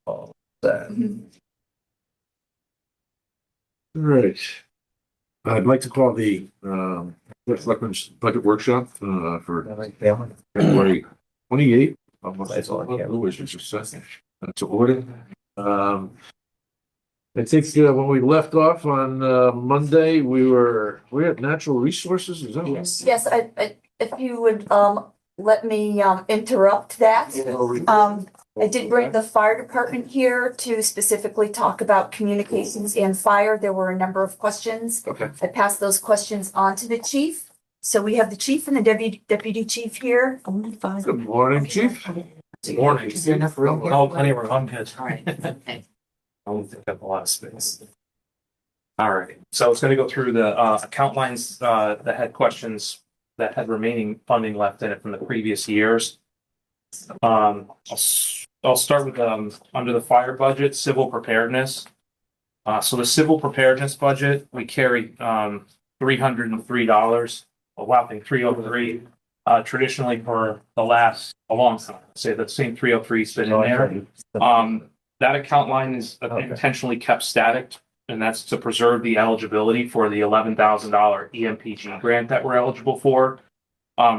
All that. All right. I'd like to call the Selectmen's budget workshop for February 28th. To order. I think when we left off on Monday, we're at natural resources. Is that right? Yes, if you would let me interrupt that. I did bring the fire department here to specifically talk about communications and fire. There were a number of questions. Okay. I passed those questions on to the chief. So we have the chief and the deputy chief here. Good morning, chief. Good morning. Is there enough room here? Oh, plenty of room. I'm good. All right. I don't think I have a lot of space. All right. So it's going to go through the account lines that had questions that had remaining funding left in it from the previous years. I'll start with under the fire budget, civil preparedness. So the civil preparedness budget, we carry $303, a whopping 303. Traditionally for a long time, say the same 303's been in there. That account line is intentionally kept static, and that's to preserve the eligibility for the $11,000 EMPG grant that we're eligible for.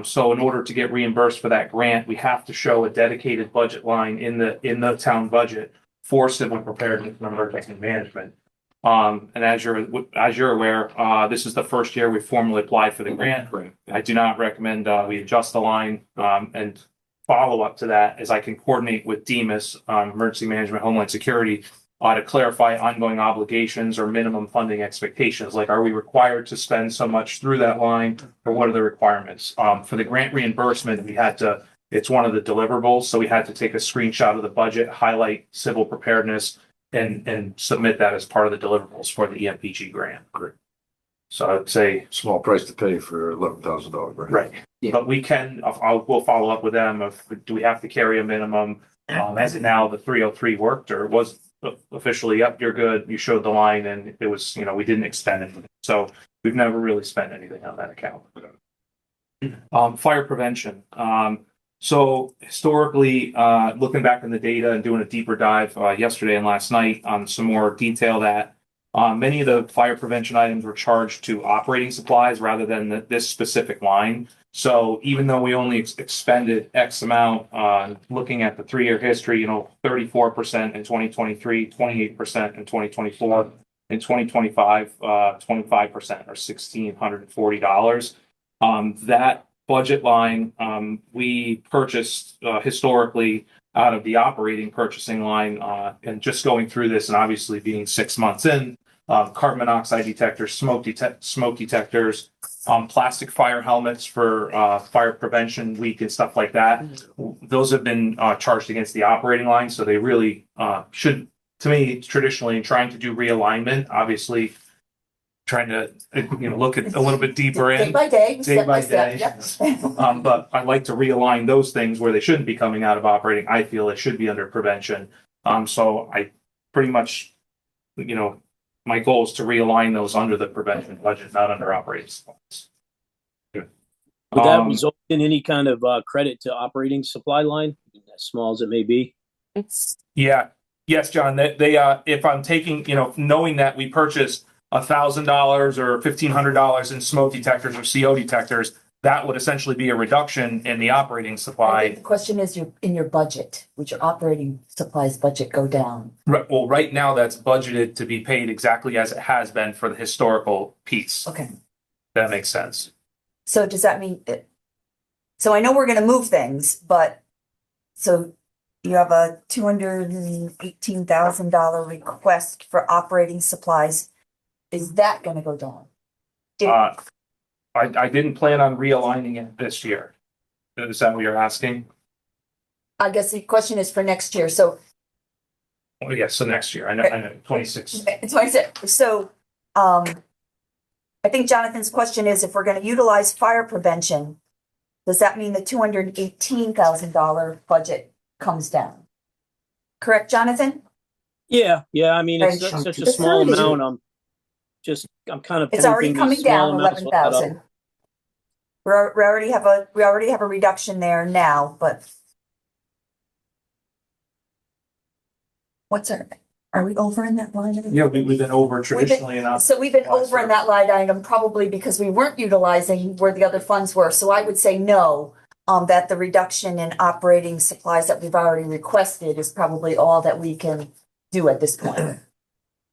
So in order to get reimbursed for that grant, we have to show a dedicated budget line in the town budget for civil preparedness and emergency management. And as you're aware, this is the first year we formally applied for the grant. I do not recommend we adjust the line and follow up to that, as I can coordinate with DEMIS, Emergency Management Homeland Security, to clarify ongoing obligations or minimum funding expectations. Like, are we required to spend so much through that line, or what are the requirements? For the grant reimbursement, it's one of the deliverables, so we had to take a screenshot of the budget, highlight civil preparedness, and submit that as part of the deliverables for the EMPG grant. Great. So I'd say Small price to pay for $11,000 grant. right. Yeah. But we can, we'll follow up with them do we have to carry a minimum? As it now, the 303 worked, or was officially, yep, you're good, you showed the line, and it was, we didn't extend it. So we've never really spent anything on that account. Fire prevention. So historically, looking back in the data and doing a deeper dive yesterday and last night on some more detail, that many of the fire prevention items were charged to operating supplies rather than this specific line. So even though we only expended X amount, looking at the 3-year history, 34% in 2023, 28% in 2024, in 2025, 25% or $1,640. That budget line, we purchased historically out of the operating purchasing line, and just going through this, and obviously being 6 months in, carbon monoxide detectors, smoke detectors, plastic fire helmets for fire prevention week and stuff like that. Those have been charged against the operating line, so they really should, to me, traditionally, trying to do realignment, obviously trying to look at a little bit deeper in Day by day. Yep. But I like to realign those things where they shouldn't be coming out of operating. I feel it should be under prevention. So I pretty much, my goal is to realign those under the prevention budget, not under operating supplies. Would that result in any kind of credit to operating supply line, as small as it may be? Yeah. Yes, John. They if I'm taking, knowing that we purchased $1,000 or $1,500 in smoke detectors or CO detectors, that would essentially be a reduction in the operating supply. The question is, in your budget, would your operating supplies budget go down? Right. Well, right now that's budgeted to be paid exactly as it has been for the historical piece. Okay. That makes sense. So does that mean so I know we're going to move things, but so you have a $218,000 request for operating supplies. Is that going to go down? I didn't plan on realigning it this year. Is that what you're asking? I guess the question is for next year. So, yes, so next year. I know 26. 26. So, I think Jonathan's question is, if we're going to utilize fire prevention, does that mean the $218,000 budget comes down? Correct, Jonathan? Yeah. I mean, it's such a small amount. I'm kind of. It's already coming down 11,000. We already have a reduction there now, but Are we over in that line? item? Yeah, we've been over traditionally enough. So we've been over in that line item probably because we weren't utilizing where the other funds were. So I would say no, that the reduction in operating supplies that we've already requested is probably all that we can do at this point.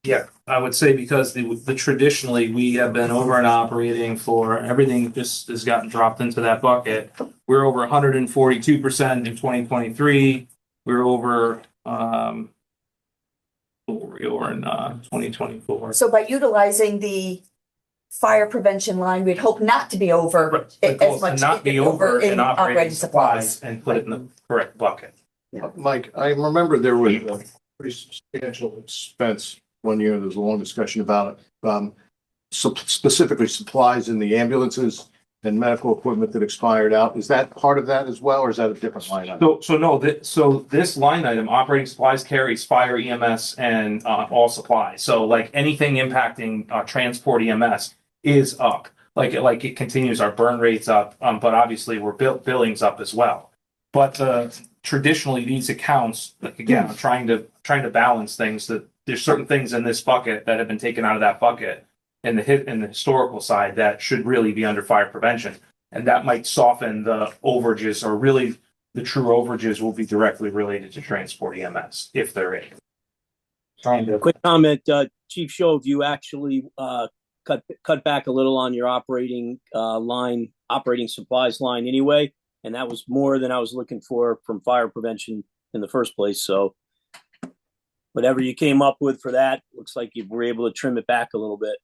Yeah, I would say because the traditionally, we have been over and operating for everything just has gotten dropped into that bucket. We're over 142% in 2023. We're over, what were we over in 2024? So by utilizing the fire prevention line, we'd hope not to be over Right, the goal as is to much. not be over in operating operating supplies and put it in the correct bucket. Mike, I remember there was a pretty substantial expense one year. There was a long discussion about it. Specifically supplies in the ambulances and medical equipment that expired out. Is that part of that as well, or is that a different line item? So this line item, operating supplies carries fire EMS and all supplies. So like anything impacting transport EMS is up. Like it continues, our burn rates up, but obviously we're billings up as well. But traditionally these accounts, like again, I'm trying to balance things, that there's certain things in this bucket that have been taken out of that bucket in the historical side that should really be under fire prevention. And that might soften the overages, or really the true overages will be directly related to transport EMS if they're in. Trying to Quick comment, Chief Shove, you actually cut back a little on your operating supplies line anyway, and that was more than I was looking for from fire prevention in the first place. So whatever you came up with for that, looks like you were able to trim it back a little bit.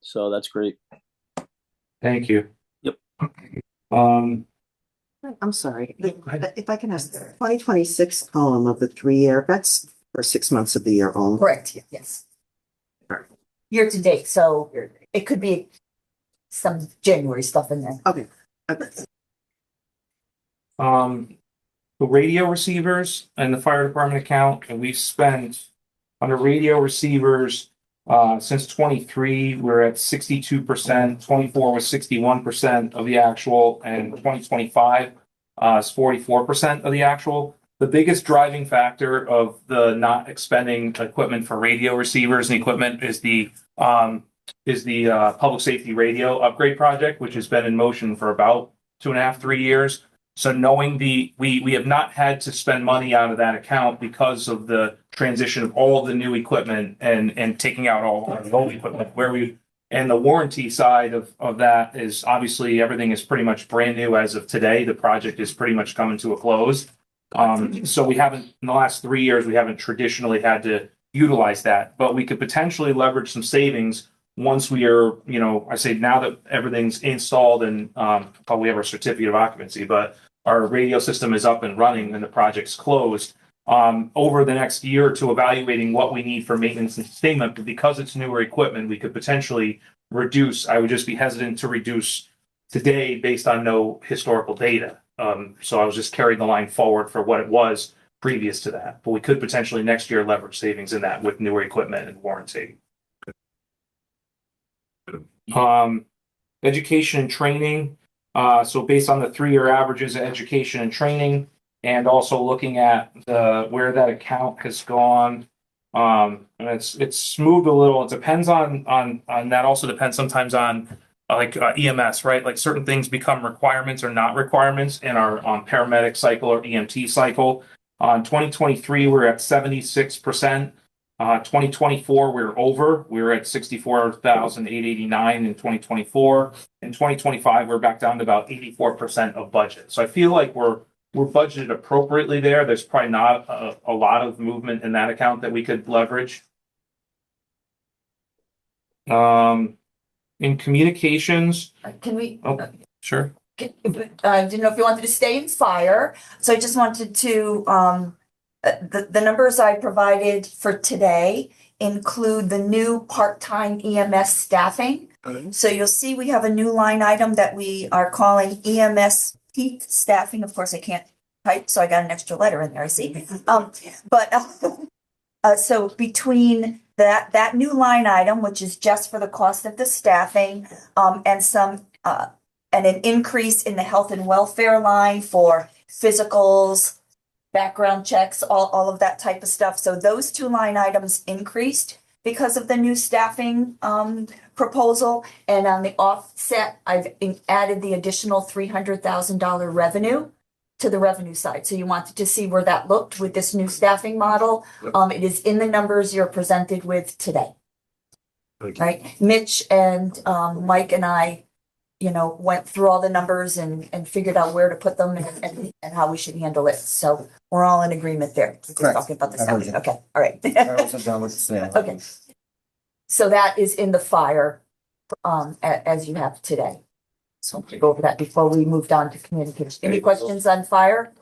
So that's great. Thank you. Yep. I'm sorry, if I can ask, 2026 column of the 3-year, that's for 6 months of the year only. Correct, yes. Year to date, so it could be some January stuff in there. Okay. The radio receivers and the fire department account, and we've spent under radio receivers since 23, we're at 62%, 24 was 61% of the actual, and 2025 is 44% of the actual. The biggest driving factor of the not expending equipment for radio receivers and equipment is the public safety radio upgrade project, which has been in motion for about 2.5, 3 years. So knowing we have not had to spend money out of that account because of the transition of all of the new equipment and taking out all of the old equipment and the warranty side of that is obviously everything is pretty much brand new as of today. The project is pretty much coming to a close. So we haven't, in the last 3 years, we haven't traditionally had to utilize that, but we could potentially leverage some savings once we are, I say now that everything's installed and we have our certificate of occupancy, but our radio system is up and running and the project's closed. Over the next year or two, evaluating what we need for maintenance and sustainment, but because it's newer equipment, we could potentially reduce. I would just be hesitant to reduce today based on no historical data. So I was just carrying the line forward for what it was previous to that, but we could potentially next year leverage savings in that with newer equipment and warranty. Education and training. So based on the 3-year averages of education and training, and also looking at where that account has gone, and it's moved a little. It depends on that. Also depends sometimes on EMS, right? Like certain things become requirements or not requirements in our paramedic cycle or EMT cycle. On 2023, we're at 76%. 2024, we're over. We were at 64,889 in 2024. In 2025, we're back down to about 84% of budget. So I feel like we're budgeted appropriately there. There's probably not a lot of movement in that account that we could leverage. In communications, Can we? sure. I didn't know if you wanted to stay in fire, so I just wanted to, the numbers I provided for today include the new part-time EMS staffing. So you'll see we have a new line item that we are calling EMS peak staffing. Of course, I can't type, so I got an extra letter in there, I see. So between that new line item, which is just for the cost of the staffing, and some, and an increase in the health and welfare line for physicals, background checks, all of that type of stuff. So those two line items increased because of the new staffing proposal. And on the offset, I've added the additional $300,000 revenue to the revenue side. So you wanted to see where that looked with this new staffing model. It is in the numbers you're presented with today. Right? Mitch and Mike and I, went through all the numbers and figured out where to put them and how we should handle it. So we're all in agreement there. We're just Correct. talking about the I heard salary. you. Okay, all right. I also done with the snail. Okay. So that is in the fire, as you have today. So we'll go over that before we moved on to communication. Any questions on fire?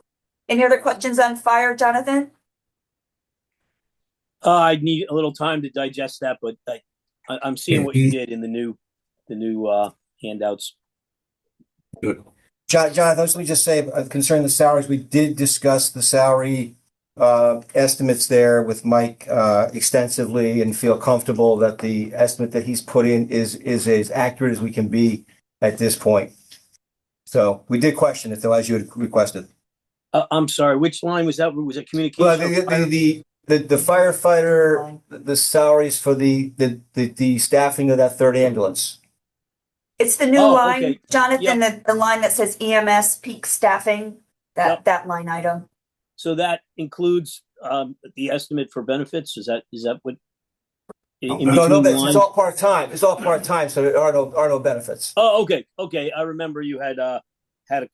Any other questions on fire, Jonathan? I need a little time to digest that, but I'm seeing what you did in the new handouts. Jonathan, let me just say, concerning the salaries, we did discuss the salary estimates there with Mike extensively and feel comfortable that the estimate that he's put in is as accurate as we can be at this point. So we did question it though, as you had requested. I'm sorry, which line was that? Was it communication? Well, the firefighter, the salaries for the staffing of that third ambulance. It's the new Oh, line, okay. Jonathan, the line that says EMS peak staffing, Yep. that line item. So that includes the estimate for benefits? Is that what? In No, between the it's lines? all part-time. It's all part-time, so there are no benefits. Oh, okay. I remember you had a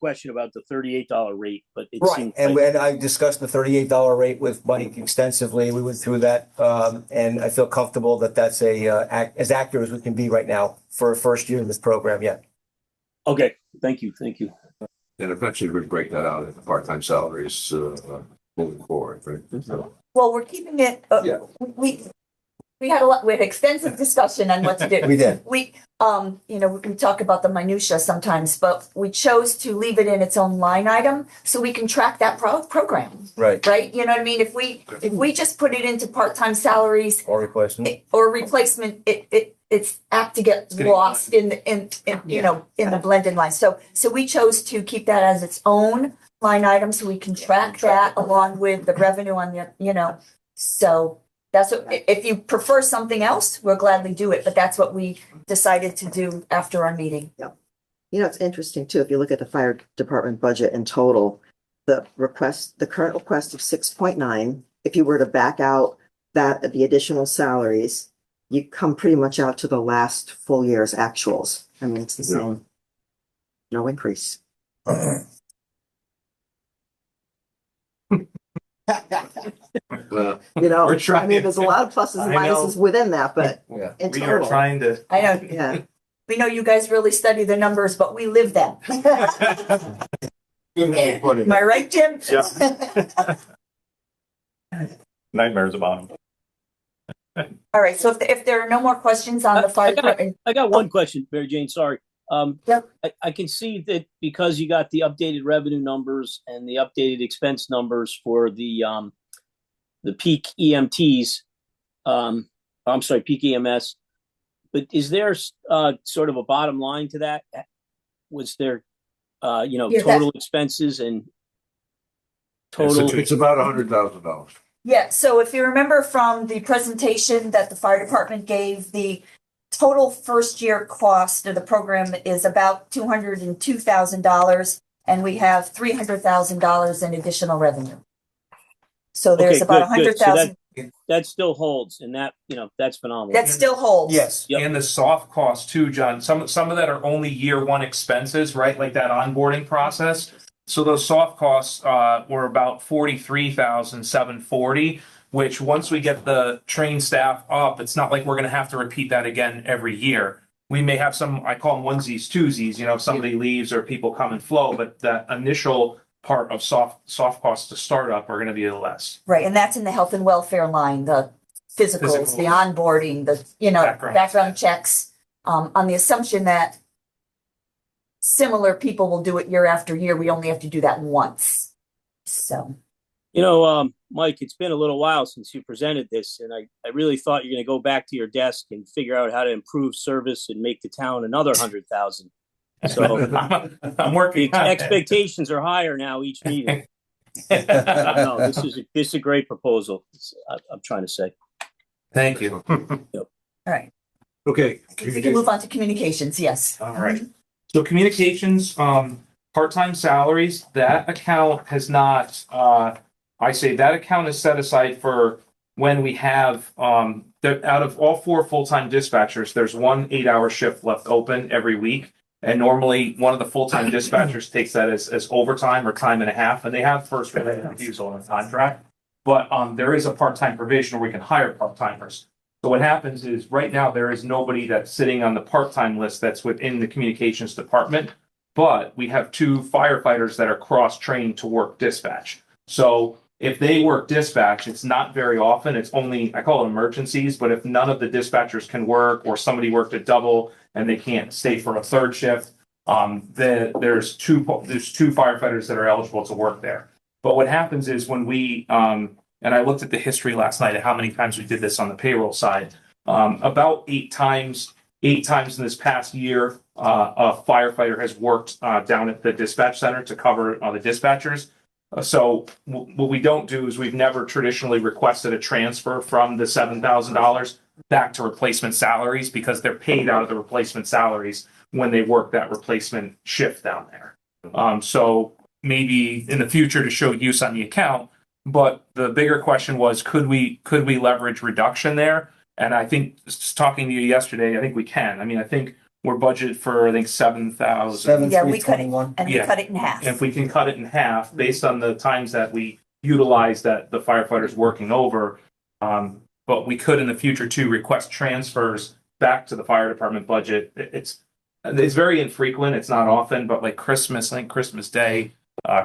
question about the $38 rate, but it Right, seemed and, like, and I discussed the $38 rate with Mike extensively. We went through that, and I feel comfortable that that's as accurate as we can be right now for a first year of this program. Yeah. okay. Thank you. And eventually we'd break that out into part-time salaries, moving forward, right? So, Well, we're keeping it, Yeah. we had extensive discussion on what to do. We did. We talk about the minutia sometimes, but we chose to leave it in its own line item so we can track that program, Right. right? You know what I mean? If we just put it into part-time salaries Or replacement. or replacement, it's apt to get lost in the blended line. So we chose to keep that as its own line item so we can track that along with the revenue on the, so that's what, if you prefer something else, we'll gladly do it, but that's what we decided to do after our meeting. It's interesting too, if you look at the fire department budget in total, the current request of 6.9, if you were to back out the additional salaries, you come pretty much out to the last full year's actuals. I mean, it's the same. No increase. Well, We're trying. I mean, there's a lot of pluses and I know. minuses within that, but Yeah. in We are total, trying to. I know, yeah. we know you guys really study the numbers, but we live them. Am I right, Jim? Nightmares about them. All right, so if there are no more questions on the fire department, I got one question, Mary Jane. Sorry. Yep. I can see that because you got the updated revenue numbers and the updated expense numbers for the peak EMTs. I'm sorry, peak EMS. But is there sort of a bottom line to that? Was there, total expenses and total? it's about $100,000. yeah, so if you remember from the presentation that the fire department gave, the total first year cost of the program is about $202,000, and we have $300,000 in additional revenue. So there's Okay, about good. So 100,000. that still holds, and that's phenomenal. That still holds. Yes. Yep. And the soft costs too, John. Some of that are only year one expenses, right? Like that onboarding process. So those soft costs were about $43,740, which once we get the trained staff up, it's not like we're going to have to repeat that again every year. We may have some, I call them onesies, twosies, if somebody leaves or people come and flow, but that initial part of soft costs to start up are going to be less. Right, and that's in the health and welfare line, the physicals, the onboarding, the, background checks, on the assumption that similar people will do it year after year. We only have to do that once. So. Mike, it's been a little while since you presented this, and I really thought you're going to go back to your desk and figure out how to improve service and make the town another 100,000. So I'm working on it. expectations are higher now each meeting. No, this is a great proposal. I'm trying to say. Thank you. All right. Okay. We can move on to communications, yes. All right. So communications, part-time salaries, that account has not, I say that account is set aside for when we have, out of all 4 full-time dispatchers, there's 1 8-hour shift left open every week. And normally one of the full-time dispatchers takes that as overtime or time and a half, and they have first right of refusal on the contract. But, there is a part-time provision where we can hire part-timers. So what happens is right now there is nobody that's sitting on the part-time list that's within the communications department. But we have 2 firefighters that are cross-trained to work dispatch. So if they work dispatch, it's not very often. It's only, I call it emergencies, but if none of the dispatchers can work or somebody worked a double and they can't stay for a 3rd shift, there's two firefighters that are eligible to work there. But what happens is when we, and I looked at the history last night of how many times we did this on the payroll side, about 8 times in this past year, a firefighter has worked down at the dispatch center to cover the dispatchers. So what we don't do is we've never traditionally requested a transfer from the $7,000 back to replacement salaries because they're paid out of the replacement salaries when they work that replacement shift down there. So maybe in the future to show use on the account, but the bigger question was, could we leverage reduction there? And I think just talking to you yesterday, I think we can. I mean, I think we're budgeted for, I think 7,000. Yeah, we cut it, 7,321. and we Yeah. cut it in half. If we can cut it in half based on the times that we utilize that the firefighters working over, but we could in the future too request transfers back to the fire department budget. It's very infrequent. It's not often, but like Christmas, I think Christmas Day,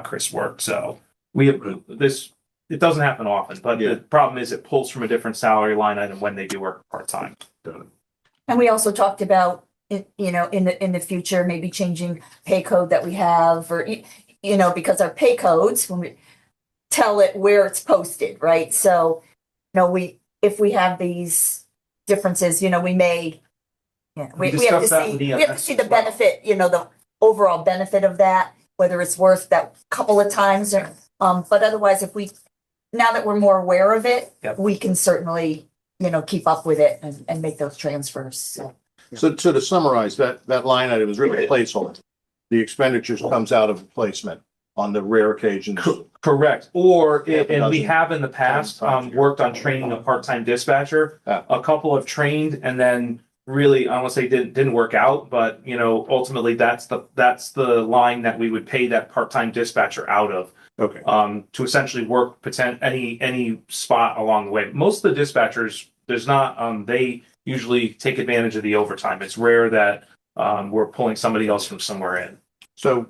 Chris worked. So we have this. It doesn't happen often, but Yeah. the problem is it pulls from a different salary line item when they do work part-time. And we also talked about, in the future, maybe changing pay code that we have, or, because our pay codes, when we tell it where it's posted, right? So, if we have these differences, we may, we have to discussed that see, with we have to EMS see as the well. benefit, the overall benefit of that, whether it's worth that couple of times or, but otherwise, now that we're more aware of it, Yep. we can certainly, keep up with it and make those transfers. So. So to summarize, that line item is really a placeholder. The expenditures comes out of replacement on the rare occasions. Correct. Or, Yeah, it and we doesn't- have in the past, worked on training a part-time dispatcher. Yeah. A couple have trained and then really, I don't want to say didn't work out, but ultimately that's the line that we would pay that part-time dispatcher out of. Okay. To essentially work any spot along the way. Most of the dispatchers, there's not, they usually take advantage of the overtime. It's rare that, we're pulling somebody else from somewhere in. So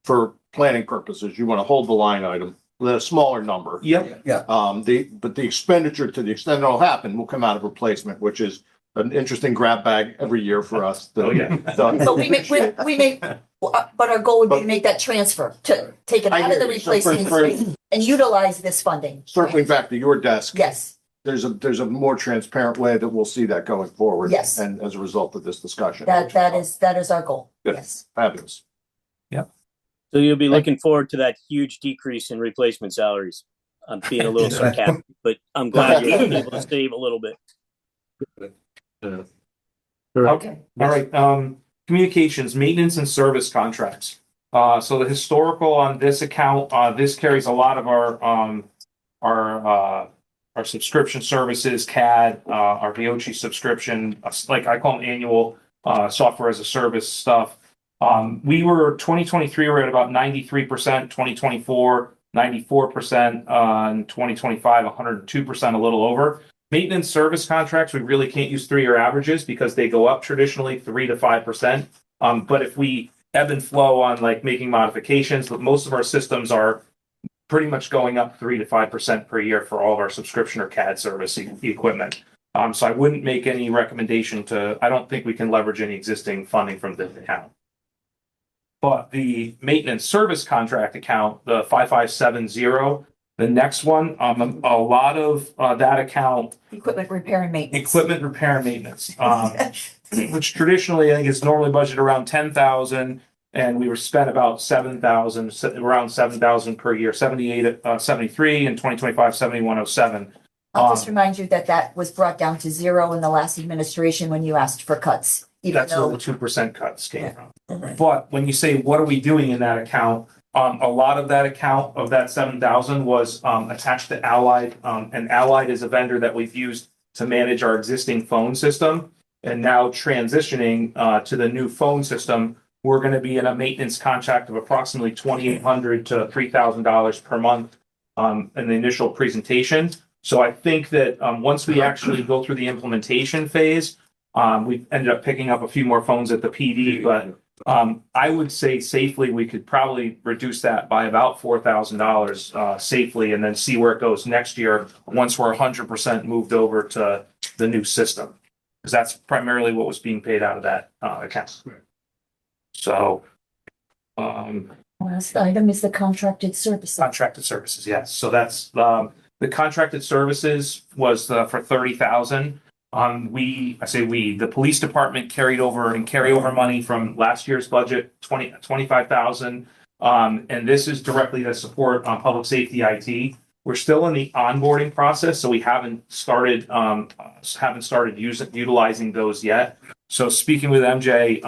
for planning purposes, you want to hold the line item, the smaller number. Yep. But the expenditure, to the extent it'll happen, will come out of replacement, which is an interesting grab bag every year for us. Oh, yeah. But but our goal would be to make that transfer, to take it out of the replacement space and utilize this funding. Circling back to your desk. Yes, There's a more transparent way that we'll see that going forward. Yes. And as a result of this discussion. that is our goal. Good. Yes. Fabulous. So you'll be looking forward to that huge decrease in replacement salaries. I'm being a little sarcastic, but I'm glad you're able to save a little bit. Okay. All right. Communications, maintenance and service contracts. So the historical on this account, this carries a lot of our subscription services, CAD, our VOC subscription, like I call them annual, software as a service stuff. We were 2023, we're at about 93%, 2024, 94%, in 2025, 102%, a little over. Maintenance service contracts, we really can't use 3-year averages because they go up traditionally 3 to 5%. But if we ebb and flow on like making modifications, but most of our systems are pretty much going up 3 to 5% per year for all of our subscription or CAD service equipment. So I wouldn't make any recommendation I don't think we can leverage any existing funding from this account. But the maintenance service contract account, the 5570, the next one, a lot of that account, Equipment repair and maintenance. equipment repair and maintenance, which traditionally I think is normally budgeted around 10,000, and we were spent about 7,000, around 7,000 per year, 78, 73, and 2025, 7107. I'll just remind you that that was brought down to zero in the last administration when you asked for cuts. Even That's where though, the 2% cuts came from. Okay. But when you say, what are we doing in that account? A lot of that account of that 7,000 was attached to Allied, and Allied is a vendor that we've used to manage our existing phone system. And now transitioning to the new phone system, we're going to be in a maintenance contract of approximately $2,800 to $3,000 per month in the initial presentation. So I think that once we actually go through the implementation phase, we ended up picking up a few more phones at the PD, but I would say safely we could probably reduce that by about $4,000 safely, and then see where it goes next year once we're 100% moved over to the new system, because that's primarily what was being paid out of that account. So, last item is the contracted services. contracted services, yes. So that's the contracted services was for 30,000. The police department carried over and carryover money from last year's budget, 25,000. And this is directly to support public safety IT. We're still in the onboarding process, so we haven't started utilizing those yet. So speaking with MJ,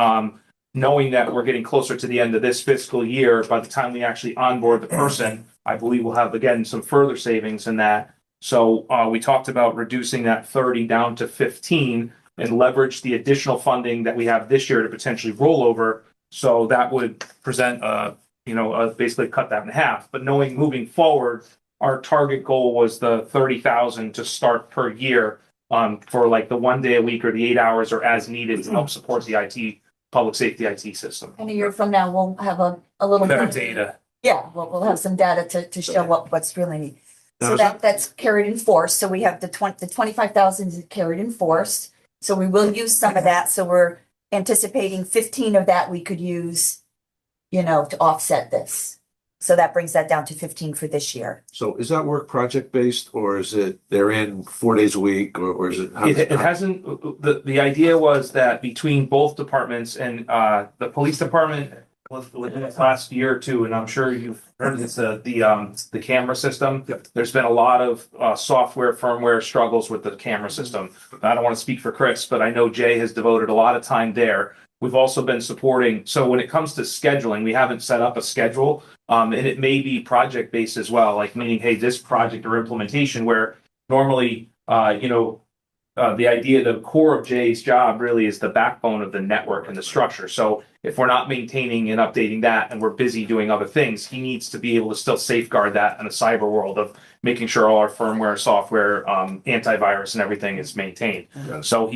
knowing that we're getting closer to the end of this fiscal year, by the time we actually onboard the person, I believe we'll have again some further savings in that. So we talked about reducing that 30 down to 15 and leverage the additional funding that we have this year to potentially roll over. So that would present basically cut that in half. But knowing moving forward, our target goal was the 30,000 to start per year for like the 1 day a week or the 8 hours or as needed to help support the public safety IT system. And a year from now, we'll have a little Better more data. Yeah, we'll have some data to show what's really needed. Now, So is that's carried in force. So we have the 25,000 is carried in force. So we will use some of that. So we're anticipating 15 of that we could use, to offset this. So that brings that down to 15 for this year. So is that work project based, or is it they're in 4 days a week, or is it? It hasn't, the idea was that between both departments and the police department within the last year or two, and I'm sure you've heard of this, the camera system. Yep. There's been a lot of software, firmware struggles with the camera system. I don't want to speak for Chris, but I know Jay has devoted a lot of time there. We've also been supporting, so when it comes to scheduling, we haven't set up a schedule, and it may be project based as well, like meaning, hey, this project or implementation where normally, the idea, the core of Jay's job really is the backbone of the network and the structure. So if we're not maintaining and updating that and we're busy doing other things, he needs to be able to still safeguard that in a cyber world of making sure all our firmware, software, antivirus and everything is maintained. Yeah. So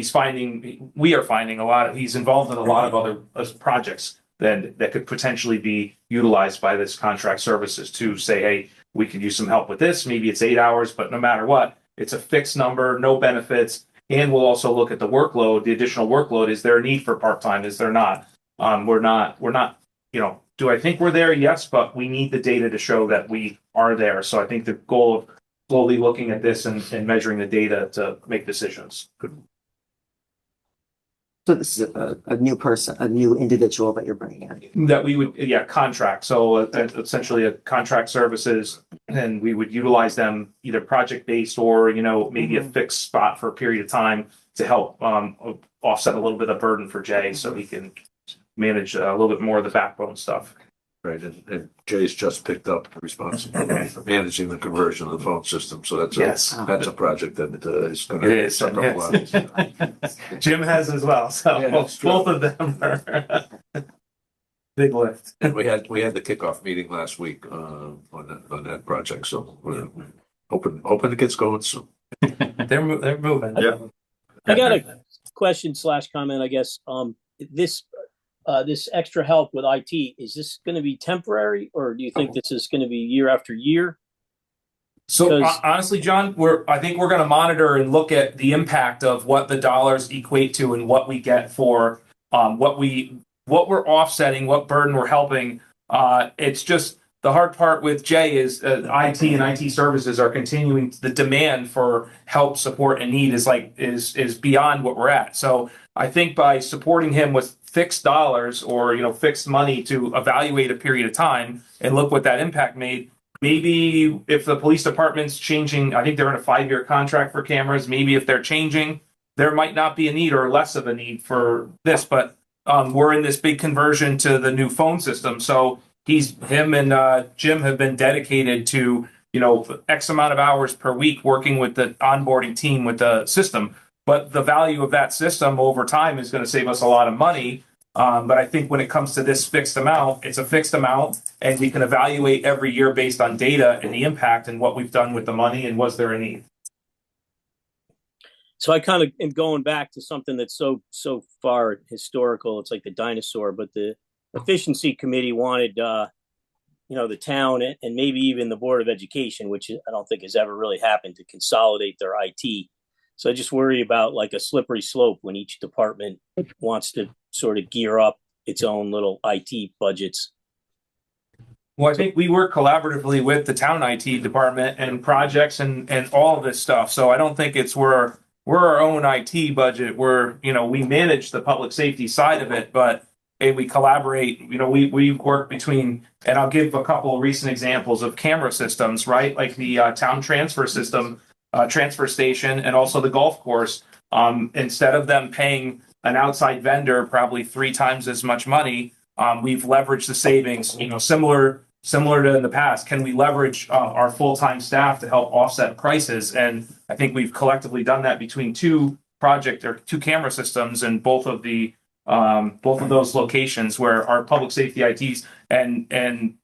we are finding he's involved in a lot of other projects that could potentially be utilized by this contract services to say, hey, we could use some help with this. Maybe it's 8 hours, but no matter what, it's a fixed number, no benefits. And we'll also look at the workload, the additional workload. Is there a need for part-time? Is there not? We're not, do I think we're there? Yes, but we need the data to show that we are there. So I think the goal of slowly looking at this and measuring the data to make decisions. So this is a new person, a new individual that you're bringing in. That we would, contract. So essentially a contract services, and we would utilize them either project-based or, maybe a fixed spot for a period of time to help offset a little bit of burden for Jay so he can manage a little bit more of the backbone stuff. Right, and Jay's just picked up responsibility for managing the conversion of the phone system, so that's a project that is going to. It is. Yes. Jim has as well, so Yeah, that's true. both of them are big lift. And we had the kickoff meeting last week on that project, so we're hoping it gets going soon. They're moving. Yeah. I got a question / comment, I guess. This extra help with IT, is this going to be temporary, or do you think this is going to be year after year? So Because- honestly, John, I think we're going to monitor and look at the impact of what the dollars equate to and what we get for what we're offsetting, what burden we're helping. It's just the hard part with Jay is IT and IT services are continuing. The demand for help, support, and need is beyond what we're at. So I think by supporting him with fixed dollars or, fixed money to evaluate a period of time and look what that impact made, maybe if the police department's changing, I think they're in a 5-year contract for cameras. Maybe if they're changing, there might not be a need or less of a need for this, but we're in this big conversion to the new phone system. So him and Jim have been dedicated to, X amount of hours per week working with the onboarding team with the system. But the value of that system over time is going to save us a lot of money. But I think when it comes to this fixed amount, it's a fixed amount, and we can evaluate every year based on data and the impact and what we've done with the money and was there a need. So I kind of am going back to something that's so far historical. It's like the dinosaur, but the efficiency committee wanted, the town and maybe even the Board of Education, which I don't think has ever really happened, to consolidate their IT. So I just worry about like a slippery slope when each department wants to sort of gear up its own little IT budgets. Well, I think we work collaboratively with the town IT department and projects and all of this stuff. So I don't think we're our own IT budget. We manage the public safety side of it, but we collaborate. We work between, and I'll give a couple of recent examples of camera systems, right? Like the town transfer system, transfer station, and also the golf course. Instead of them paying an outside vendor probably 3 times as much money, we've leveraged the savings, similar to in the past. Can we leverage our full-time staff to help offset prices? And I think we've collectively done that between 2 camera systems in both of those locations where our public safety ITs and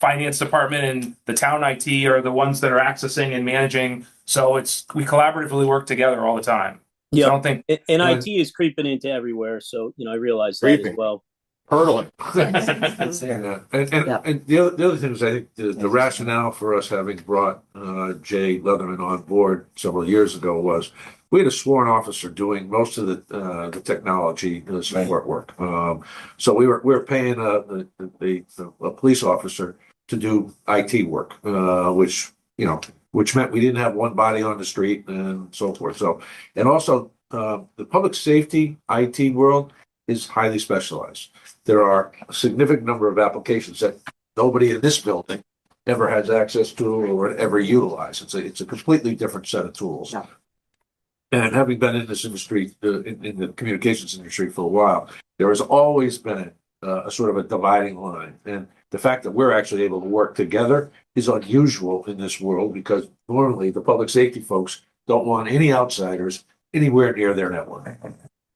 finance department and the town IT are the ones that are accessing and managing. So we collaboratively work together all the time. Yeah, so I don't think and IT is creeping into everywhere. So I realize that as well. Hurdling. Yeah. And the other thing is, I think the rationale for us having brought Jay Leatherman on board several years ago was we had a sworn officer doing most of the technology support work. So we were paying a police officer to do IT work, which meant we didn't have one body on the street and so forth. So, and also the public safety IT world is highly specialized. There are a significant number of applications that nobody in this building ever has access to or ever utilize. It's a completely different set of tools. Yeah. And having been in this industry, in the communications industry for a while, there has always been a sort of a dividing line. And the fact that we're actually able to work together is unusual in this world, because normally the public safety folks don't want any outsiders anywhere near their network.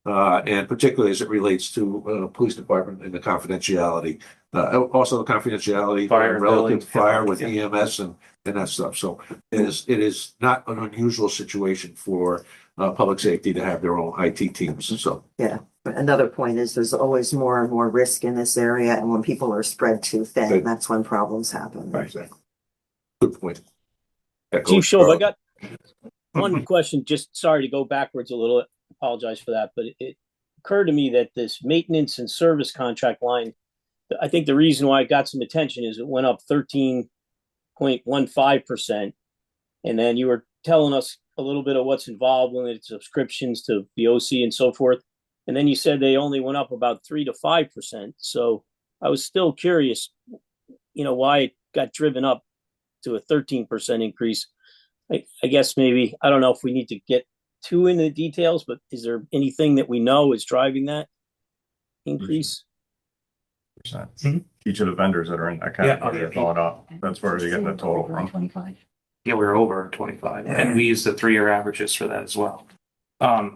And particularly as it relates to police department and the confidentiality, also the confidentiality relative to fire with EMS and that stuff. So it is not an unusual situation for public safety to have their own IT teams. So Yeah. But another point is there's always more and more risk in this area. And when people are spread too thin, that's when problems happen. right, exactly. Good point. Chief Shove, I got one question. Just sorry to go backwards a little. Apologize for that, but it occurred to me that this maintenance and service contract line, I think the reason why it got some attention is it went up 13.15%. And then you were telling us a little bit of what's involved when it's subscriptions to the OC and so forth. And then you said they only went up about 3 to 5%. So I was still curious, why it got driven up to a 13% increase. I guess maybe, I don't know if we need to get too into the details, but is there anything that we know is driving that increase? Each of the vendors that are in that category are going up. That's where you get the total from. 25. Yeah, we're over 25, and we use the 3-year averages for that as well. Yeah.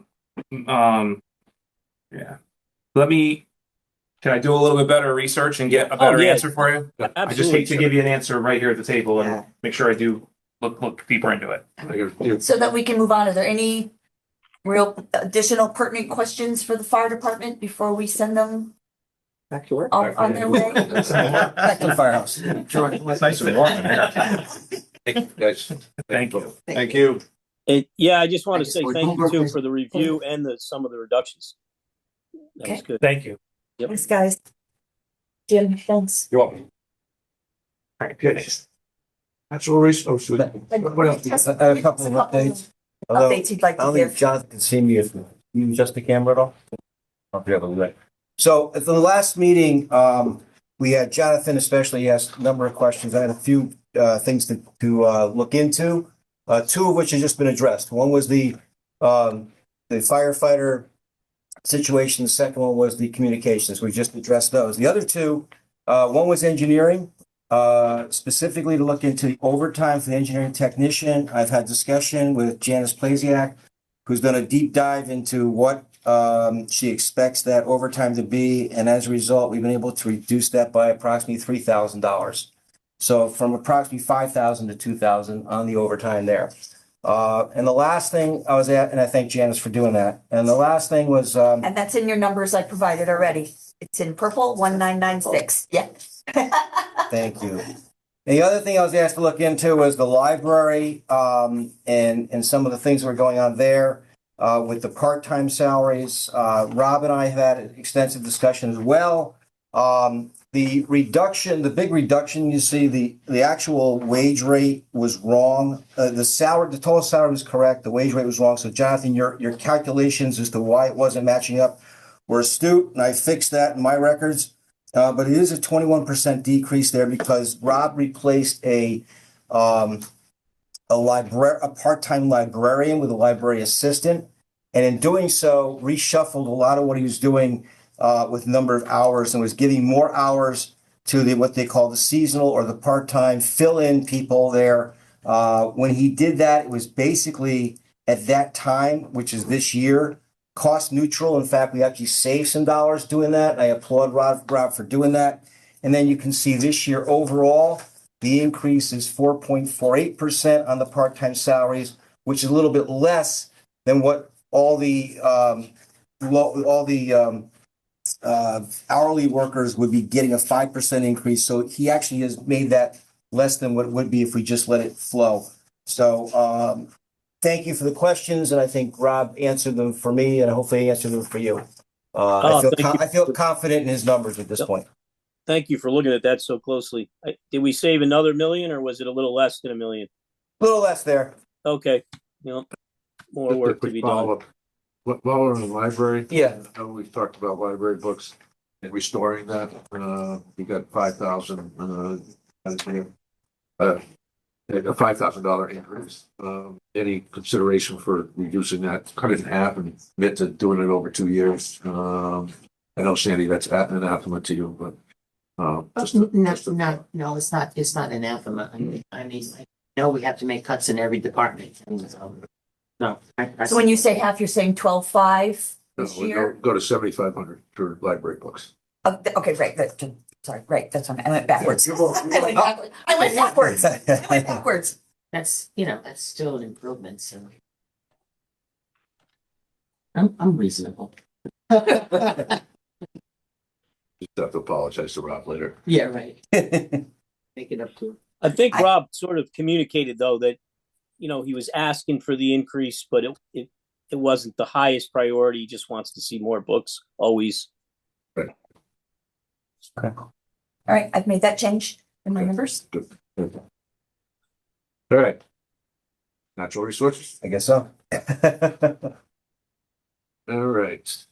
Can I do a little bit better research and get a better answer for you? Absolutely. I just hate to give you an answer right here at the table and Yeah. make sure I do look deeper into it. So that we can move on, are there any real additional pertinent questions for the fire department before we send them Back to work. on their way? Back to the firehouse. It's nice and warm in here. Guys, Thank you. Thank you. I just want to Thanks. say thank you too for the review and some of the reductions. That was good. Thank you. Thanks, guys. Jim, thanks. You're welcome. all right, good. Natural resources. What else? I have a couple of updates. Although Updates you'd like I to don't think give? Jonathan can see me if you adjust the camera at all? I'll be able to do that. So at the last meeting, we had Jonathan especially asked a number of questions. I had a few things to look into, two of which have just been addressed. One was the firefighter situation. The second one was the communications. We just addressed those. The other two, one was engineering, specifically to look into the overtime for the engineering technician. I've had discussion with Janice Plasiak, who's done a deep dive into what she expects that overtime to be. And as a result, we've been able to reduce that by approximately $3,000. So from approximately 5,000 to 2,000 on the overtime there. And the last thing I was at, and I thank Janice for doing that. And the last thing was, And that's in your numbers I provided already. It's in purple, 1996. Yeah. thank you. The other thing I was asked to look into was the library, and some of the things that were going on there, with the part-time salaries. Rob and I have had an extensive discussion as well. The reduction, the big reduction, you see, the actual wage rate was wrong. The total salary was correct. The wage rate was wrong. So Jonathan, your calculations as to why it wasn't matching up were astute, and I fixed that in my records. But it is a 21% decrease there because Rob replaced a part-time librarian with a library assistant, and in doing so, reshuffled a lot of what he was doing with number of hours and was giving more hours to what they call the seasonal or the part-time fill-in people there. When he did that, it was basically at that time, which is this year, cost neutral. In fact, we actually saved some dollars doing that. I applaud Rob for doing that. And then you can see this year overall, the increase is 4.48% on the part-time salaries, which is a little bit less than what all the hourly workers would be getting a 5% increase. So he actually has made that less than what it would be if we just let it flow. So thank you for the questions, and I think Rob answered them for me, and hopefully he answered them for you. I feel confident in his numbers at this point. Thank you for looking at that so closely. Did we save another million, or was it a little less than $1 million? A little less there. Okay, more Just a work to quick be done. follow-up. While we're in the library. Yeah. I know we've talked about library books and restoring that. We got 5,000, a $5,000 increase. Any consideration for reducing that, cut it in half and commit to doing it over 2 years? I know, Sandy, that's anathema to you, but No, it's not anathema. I know we have to make cuts in every department. No. So when you say half, you're saying 12.5 this we year? go to 7,500 for library books. Oh, okay, right. Sorry, right. That's what I went backwards. I went backwards. That's still an improvement, so. I'm reasonable. Just have to apologize to Rob later. Yeah, right. Make it up to him. I think Rob sort of communicated, though, that he was asking for the increase, but it wasn't the highest priority. He just wants to see more books always. Right. Okay. All right, I've made that change in my numbers. Good. All right. Natural resources. I guess so. All right.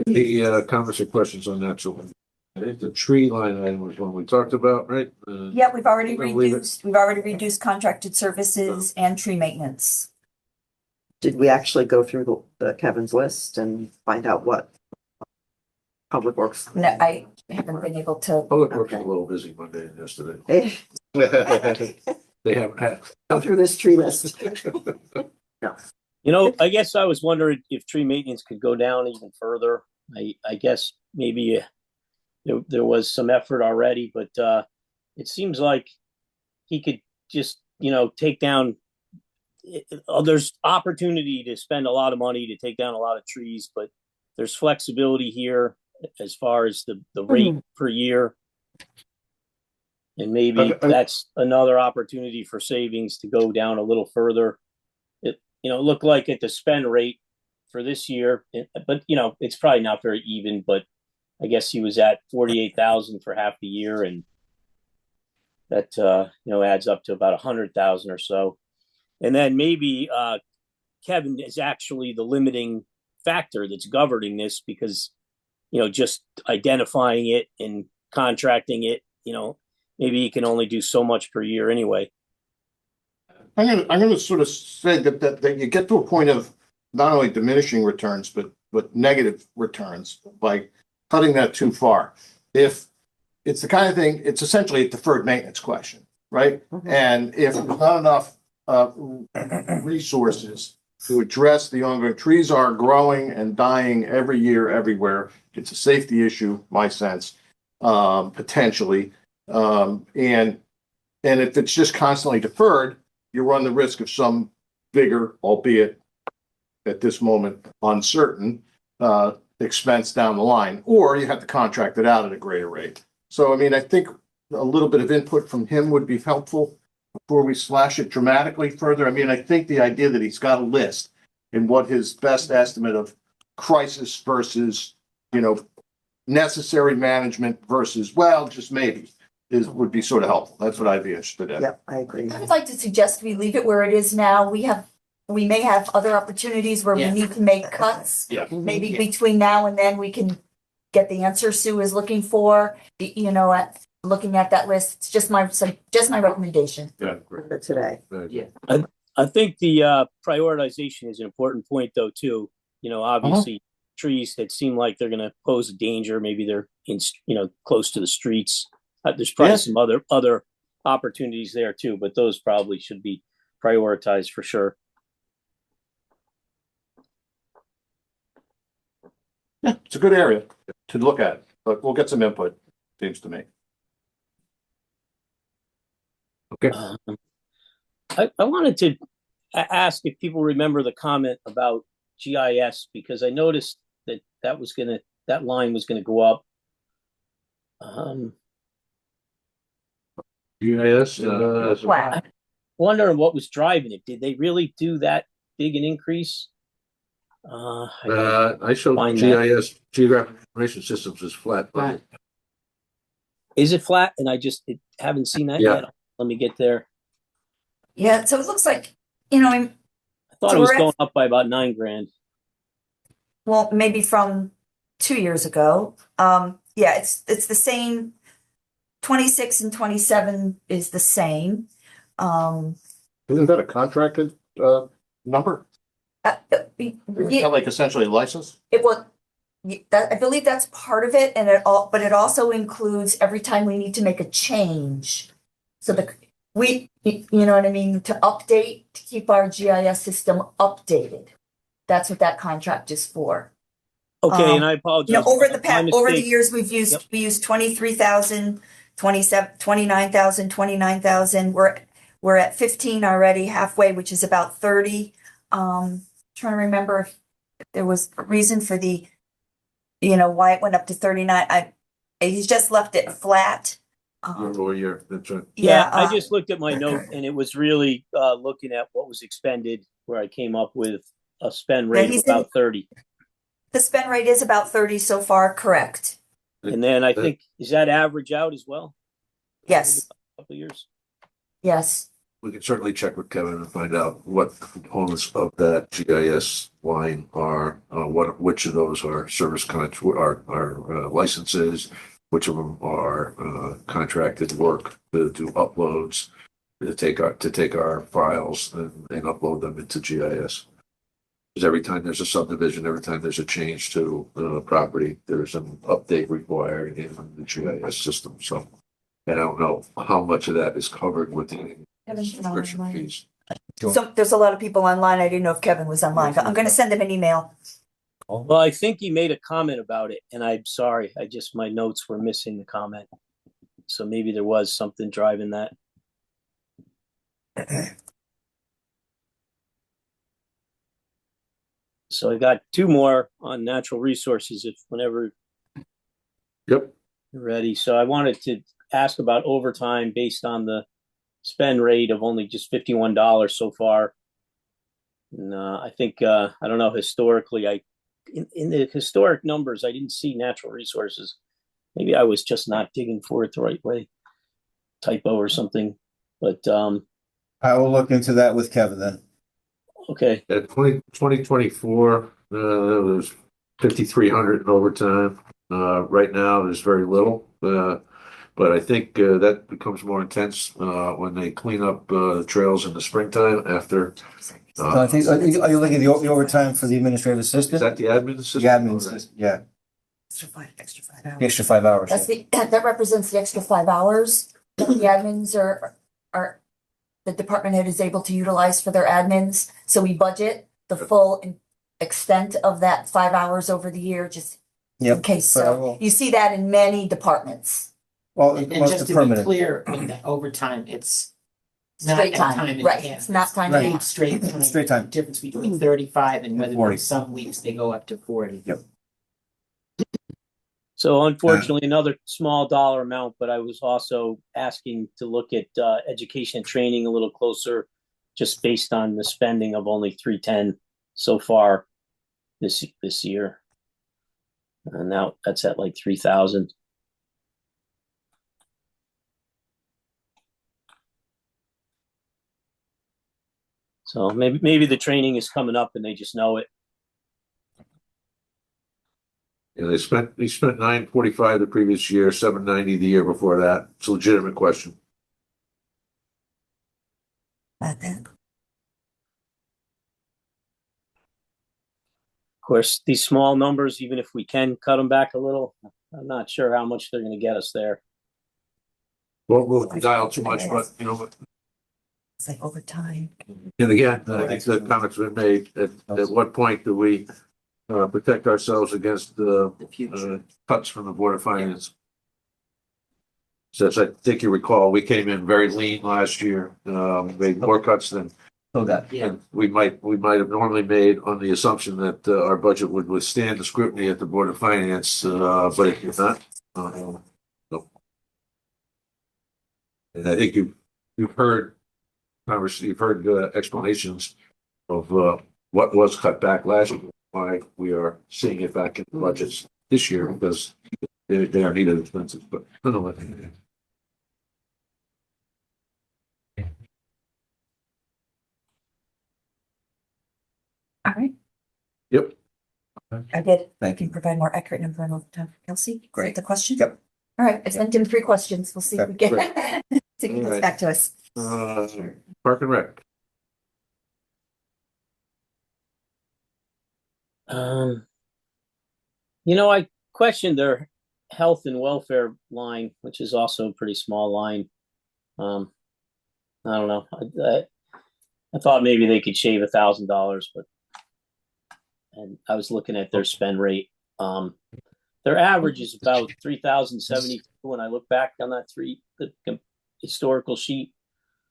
The comments or questions on natural. I think the tree line item was one we talked about, right? Yeah, we've already We'll leave it. reduced contracted services and tree maintenance. Did we actually go through the Kevin's list and find out what Public Works? No, I haven't been able to. Public Works was Okay. a little busy Monday and yesterday. Hey, They haven't had. go through this tree list. I guess I was wondering if tree maintenance could go down even further. I guess maybe there was some effort already, but it seems like he could just, take down. There's opportunity to spend a lot of money to take down a lot of trees, but there's flexibility here as far as the rate per year. And maybe that's another opportunity for savings to go down a little further. It looked like at the spend rate for this year, but it's probably not very even, but I guess he was at 48,000 for half the year, and that adds up to about 100,000 or so. And then maybe Kevin is actually the limiting factor that's governing this, because, just identifying it and contracting it, maybe he can only do so much per year anyway. I'm gonna sort of say that you get to a point of not only diminishing returns, but negative returns by cutting that too far. If it's the kind of thing, it's essentially a deferred maintenance question, right? And if there's not enough resources to address the ongoing, trees are growing and dying every year, everywhere. It's a safety issue, my sense, potentially. And if it's just constantly deferred, you run the risk of some bigger, albeit at this moment uncertain, expense down the line, or you have to contract it out at a greater rate. So, I mean, I think a little bit of input from him would be helpful before we slash it dramatically further. I mean, I think the idea that he's got a list and what his best estimate of crisis versus, necessary management versus, well, just maybe, would be sort of helpful. That's what I'd be interested in. Yep, I agree. I would like to suggest we leave it where it is now. We may have other opportunities where we Yeah. need to make cuts. Yeah. Maybe Yeah. between now and then we can get the answer Sue is looking for, looking at that list. It's just my recommendation. Yeah. For today. I think the prioritization is an important point, though, too. Obviously, trees that seem like they're going to pose a danger. Maybe they're close to the streets. There's probably some other opportunities there too, but those probably should be prioritized for sure. Yeah, it's a good area to look at, but we'll get some input, seems to me. Okay. I wanted to ask if people remember the comment about GIS, because I noticed that line was gonna go up. GIS, Wow. Wondering what was driving it. Did they really do that big an increase? I showed Find GIS, Geographic Information Systems, is flat budget. Is it flat? And I haven't seen that Yeah. yet. Let me get there. Yeah, so it looks like, I thought So it was we're at- going up by about $9,000. well, maybe from 2 years ago. Yeah, it's the same. 26 and 27 is the same. Isn't that a contracted, number? Isn't Yeah, that like essentially a license? it was, I believe that's part of it, and but it also includes every time we need to make a change. So you know what I mean, to update, to keep our GIS system updated. That's what that contract is for. Okay, and I apologize. Over My over the mistake. years, Yep. we used 23,000, 27, 29,000, 29,000. We're at 15 already, halfway, which is about 30. Trying to remember if there was a reason for why it went up to 39. He's just left it flat. Year over year, that's right. Yeah, I just looked at my note, and it was really looking at what was expended, where I came up with a spend rate of about 30. The spend rate is about 30 so far, correct? And then I think, is that average out as well? Yes, A couple of years. yes. We can certainly check with Kevin and find out what components of that GIS line are, which of those are service are licenses, which of them are contracted work to do uploads, to take our files and upload them into GIS. Because every time there's a subdivision, every time there's a change to the property, there's an update required in the GIS system. So, and I don't know how much of that is covered within subscription fees. So there's a lot of people online. I didn't know if Kevin was online, but I'm going to send him an email. Well, I think he made a comment about it, and I'm sorry. My notes were missing the comment. So maybe there was something driving that. So I got two more on natural resources, whenever Yep. you're ready. So I wanted to ask about overtime based on the spend rate of only just $51 so far. And I think, I don't know, historically, in the historic numbers, I didn't see natural resources. Maybe I was just not digging for it the right way, typo or something. But I will look into that with Kevin then. Okay, At 2024, there was 5,300 in overtime. Right now, there's very little. But I think that becomes more intense when they clean up the trails in the springtime after. I think, are you looking at the overtime for the administrative Is assistant? that the admin assistant? The admin assistant, yeah, Extra 5 the hours. extra 5 hours. That's that represents the extra 5 hours. The admins are, the department head is able to utilize for their admins. So we budget the full extent of that 5 hours over the year, just in Yep. case. But I So will- you see that in many departments. Well, And most just of to be permanent. clear, in the overtime, it's not Straight at time, time and a right, half. it's not time Right. and a Paid half. straight time. Straight time. Difference between 35 and whether 40. some weeks they go up to 40. Yep. so unfortunately, another small dollar amount, but I was also asking to look at education and training a little closer, just based on the spending of only 310 so far this year. And now that's at like 3,000. So maybe the training is coming up and they just know it. Yeah, they spent 945 the previous year, 790 the year before that. It's a legitimate question. About that. Of course, these small numbers, even if we can cut them back a little, I'm not sure how much they're going to get us there. Well, we'll dial too much, but It's like overtime. and again, I think the comments have been made. At what point do we protect ourselves against The future. cuts from the Board of Finance? So as I think you recall, we came in very lean last year, made more cuts than Yeah. we might have normally made on the assumption that our budget would withstand the scrutiny at the Board of Finance, but it did not. No. And I think you've heard explanations of what was cut back last year, why we are seeing it back in the budgets this year, because they are needed expenses, but nonetheless. All right. Yep. I did. Thank Can provide more accurate number of time. Kelsey, is that Great. the question? Yep. All right, I sent him 3 questions. We'll see if we get, see if he All gets right. back to us. Park and Rec. I questioned their health and welfare line, which is also a pretty small line. I don't know. I thought maybe they could shave $1,000, and I was looking at their spend rate. Their average is about 3,072 when I look back on the historical sheet.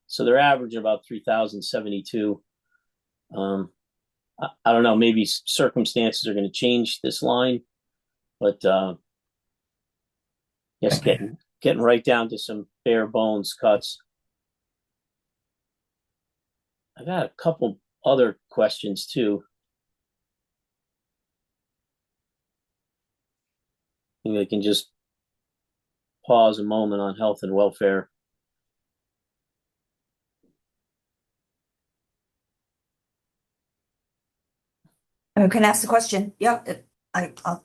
So they're averaging about 3,072. I don't know. Maybe circumstances are going to change this line, but yes, getting right down to some bare bones cuts. I got a couple other questions too. Maybe I can just pause a moment on health and welfare. You can ask the question. Yep. I'll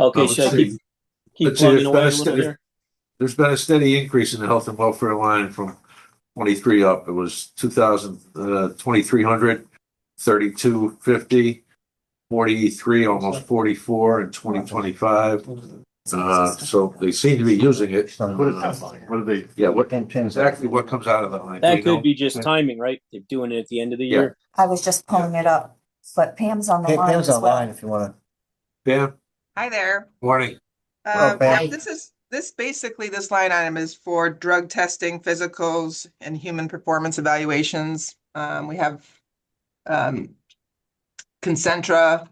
Okay, Let's should I see. keep Let's see, plugging there's away been a little here? There's been a steady increase in the health and welfare line from 23 up. It was 2,300, 3250, 43, almost 44 in 2025. So they seem to be using it. What are they? Yeah, what exactly what comes out of that line? That Do we know? could be just timing, right? They're doing it at the end of the Yeah. year. I was just pulling it up, but Pam's on the line Pam's as online well. if you want Pam, Hi there. morning. Well, Pam. Yeah, this line item is for drug testing, physicals, and human performance evaluations. We have Concentra,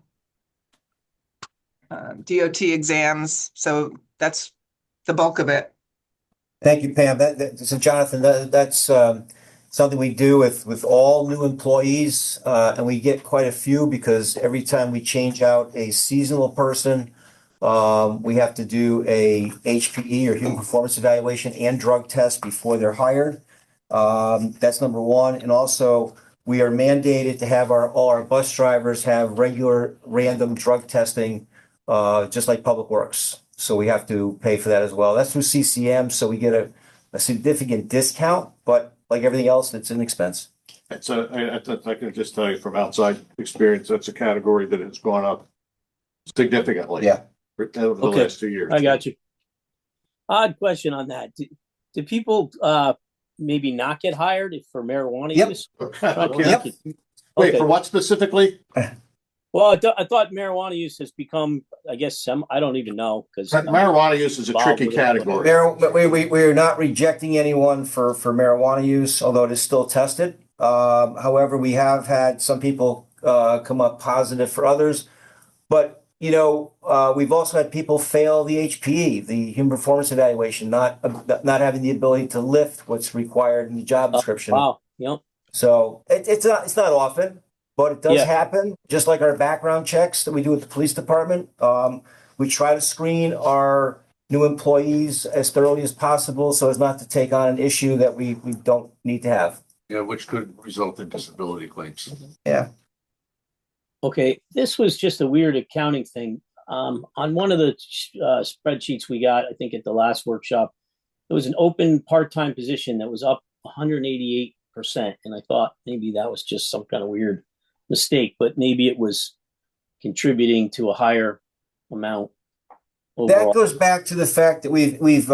DOT exams, so that's the bulk of it. Thank you, Pam. So Jonathan, that's something we do with all new employees, and we get quite a few because every time we change out a seasonal person, we have to do a HPE or human performance evaluation and drug test before they're hired. That's number one. And also, we are mandated to have all our bus drivers have regular random drug testing, just like Public Works. So we have to pay for that as well. That's through CCM, so we get a significant discount, but like everything else, it's an expense. It's I can just tell you from outside experience, that's a category that has gone up significantly. Yeah. Over the Okay. last 2 years. I got you. Odd question on that. Do people maybe not get hired for marijuana Yep. use? Okay. Wait, Okay. for what specifically? Well, I thought marijuana use has become, I guess, I don't even know because Marijuana use is a tricky category. We're not rejecting anyone for marijuana use, although it is still tested. However, we have had some people come up positive for others. But, we've also had people fail the HPE, the human performance evaluation, not having the ability to lift what's required in the job description. wow, yep. So it's not often, but it does Yeah. happen. Just like our background checks that we do with the police department. We try to screen our new employees as thoroughly as possible so as not to take on an issue that we don't need to have. Yeah, which could result in disability claims. Yeah. Okay, this was just a weird accounting thing. On one of the spreadsheets we got, I think at the last workshop, there was an open part-time position that was up 188%. And I thought maybe that was just some kind of weird mistake, but maybe it was contributing to a higher amount overall. That goes back to the fact that we've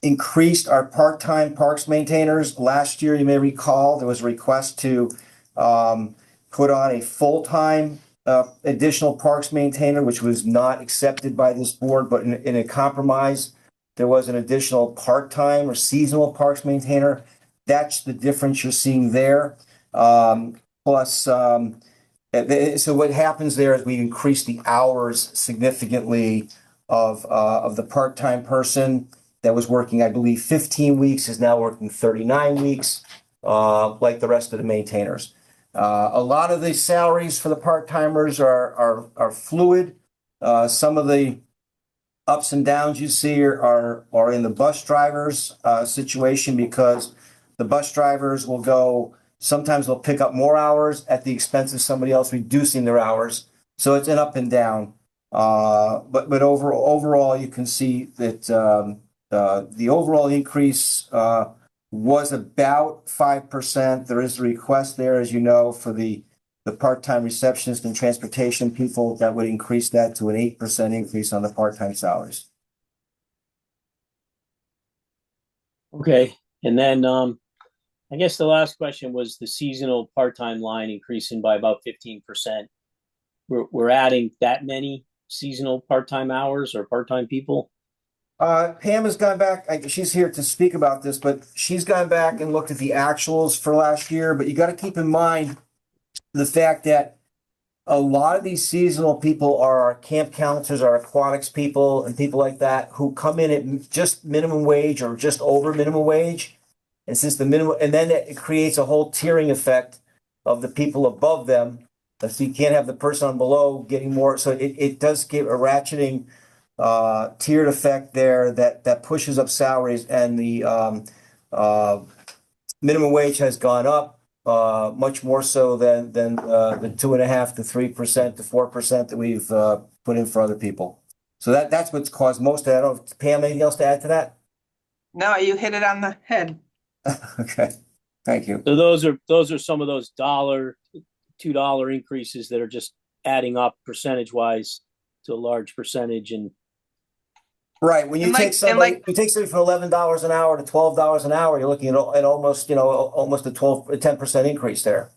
increased our part-time parks maintainers. Last year, you may recall, there was a request to put on a full-time additional parks maintainer, which was not accepted by this board, but in a compromise, there was an additional part-time or seasonal parks maintainer. That's the difference you're seeing there. Plus, so what happens there is we increase the hours significantly of the part-time person that was working, I believe, 15 weeks is now working 39 weeks, like the rest of the maintainers. A lot of the salaries for the part-timers are fluid. Some of the ups and downs you see are in the bus drivers situation, because the bus drivers will go, sometimes they'll pick up more hours at the expense of somebody else reducing their hours. So it's an up and down. But overall, you can see that the overall increase was about 5%. There is a request there, as you know, for the part-time receptionist and transportation people that would increase that to an 8% increase on the part-time salaries. Okay, and then I guess the last question was the seasonal part-time line increasing by about 15%. We're adding that many seasonal part-time hours or part-time people? Pam has gone back. She's here to speak about this, but she's gone back and looked at the actuals for last year. But you got to keep in mind the fact that a lot of these seasonal people are our camp counselors, our aquatics people, and people like that who come in at just minimum wage or just over minimum wage. And since the minimum, and then it creates a whole tiering effect of the people above them. So you can't have the person on below getting more. So it does give a ratcheting tiered effect there that pushes up salaries, and the minimum wage has gone up much more so than the 2.5% to 3% to 4% that we've put in for other people. So that's what's caused most of that. I don't know, Pam, anything else to add to that? No, you hit it on the head. Okay, thank you. So those are some of those $2 increases that are just adding up percentage-wise to a large percentage. And right, when you take somebody from $11 an hour to $12 an hour, you're looking at almost a 10% increase there.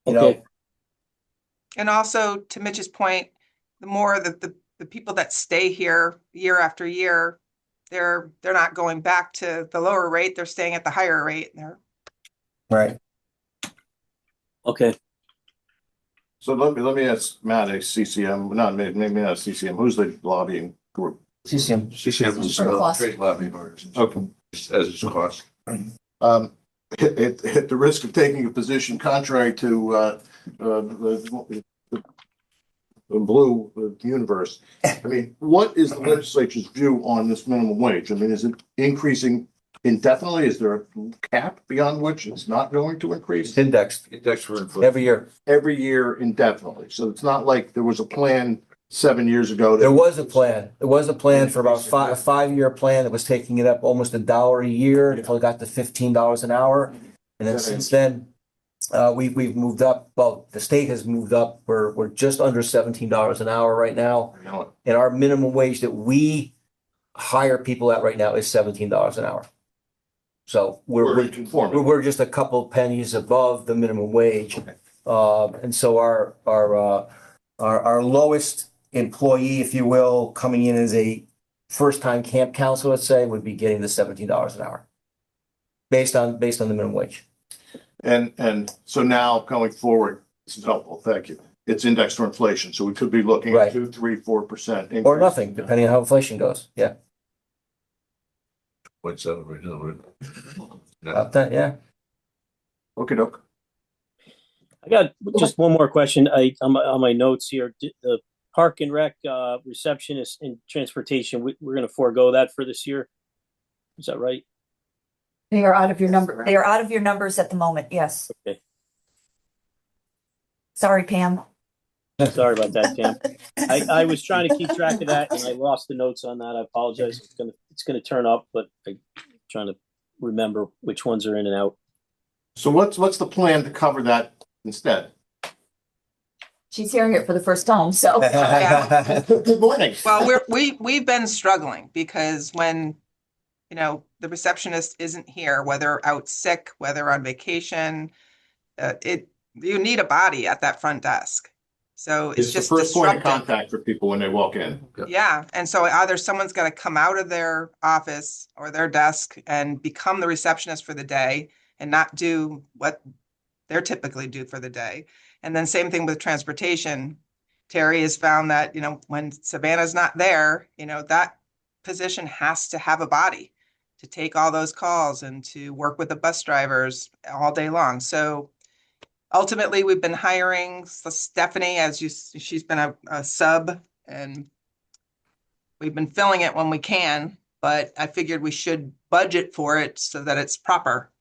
okay. And also, to Mitch's point, the more that the people that stay here year after year, they're not going back to the lower rate, they're staying at the higher rate. Right. Okay. So let me ask Matt, a CCM, maybe not CCM, who's the lobbying group? CCM. CCM is trade lobbying organization. Okay. As its cost. At the risk of taking a position contrary to the blue universe, I mean, what is the legislature's view on this minimum wage? I mean, is it increasing indefinitely? Is there a cap beyond which it's not going to It's increase? indexed Index for inflation. every year. Every year indefinitely. So it's not like there was a plan 7 years ago. There was a plan. There was a plan for about a 5-year plan that was taking it up almost $1 a year until it got to $15 an hour. And then since then, we've moved up. Well, the state has moved up. We're just under $17 an hour right now. You know, And our minimum wage that we hire people at right now is $17 an hour. So we're conforming. we're just a couple pennies above the minimum wage. And so our lowest employee, if you will, coming in as a first-time camp counselor, let's say, would be getting the $17 an hour based on the minimum wage. And so now going forward, this is helpful. Thank you. It's indexed for inflation. So we could be looking Right. at 2, 3, 4%. Or nothing, depending on how inflation goes. Yeah. 0.7 right now, right? About that, yeah. Okay, doke. I got just one more question. On my notes here, the park and rec receptionist and transportation, we're going to forego that for this year. Is that right? They are out of your number. They are out of your numbers at the moment. Yes. Okay. Sorry, Pam. Sorry about that, Pam. I was trying to keep track of that and I lost the notes on that. I apologize. It's gonna turn up, but I'm trying to remember which ones are in and out. So what's the plan to cover that instead? She's hearing it for the first time, so. Good morning. Well, we've been struggling because when, the receptionist isn't here, whether out sick, whether on vacation, you need a body at that front desk. So it's It's the just first point of disruptive. contact for people when they walk in. Yeah, and so either someone's got to come out of their office or their desk and become the receptionist for the day and not do what they're typically do for the day. And then same thing with transportation. Terry has found that, when Savannah's not there, that position has to have a body to take all those calls and to work with the bus drivers all day long. So ultimately, we've been hiring Stephanie she's been a sub, and we've been filling it when we can, but I figured we should budget for it so that it's proper.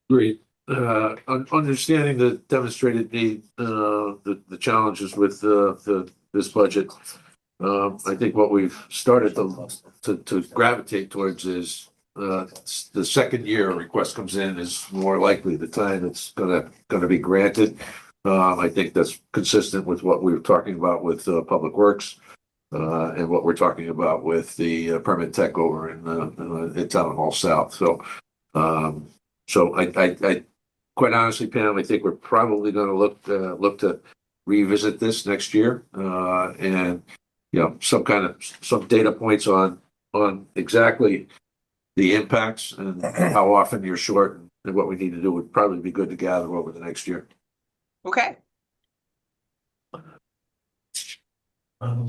Great. Understanding the demonstrated need, the challenges with this budget. I think what we've started to gravitate towards is the second year a request comes in is more likely the time it's gonna be granted. I think that's consistent with what we were talking about with Public Works and what we're talking about with the permit tech over in Town Hall South. So I quite honestly, Pam, I think we're probably going to look to revisit this next year and some data points on exactly the impacts and how often you're short and what we need to do would probably be good to gather over the next year. Okay. All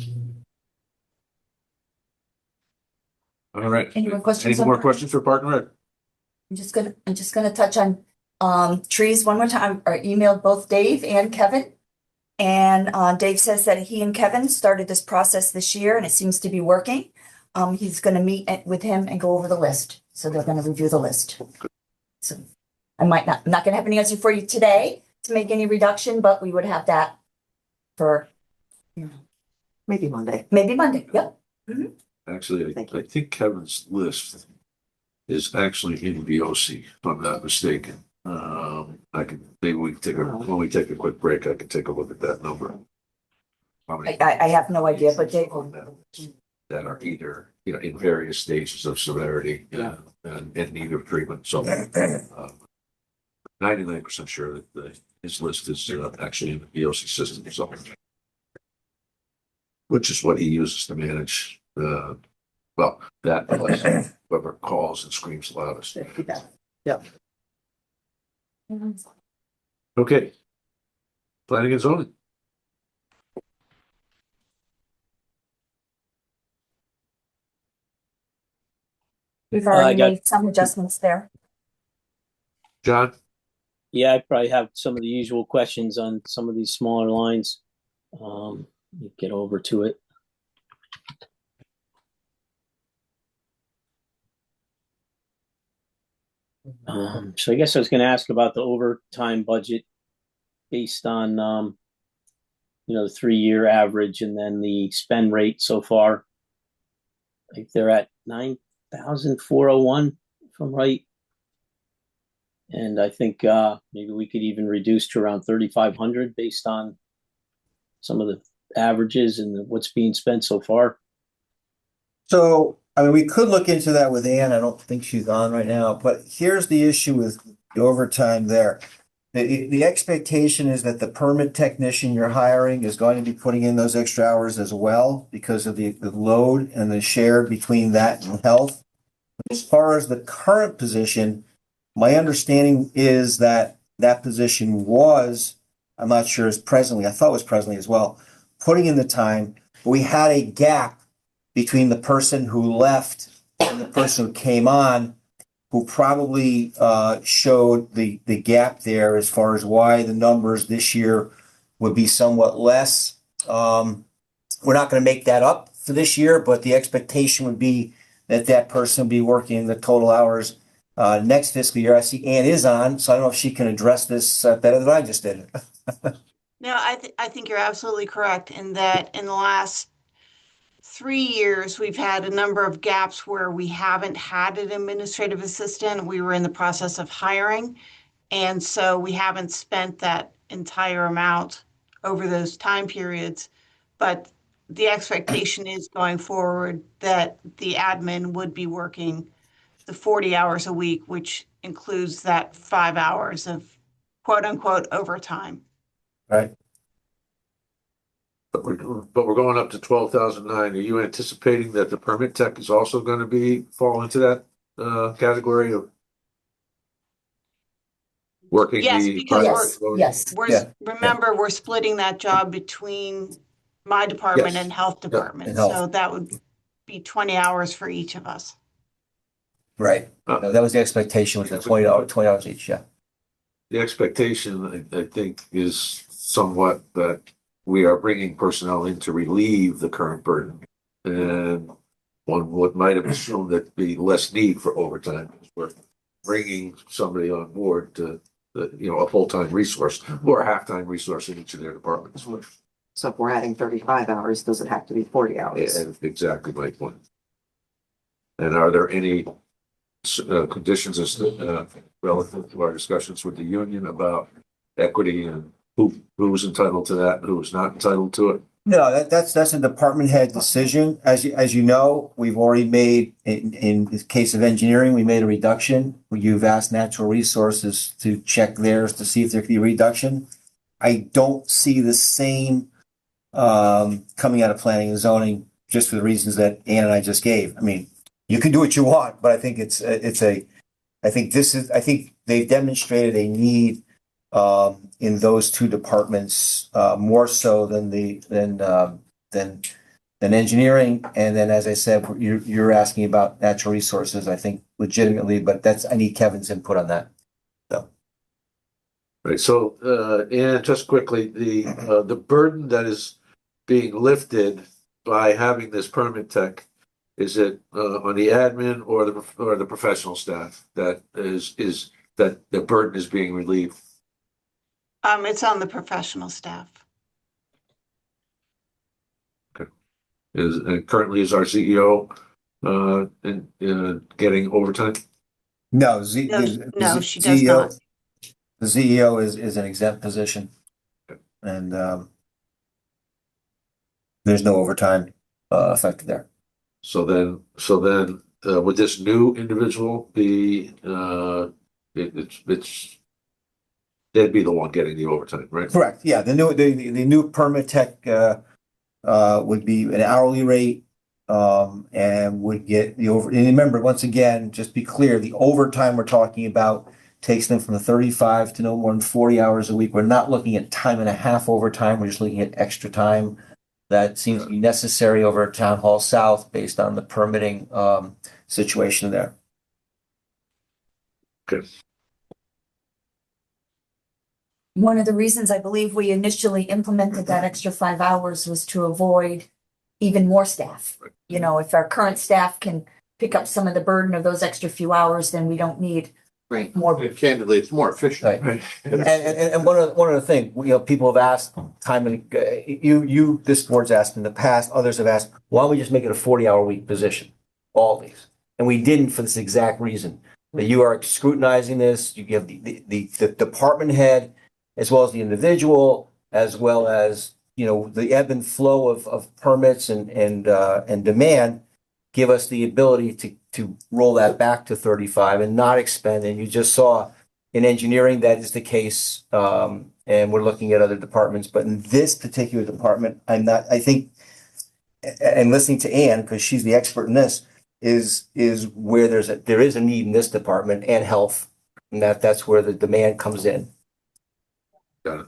right. Any more questions? Any more questions for Park and Rec? I'm just gonna touch on trees one more time. I emailed both Dave and Kevin. And Dave says that he and Kevin started this process this year and it seems to be working. He's gonna meet with him and go over the list. So they're gonna review the list. So I'm not gonna have an answer for you today to make any reduction, but we would have that for Maybe Monday. maybe Monday. Yep. Actually, Thank I think Kevin's list is actually in VOC, if I'm not mistaken. Maybe when we take a quick break, I can take a look at that number. I have no idea, but Dave will. That are either, in various stages of severity and need of treatment. So 99% sure that his list is actually in the VOC system. So, which is what he uses to manage that plus whoever calls and screams loudest. Yep. Okay. Planning and zoning. We've already got- made some adjustments there. John? Yeah, I probably have some of the usual questions on some of these smaller lines. Get over to it. So I guess I was going to ask about the overtime budget based on, the 3-year average and then the spend rate so far. Like they're at 9,401, if I'm right. And I think maybe we could even reduce to around 3,500 based on some of the averages and what's being spent so far. So, I mean, we could look into that with Ann. I don't think she's on right now, but here's the issue with the overtime there. The expectation is that the permit technician you're hiring is going to be putting in those extra hours as well because of the load and the share between that and health. As far as the current position, my understanding is that that position was, I'm not sure is presently, I thought it was presently as well, putting in the time, but we had a gap between the person who left and the person who came on, who probably showed the gap there as far as why the numbers this year would be somewhat less. We're not going to make that up for this year, but the expectation would be that that person will be working the total hours next fiscal year. I see Ann is on, so I don't know if she can address this better than I just did. No, I think you're absolutely correct in that in the last 3 years, we've had a number of gaps where we haven't had an administrative assistant. We were in the process of hiring. And so we haven't spent that entire amount over those time periods. But the expectation is going forward that the admin would be working the 40 hours a week, which includes that 5 hours of quote unquote overtime. Right. But we're going up to 12,009. Are you anticipating that the permit tech is also going to fall into that category of working Yes, the because Yes, yes. remember, we're splitting that job between my department Yes. and health Yeah, department. and health. So that would be 20 hours for each of us. Right. That was the expectation, was the 20 hours each, yeah. The expectation, I think, is somewhat that we are bringing personnel in to relieve the current burden. And one might have assumed there'd be less need for overtime. We're bringing somebody on board to, a full-time resource or a half-time resource in each of their departments. So if we're adding 35 hours, does it have to be 40 hours? And exactly my point. And are there any conditions as relative to our discussions with the union about equity and who's entitled to that and who's not entitled to it? No, that's a department head decision. As you know, we've already made, in the case of engineering, we made a reduction. You've asked natural resources to check theirs to see if there could be a reduction. I don't see the same coming out of planning and zoning just for the reasons that Ann and I just gave. I mean, you can do what you want, but I think I think they've demonstrated a need in those two departments more so than engineering. And then, as I said, you're asking about natural resources, I think legitimately, but I need Kevin's input on that. So. Right. So, and just quickly, the burden that is being lifted by having this permit tech, is it on the admin or the professional staff that is that the burden is being relieved? It's on the professional staff. Okay. Currently is our CEO getting overtime? No, No, she does not. The CEO is an exempt position, and there's no overtime affected there. So then, would this new individual be? They'd be the one getting the overtime, right? Correct. Yeah, the new permit tech would be an hourly rate and would get the over. And remember, once again, just be clear: the overtime we're talking about takes them from the 35 to no more than 40 hours a week. We're not looking at time and a half overtime. We're just looking at extra time that seems to be necessary over at Town Hall South based on the permitting situation there. Good. One of the reasons I believe we initially implemented that extra 5 hours was to avoid even more staff. You know, if our current staff can pick up some of the burden of those extra few hours, then we don't need Right. Candidly, it's more efficient. Right. And one of the things, people have asked time and, this board's asked in the past, others have asked, why don't we just make it a 40-hour week position? All these. And we didn't for this exact reason. That you are scrutinizing this, you give the department head, as well as the individual, as well as, the ebb and flow of permits and demand, give us the ability to roll that back to 35 and not expend. And you just saw in engineering, that is the case. And we're looking at other departments, but in this particular department, I think, and listening to Ann, because she's the expert in this, is where there is a need in this department and health. And that's where the demand comes in.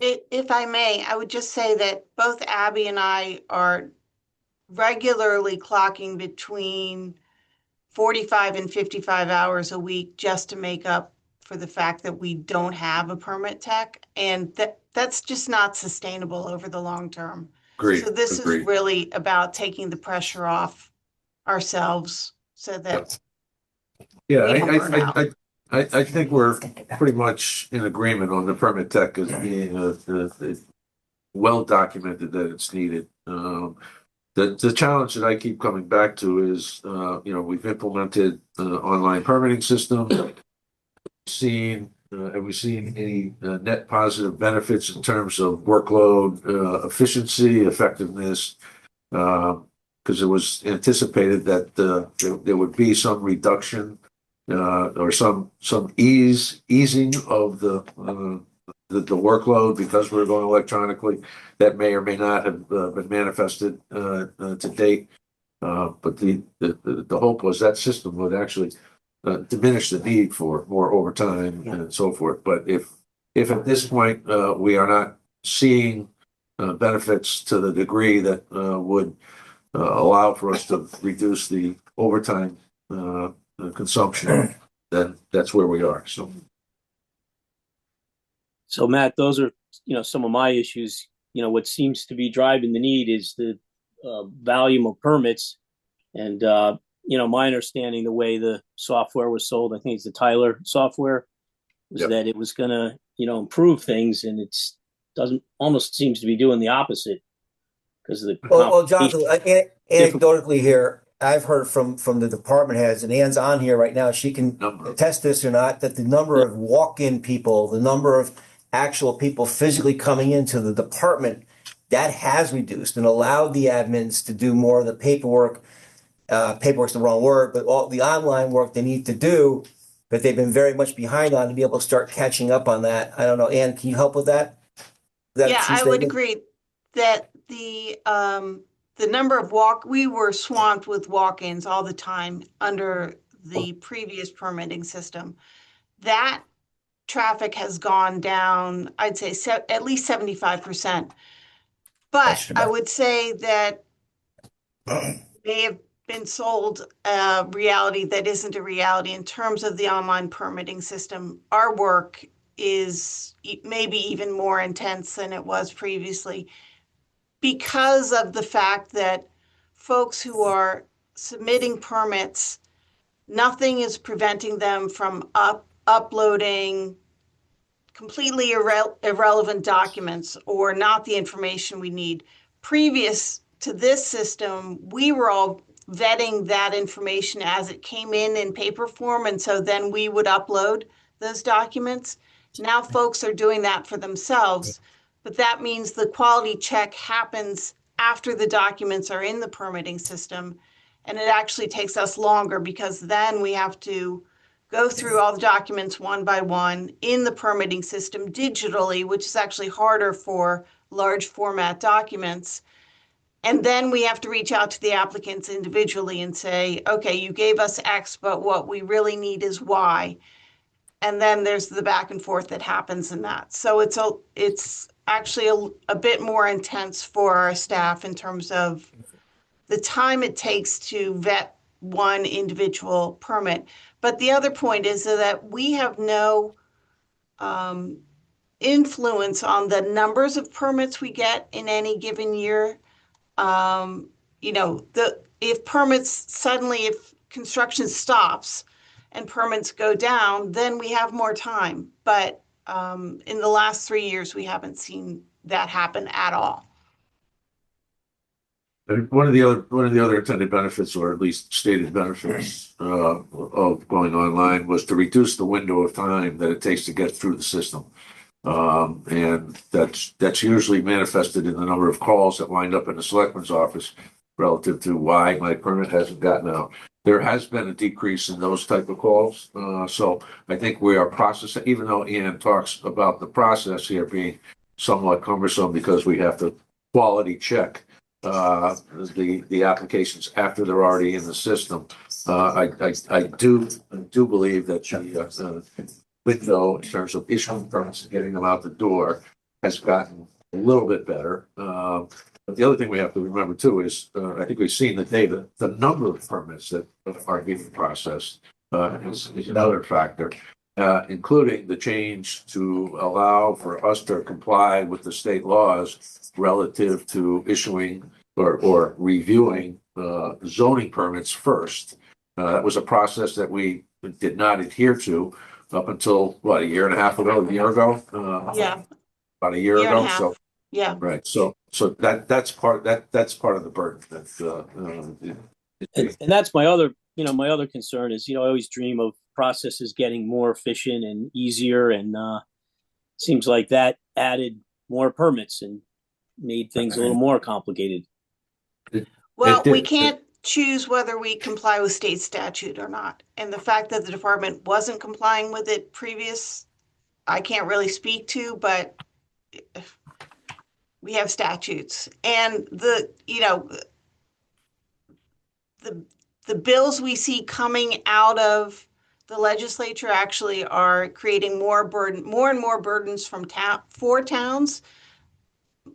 If I may, I would just say that both Abby and I are regularly clocking between 45 and 55 hours a week just to make up for the fact that we don't have a permit tech. And that's just not sustainable over the long term. Agreed. So this Agreed. is really about taking the pressure off ourselves so that Yeah, we don't burn out. I think we're pretty much in agreement on the permit tech as being well documented that it's needed. The challenge that I keep coming back to is, we've implemented online permitting system, have we seen any net positive benefits in terms of workload, efficiency, effectiveness? Because it was anticipated that there would be some reduction or some easing of the workload because we're going electronically. That may or may not have been manifested to date. But the hope was that system would actually diminish the need for more overtime and so forth. But if at this point we are not seeing benefits to the degree that would allow for us to reduce the overtime consumption, then that's where we are. So Matt, those are, some of my issues. What seems to be driving the need is the volume of permits. And, my understanding, the way the software was sold, I think it's the Tyler software, was that it was going to, improve things. And almost seems to be doing the opposite because of the. Well, Jonathan, anecdotally here, I've heard from the department heads, and Ann's on here right now. She can attest this or not, that the number of walk-in people, the number of actual people physically coming into the department, that has reduced and allowed the admins to do more of the paperwork. Paperwork's the wrong word, but all the online work they need to do, but they've been very much behind on to be able to start catching up on that. I don't know, Ann, can you help with that? Yeah, I would agree that the number of we were swamped with walk-ins all the time under the previous permitting system. That traffic has gone down, I'd say at least 75%. But I would say that they have been sold a reality that isn't a reality in terms of the online permitting system. Our work is maybe even more intense than it was previously because of the fact that folks who are submitting permits, nothing is preventing them from uploading completely irrelevant documents or not the information we need. Previous to this system, we were all vetting that information as it came in paper form, and so then we would upload those documents. Now folks are doing that for themselves, but that means the quality check happens after the documents are in the permitting system, and it actually takes us longer because then we have to go through all the documents one by one in the permitting system digitally, which is actually harder for large format documents. And then we have to reach out to the applicants individually and say, okay, you gave us X, but what we really need is Y. And then there's the back and forth that happens in that. So it's actually a bit more intense for our staff in terms of the time it takes to vet one individual permit. But the other point is that we have no influence on the numbers of permits we get in any given year. If construction stops and permits go down, then we have more time. But in the last 3 years, we haven't seen that happen at all. And one of the other intended benefits, or at least stated benefits, of going online was to reduce the window of time that it takes to get through the system. And that's usually manifested in the number of calls that wind up in the selectman's office relative to why my permit hasn't gotten out. There has been a decrease in those type of calls. So I think we are processing, even though Ian talks about the process here being somewhat cumbersome because we have to quality check the applications after they're already in the system. I do believe that the window in terms of issuing permits and getting them out the door has gotten a little bit better. But the other thing we have to remember too is I think we've seen the data, the number of permits that are getting processed is another factor. Including the change to allow for us to comply with the state laws relative to issuing or reviewing zoning permits first. That was a process that we did not adhere to up until, what, a year and a half ago, a year ago? Yeah. About a year Year and a ago, half. so. Yeah. Right, so that's part of the burden that. And that's my other concern is, I always dream of processes getting more efficient and easier, and seems like that added more permits and made things a little more complicated. Well, It we did. can't choose whether we comply with state statute or not. And the fact that the department wasn't complying with it I can't really speak to, but we have statutes. And the bills we see coming out of the legislature actually are creating more and more burdens for towns.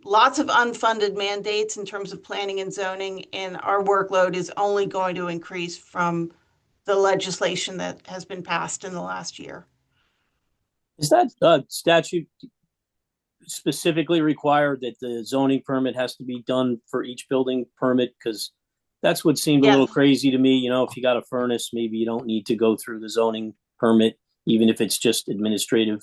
Lots of unfunded mandates in terms of planning and zoning, and our workload is only going to increase from the legislation that has been passed in the last year. Is that statute specifically required that the zoning permit has to be done for each building permit? Because that's what seemed a little crazy to me. If you got a furnace, maybe you don't need to go through the zoning permit, even if it's just administrative.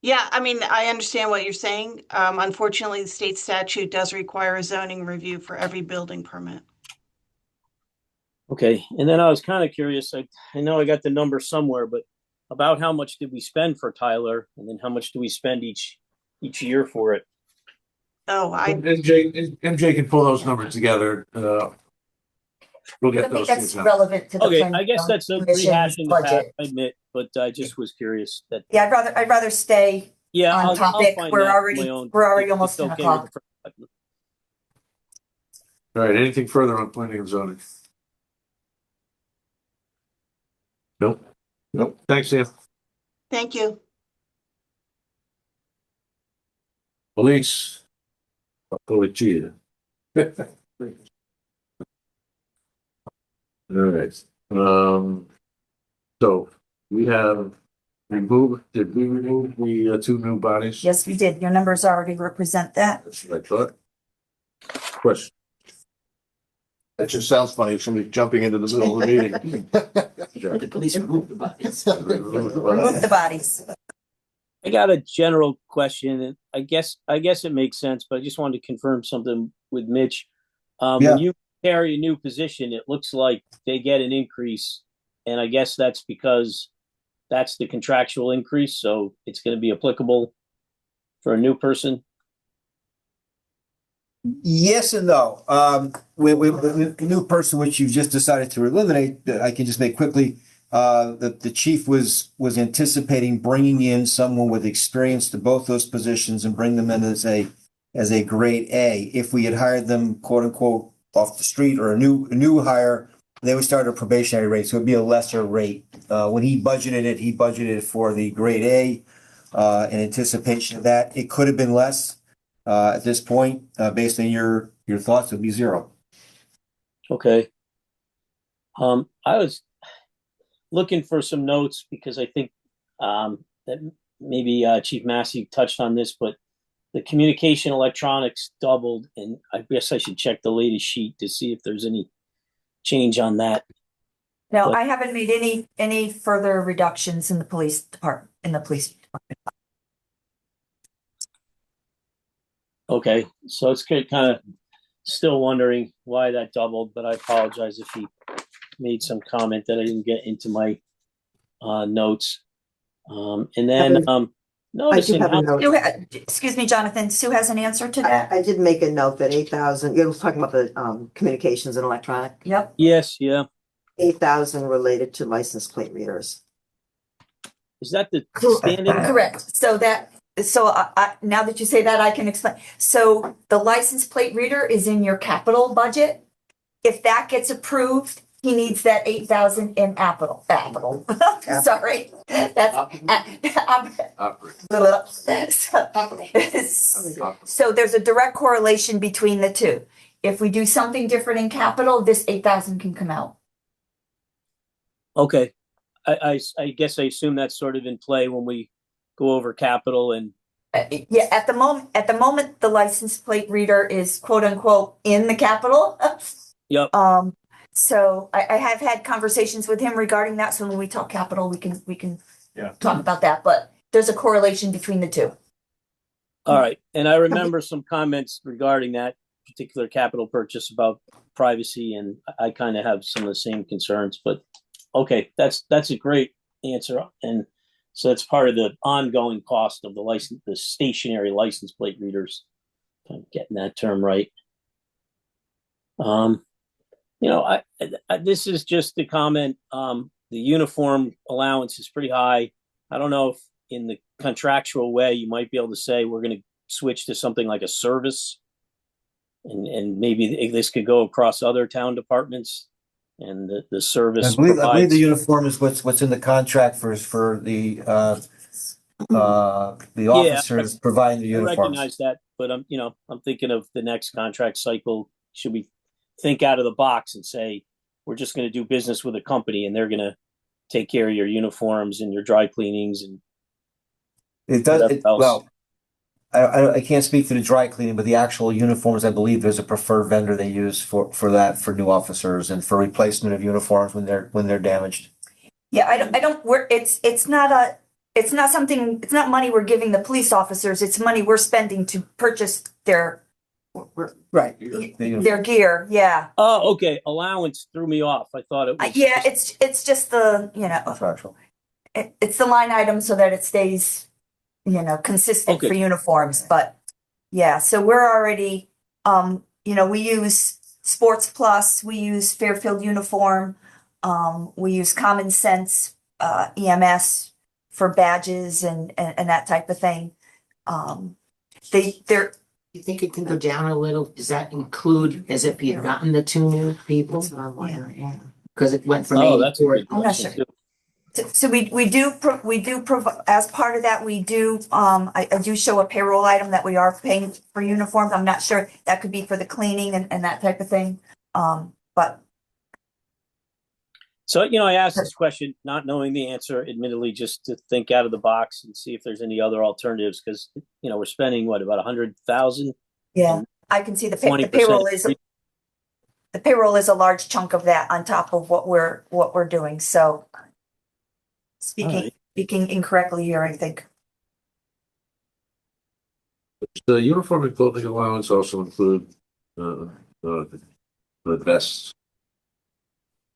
Yeah, I mean, I understand what you're saying. Unfortunately, the state statute does require a zoning review for every building permit. Okay, and then I was kind of curious. I know I got the number somewhere, but about how much did we spend for Tyler, and then how much do we spend each year for it? Oh, MJ can pull those numbers together. We'll I get think those that's things out. relevant to the. Okay, planning I guess that's a commission's rehashing the past, budget. I admit, but I just was curious that. Yeah, I'd rather stay Yeah, on I'll topic. find We're that on already my own. almost It's 10 okay with o'clock. the- All right, anything further on planning and zoning? Nope. Thanks, Sam. thank you. Police. Policia. All right. So we have did we remove the two new bodies? Yes, we did. Your numbers already represent that. That's what I thought. Question. That just sounds funny, somebody jumping into the middle of the meeting. The police removed the bodies. Remove the bodies. I got a general question, and I guess it makes sense, but I just wanted to confirm something with Mitch. When you carry a new position, it looks like they get an increase, and I guess that's because that's the contractual increase, so it's going to be applicable for a new person. Yes and no. With the new person, which you've just decided to eliminate, I can just make quickly. The chief was anticipating bringing in someone with experience to both those positions and bring them in as a grade A. If we had hired them, quote unquote, off the street or a new hire, they would start a probationary rate, so it'd be a lesser rate. When he budgeted it for the grade A. In anticipation of that, it could have been less. At this point, based on your thoughts, it would be zero. Okay. I was looking for some notes because I think that maybe Chief Massey touched on this, but the communication electronics doubled, and I guess I should check the latest sheet to see if there's any change on that. No, But- I haven't made any further reductions in the police department, Okay, so it's kind of still wondering why that doubled, but I apologize if he made some comment that I didn't get into my notes. And then I do noticing have a how note. Excuse me, Jonathan, Sue has an answer to that? I did make a note that 8,000, you were talking about the communications and electronic, Yep. yes, yeah, 8,000 related to license plate readers. is that the standing? Correct. So now that you say that, I can explain. So the license plate reader is in your capital budget. If that gets approved, he needs that 8,000 in capital. Sorry. That's. So there's a direct correlation between the two. If we do something different in capital, this 8,000 can come out. Okay, I guess I assume that's sort of in play when we go over capital and Yeah, at the moment, the license plate reader is quote unquote in the capital. Yep. So I have had conversations with him regarding that. So when we talk capital, we can Yeah. talk about that. But there's a correlation between the two. all right. And I remember some comments regarding that particular capital purchase about privacy, and I kind of have some of the same concerns, but okay, that's a great answer. And so that's part of the ongoing cost of the stationary license plate readers. If I'm getting that term right. This is just a comment. The uniform allowance is pretty high. I don't know if in the contractual way you might be able to say we're going to switch to something like a service, and maybe this could go across other town departments, and the service I believe provides. the uniform is what's in the contract for the officers providing the I uniforms. recognize that, but I'm thinking of the next contract cycle. Should we think out of the box and say we're just going to do business with a company and they're going to take care of your uniforms and your dry cleanings and It does. whatever else? Well, I can't speak to the dry cleaning, but the actual uniforms, I believe there's a preferred vendor they use for that for new officers and for replacement of uniforms when they're damaged. Yeah, I don't. It's not something. It's not money we're giving the police officers. It's money we're spending to purchase their Right. their gear. Yeah. Oh, okay. Allowance threw me off. I thought it was. Yeah. It's just the Contractual. it's the line item so that it stays consistent Okay. for uniforms. But yeah, so we're already we use Sports Plus, we use Fairfield Uniform, we use Common Sense EMS for badges and that type of thing. They're You think it can go down a little? Does that include as if you had gotten the two new people? Because it went from Oh, that's a 84. good I'm not question, sure. too. So we do provide, as part of that, we do, I do show a payroll item that we are paying for uniforms. I'm not sure, that could be for the cleaning and that type of thing. But So, I asked this question not knowing the answer, admittedly, just to think out of the box and see if there's any other alternatives, because, we're spending about 100,000. yeah, I can see the 20% payroll is a large chunk of that on top of what we're doing. So All right. speaking incorrectly here, I think. The uniform and clothing allowance also include the vests.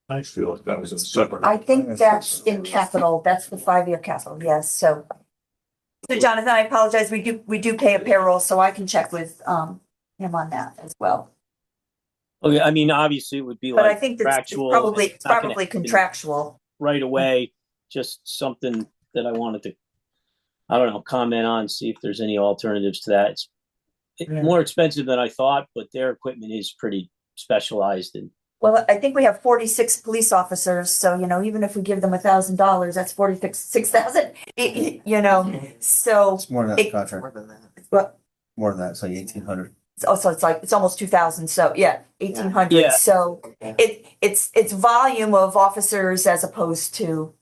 I feel like that was a separate. I think that's in capital. That's the 5-year capital. Yes. So Jonathan, I apologize. We do pay a payroll, so I can check with him on that as well. Okay, I mean, obviously, it would be But I like think that's contractual. probably It's not gonna probably happen contractual. right away. Just something that I wanted to, I don't know, comment on, see if there's any alternatives to that. It's Yeah. more expensive than I thought, but their equipment is pretty specialized. And Well, I think we have 46 police officers, so even if we give them $1,000, that's 46,000. So It's more than that contract. More than that. but More than that. It's like 1,800. also it's almost 2,000. So yeah, 1,800. Yeah. So it's volume of officers as opposed to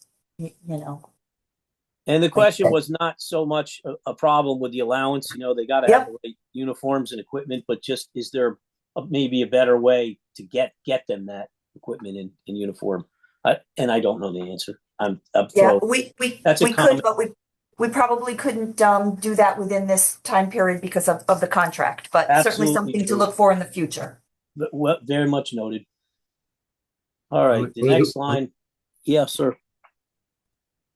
And the question was not so much a problem with the allowance. They got to have the right uniforms and equipment, but just is there maybe a better way to get them that equipment in uniform? And I don't know the answer. I'm Yeah, throwing. we That's a could, comment. but we probably couldn't do that within this time period because of the contract, but certainly Absolutely something to true. look for in the future. Well, very much noted. All right, the next line. Yeah, sir.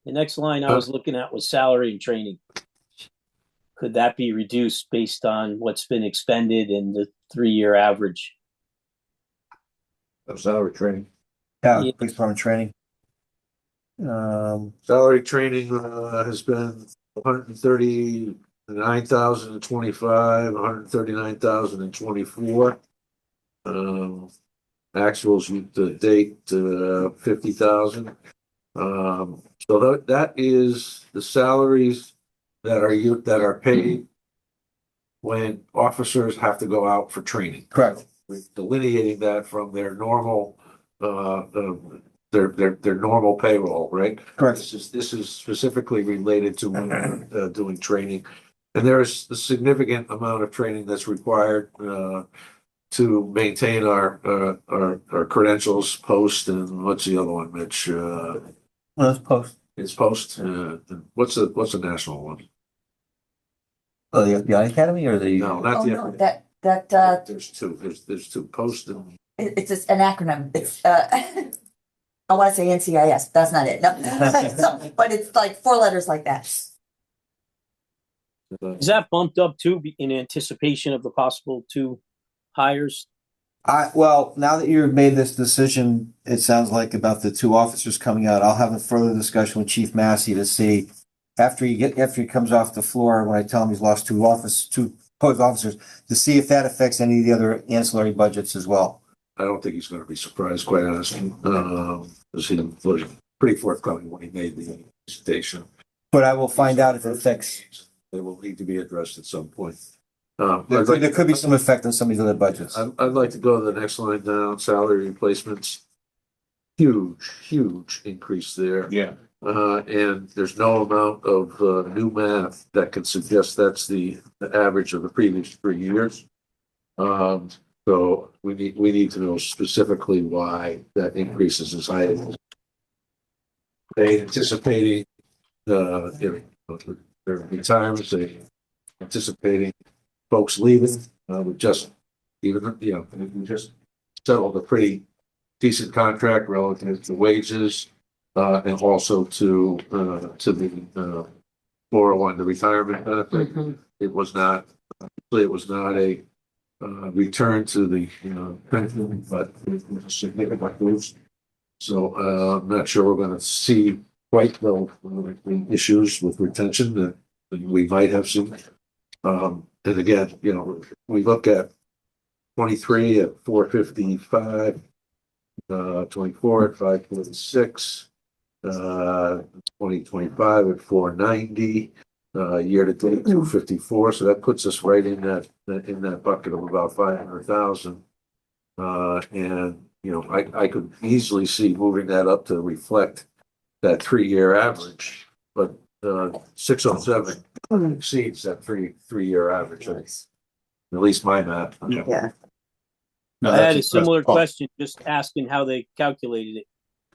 The next line I was looking at was salary and training. Could that be reduced based on what's been expended in the 3-year average? Of salary training. Yeah, Yeah. police department training. Salary training, has been 139,025, 139,024. Actuals to date, 50,000. So that is the salaries that are paid when officers have to go out for training. Correct. We're delineating that from their normal, their normal payroll, right? Correct. This is specifically related to when they're doing training. And there's a significant amount of training that's required to maintain our credentials, post, and what's the other one, Mitch? Let's post. It's post. What's the national one? Oh, the FBI Academy or the? No, not Oh, the. no, that, There's two. There's two. Post and it's just an acronym. It's, I want to say NCIS, that's not it. No, but it's like 4 letters like that. Is that bumped up too in anticipation of the possible 2 hires? Well, now that you've made this decision, it sounds like about the 2 officers coming out, I'll have a further discussion with Chief Massey to see after he comes off the floor, when I tell him he's lost 2 post officers, to see if that affects any of the other ancillary budgets as well. I don't think he's going to be surprised, quite honestly. Because he was pretty forthcoming when he made the presentation. But I will find out if it affects. They will need to be addressed at some point. There could be some effect on some of these other budgets. I'd like to go to the next line down, salary replacements. Huge increase there. Yeah. And there's no amount of new math that can suggest that's the average of the previous 3 years. So we need to know specifically why that increase is as high as it is. They anticipating their retirements, they anticipating folks leaving. We just settled a pretty decent contract relative to wages. And also to the 401, the retirement benefit. It was not a return to the pension, but it was a significant boost. So I'm not sure we're going to see quite the issues with retention that we might have seen. And again, we look at 23 at 455, 24 at 546. 2025 at 490, year to date 254. So that puts us right in that bucket of about 500,000. And I could easily see moving that up to reflect that 3-year average, but 607 exceeds that three-year average. At least my math. Yeah. No, I had a that's similar fine. question, just asking how they calculated it.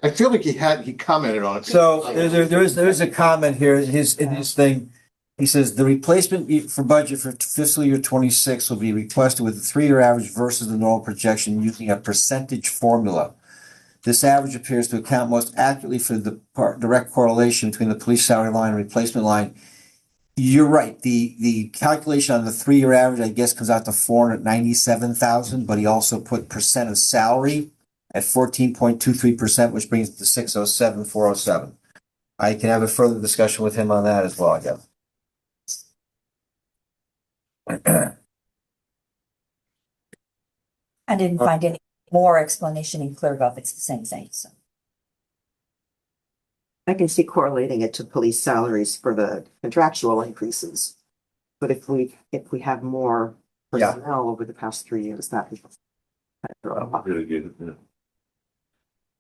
I feel like he commented on it. So there's a comment here in his thing. He says the replacement for budget for fiscal year 26 will be requested with a 3-year average versus the normal projection using a percentage formula. This average appears to account most accurately for the direct correlation between the police salary line and replacement line. You're right. The calculation on the 3-year average, I guess, comes out to 497,000, but he also put percent of salary at 14.23%, which brings it to 607,407. I can have a further discussion with him on that as well, I guess. I didn't find any more explanation in ClearGov. It's the same thing, so. I can see correlating it to police salaries for the contractual increases. But if we have more personnel over the past 3 years, that would throw it off. Really good. Yeah.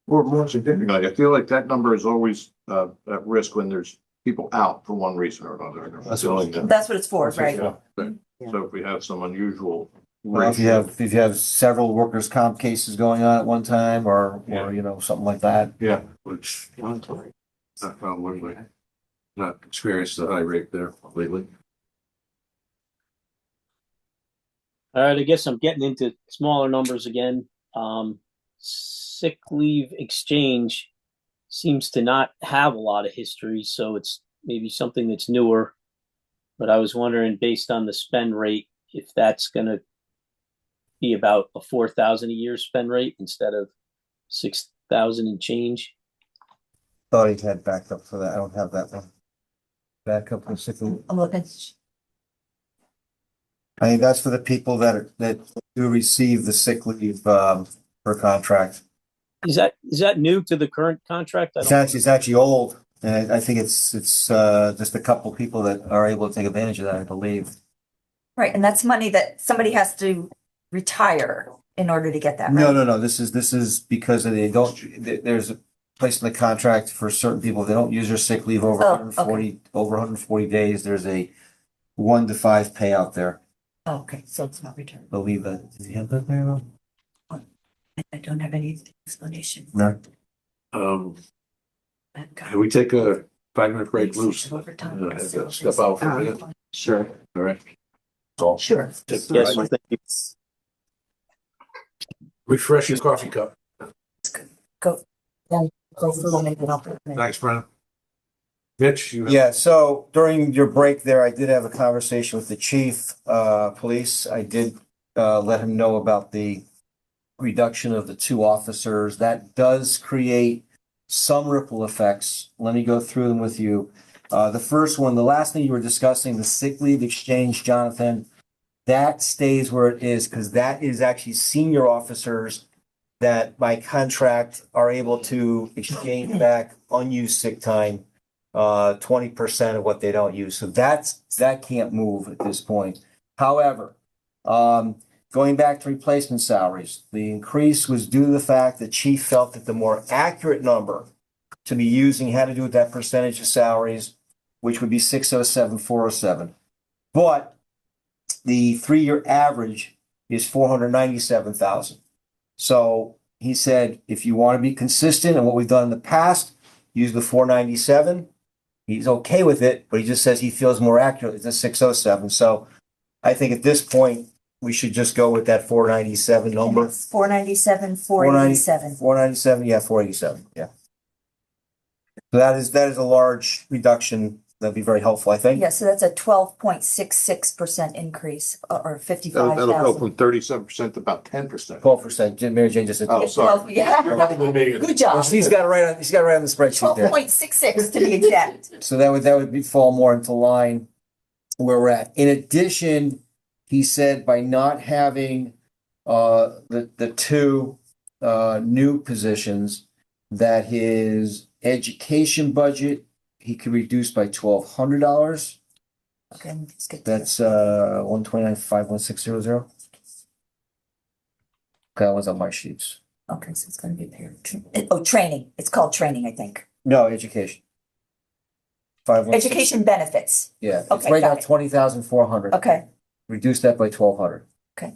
Or more significantly, I feel like that number is always at risk when there's people out for one reason or another. That's all. That's what it's for, right? Yeah. So if we have some unusual Well, if you have several workers' comp cases going on at one time, or you know, something like that. Yeah. Which, not found lately. Not experienced the high rate there lately. All right, I guess I'm getting into smaller numbers again. Sick leave exchange seems to not have a lot of history, so it's maybe something that's newer. But I was wondering, based on the spend rate, if that's going to be about a 4,000 a year spend rate instead of 6,000 and change. Thought he had backup for that. I don't have that one. Backup for sick leave. I'm looking. I mean, that's for the people that do receive the sick leave per contract. Is that new to the current contract? It's actually old, and I think it's just a couple people that are able to take advantage of that, I believe. Right, and that's money that somebody has to retire in order to get that, right? No. This is because they don't. There's a place in the contract for certain people. If they don't use their sick leave over Oh, 140 over 140 days. There's a 1 to 5 payout there. Oh, okay, so it's not returned. Believe that. Does he have that there? I don't have any explanation. No. Can we take a 5-minute break, Luce? Overtime. Have to step out for a minute. Sure. All right. Sure. Yes, thank you. Refresh your coffee cup. Go. Then go for the minute, I'll put it in. Thanks, Brennan. Mitch, you have. Yeah, so during your break there, I did have a conversation with the chief, police. I did, let him know about the reduction of the 2 officers. That does create some ripple effects. Let me go through them with you. The first one, the last thing you were discussing, the sick leave exchange, Jonathan, that stays where it is because that is actually senior officers that by contract are able to exchange back unused sick time, 20% of what they don't use. So that can't move at this point. However, going back to replacement salaries, the increase was due to the fact that chief felt that the more accurate number to be using had to do with that percentage of salaries, which would be 607, 407. But the 3-year average is 497,000. So he said, if you want to be consistent in what we've done in the past, use the 497. He's okay with it, but he just says he feels more accurate. It's a 607. So I think at this point, we should just go with that 497 number. 497, 487. 497, yeah, 487, yeah. So that is a large reduction. That'd be very helpful, I think. Yeah, so that's a 12.66% increase or That'll go 55,000. from 37% to about 10%. 12%. Mary Jane just said. Oh, sorry. Yeah. Good job. Well, she's got it right on the spreadsheet there. 12.66 to be exact. So that would fall more into line where we're at. In addition, he said by not having the 2 new positions, that his education budget he could reduce by $1,200. Okay, let's get That's 129,51600. Okay, that was on my sheets. Okay, so it's gonna be paid. Oh, training. It's called training, I think. No, education. 516. Education benefits. Yeah, it's Okay, right now got it. 20,400. Okay, Reduce that by 1,200. okay.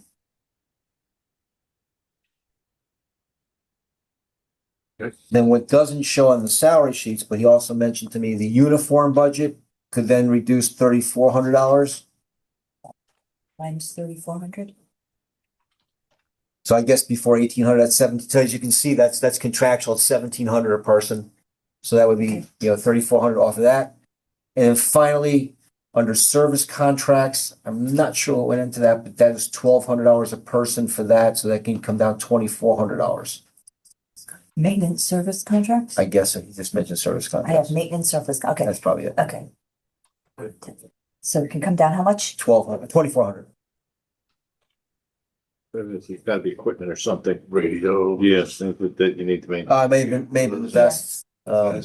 Then what doesn't show on the salary sheets, but he also mentioned to me the uniform budget could then reduce $3,400. Minus 3,400. So I guess before 1,800, that's 17. So as you can see, that's contractual. It's 1,700 a person. So that would be, 3,400 off of that. And then finally, under service contracts, I'm not sure what went into that, but that is $1,200 a person for that. So that can come down $2,400. Maintenance service contracts? I guess he just mentioned service I have contracts. maintenance service, okay, That's probably it. okay. So it can come down how much? 1,200, 2,400. It's got to be equipment or something. Radio. Yes, that you need to make. Maybe the best. Yeah.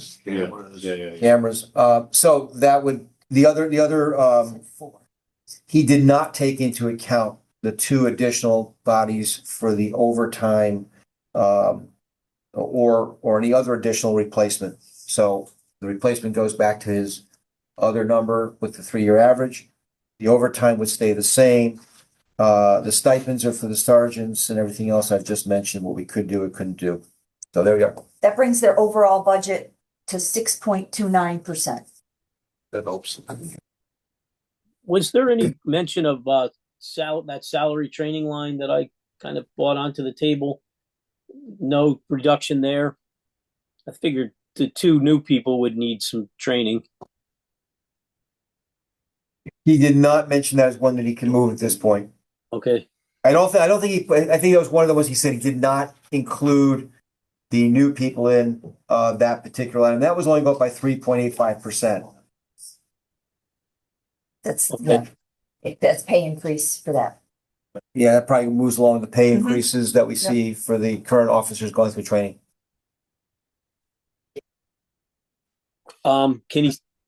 Cameras. So that would, the other, he did not take into account the 2 additional bodies for the overtime, or any other additional replacement. So the replacement goes back to his other number with the 3-year average. The overtime would stay the same. The stipends are for the sergeants and everything else I've just mentioned, what we could do, and couldn't do. So there we go. That brings their overall budget to 6.29%. That helps. Was there any mention of that salary training line that I kind of brought onto the table? No reduction there. I figured the two new people would need some training. He did not mention that as one that he can move at this point. Okay. I think I think that was one of the ones he said he did not include the new people in that particular item. That was only go up by 3.85%. That's, Okay. yeah, that's pay increase for that. Yeah, that probably moves along the pay Mhm. increases that we see for the current officers going through training. Can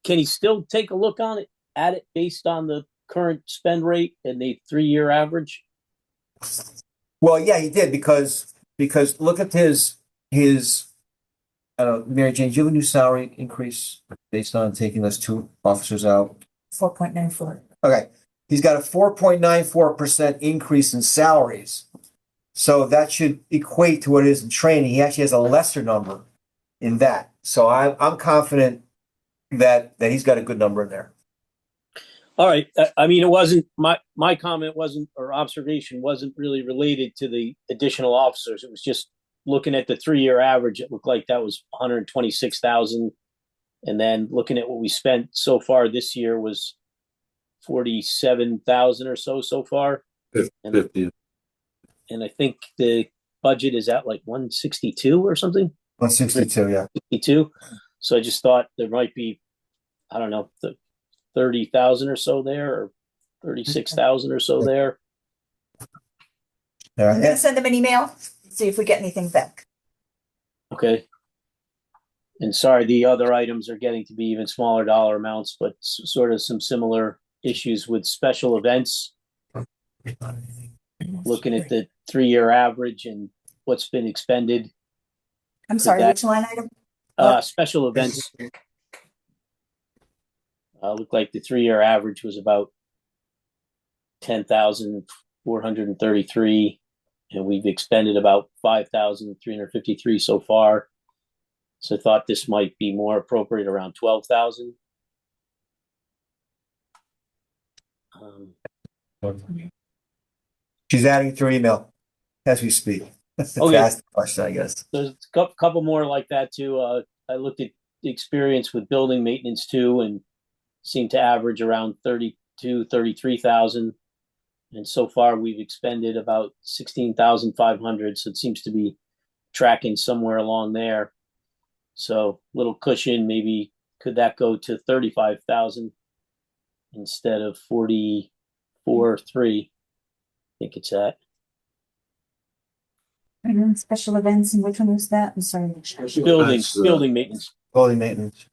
he still take a look at it based on the current spend rate and the 3-year average? Well, yeah, he did because look at his Mary Jane, do you have a new salary increase based on taking those two officers out? 4.94. Okay, he's got a 4.94% increase in salaries. So that should equate to what it is in training. He actually has a lesser number in that. So I'm confident that he's got a good number in there. All right. I mean, it wasn't my comment wasn't or observation wasn't really related to the additional officers. It was just looking at the 3-year average. It looked like that was 126,000, and then looking at what we spent so far this year was 47,000 or so far. 50. And I think the budget is at like 162 or something. 162, yeah. 62. So I just thought there might be, I don't know, 30,000 or so there, or 36,000 or so there. Yeah. I'm gonna send them an email, see if we get anything back. Okay. And sorry, the other items are getting to be even smaller dollar amounts, but sort of some similar issues with special events. Looking at the 3-year average and what's been expended. I'm sorry, which line item? Special events. Looked like the 3-year average was about 10,433, and we've expended about 5,353 so far. So I thought this might be more appropriate around 12,000. She's adding it to her email as we speak. Okay. To ask the question, I guess. There's a couple more like that too. I looked at the experience with building maintenance too, and seemed to average around 33,000. And so far we've expended about 16,500. So it seems to be tracking somewhere along there. So little cushion, maybe could that go to 35,000 instead of 44,300? I think it's at. Special events, and which one was that? I'm sorry. Building maintenance. Building maintenance.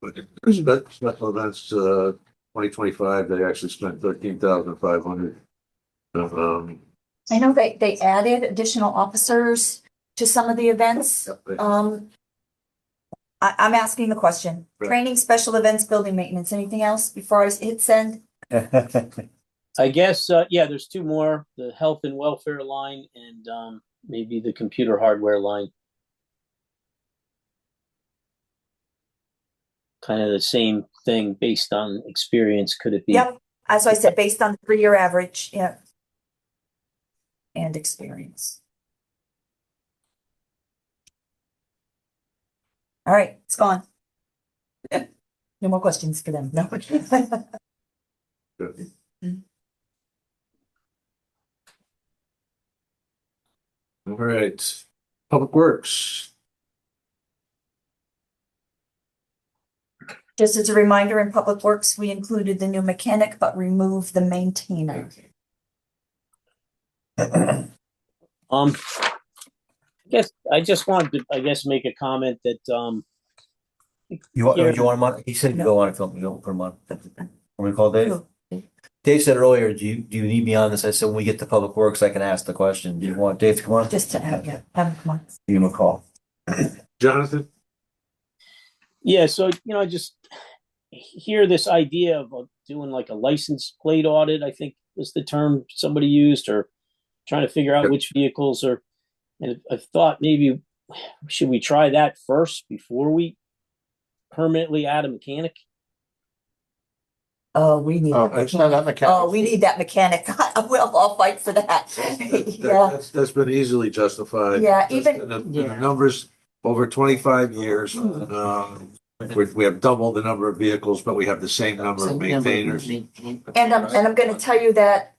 Special events, 2025, they actually spent 13,500. I know they added additional officers to some of the events. I'm asking the question. Right. Training, special events, building maintenance, anything else before I hit send? I guess, yeah, there's two more, the health and welfare line and maybe the computer hardware line. Kind of the same thing based on experience, could it be? Yep, as I said, based on the 3-year average, yeah. And experience. All right, it's gone. No more questions for them, no. Good. All right, Public Works. Just as a reminder, in Public Works, we included the new mechanic, but removed the maintainer. I guess I just wanted to, make a comment that You want Here. him on? He said go on if you don't put him on. Want me to call Dave? Who? Dave said earlier, do you need me on this? I said, when we get to Public Works, I can ask the question. Do you want Dave to come on? Just to have him come on. Give him a call. Jonathan? yeah, so I just hear this idea of doing like a license plate audit. I think was the term somebody used, or trying to figure out which vehicles are. And I thought maybe should we try that first before we permanently add a mechanic? Oh, we need. Oh, it's not that mechanic. Oh, we need that mechanic. I'll fight for that. Yeah, That's been easily justified. Yeah, even- The numbers over 25 years, we have double the number of vehicles, but we have the same number of maintainers. and I'm gonna tell you that,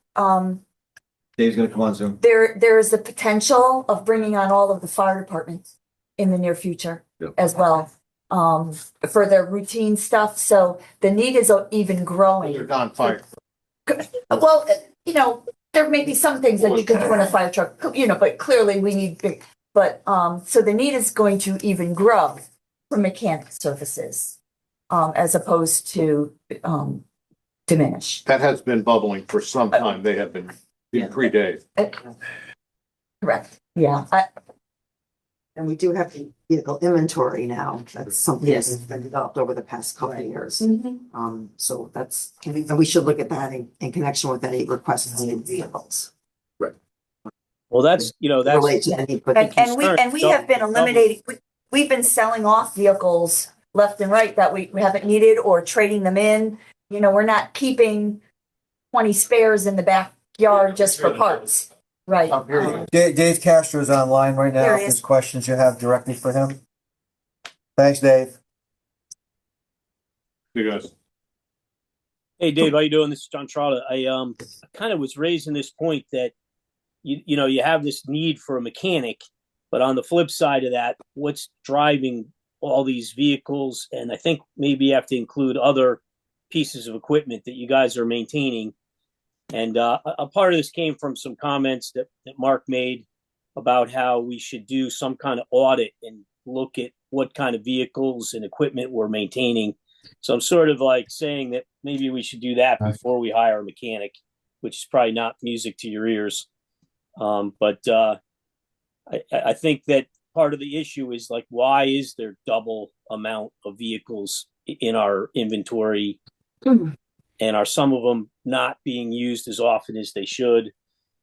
Dave's gonna come on Zoom. there is the potential of bringing on all of the fire departments in the near future Yep. as well, for their routine stuff. So the need is even They're growing. gone fire. Well, there may be some things that you could do in a fire truck, but clearly we need big, but, so the need is going to even grow for mechanic services, as opposed to, diminish. That has been bubbling for some time. They have been predate. Correct, yeah, And we do have the vehicle inventory now. That's something that's been developed over the past couple of years. So that's, and we should look at that in connection with any requests in vehicles. Well, that's Relate to any, but and we have been eliminating, we've been selling off vehicles left and right that we haven't needed, or trading them in. We're not keeping 20 spares in the backyard just for parts, right? Dave Castro is online right now. There If he there's is. questions you have directly for him. Thanks, Dave. You guys. Hey Dave, how you doing? This is John Trotta. I kind of was raising this point that you have this need for a mechanic, but on the flip side of that, what's driving all these vehicles? And I think maybe you have to include other pieces of equipment that you guys are maintaining. And a part of this came from some comments that Mark made about how we should do some kind of audit and look at what kind of vehicles and equipment we're maintaining. So I'm sort of like saying that maybe we should do that before we hire a mechanic, which is probably not music to your ears. But I think that part of the issue is, like, why is there double amount of vehicles in our inventory? And are some of them not being used as often as they should?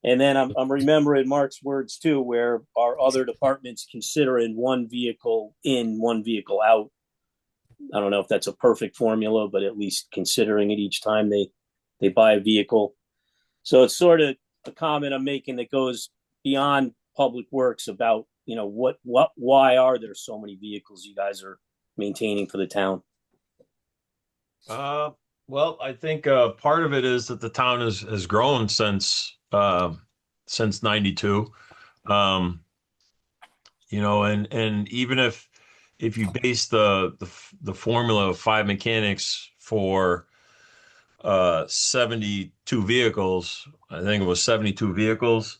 And then I'm remembering Mark's words too, where our other departments considering one vehicle in, one vehicle out. I don't know if that's a perfect formula, but at least considering it each time they buy a vehicle. So it's sort of a comment I'm making that goes beyond public works about, why are there so many vehicles you guys are maintaining for the town? Well, I think part of it is that the town has grown since 92. And even if you base the formula of 5 mechanics for 72 vehicles, I think it was 72 vehicles.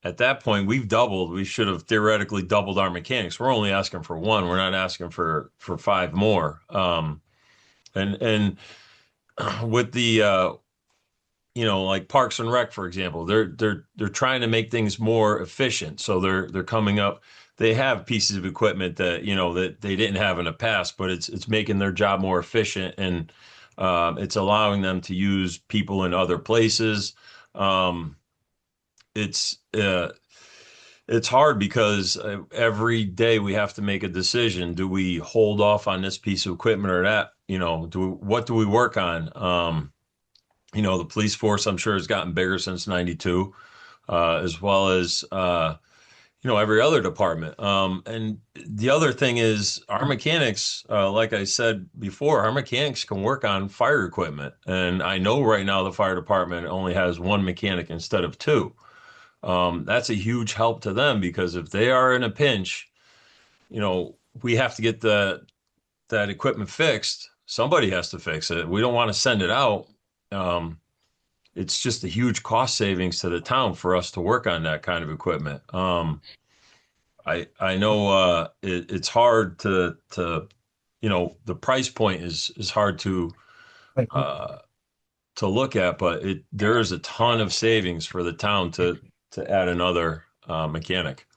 At that point, we've doubled. We should have theoretically doubled our mechanics. We're only asking for 1. We're not asking for 5 more. And with the like Parks and Rec, for example, they're trying to make things more efficient. So they're coming up. They have pieces of equipment that that they didn't have in the past, but it's making their job more efficient, and it's allowing them to use people in other places. It's hard because every day we have to make a decision. Do we hold off on this piece of equipment or that? What do we work on? The police force, I'm sure, has gotten bigger since 92, as well as, every other department. And the other thing is our mechanics, like I said before, our mechanics can work on fire equipment. And I know right now the fire department only has 1 mechanic instead of 2. That's a huge help to them, because if they are in a pinch, we have to get that equipment fixed. Somebody has to fix it. We don't want to send it out. It's just a huge cost savings to the town for us to work on that kind of equipment. I know it's hard to the price point is hard to look at, but there is a ton of savings for the town to add another mechanic.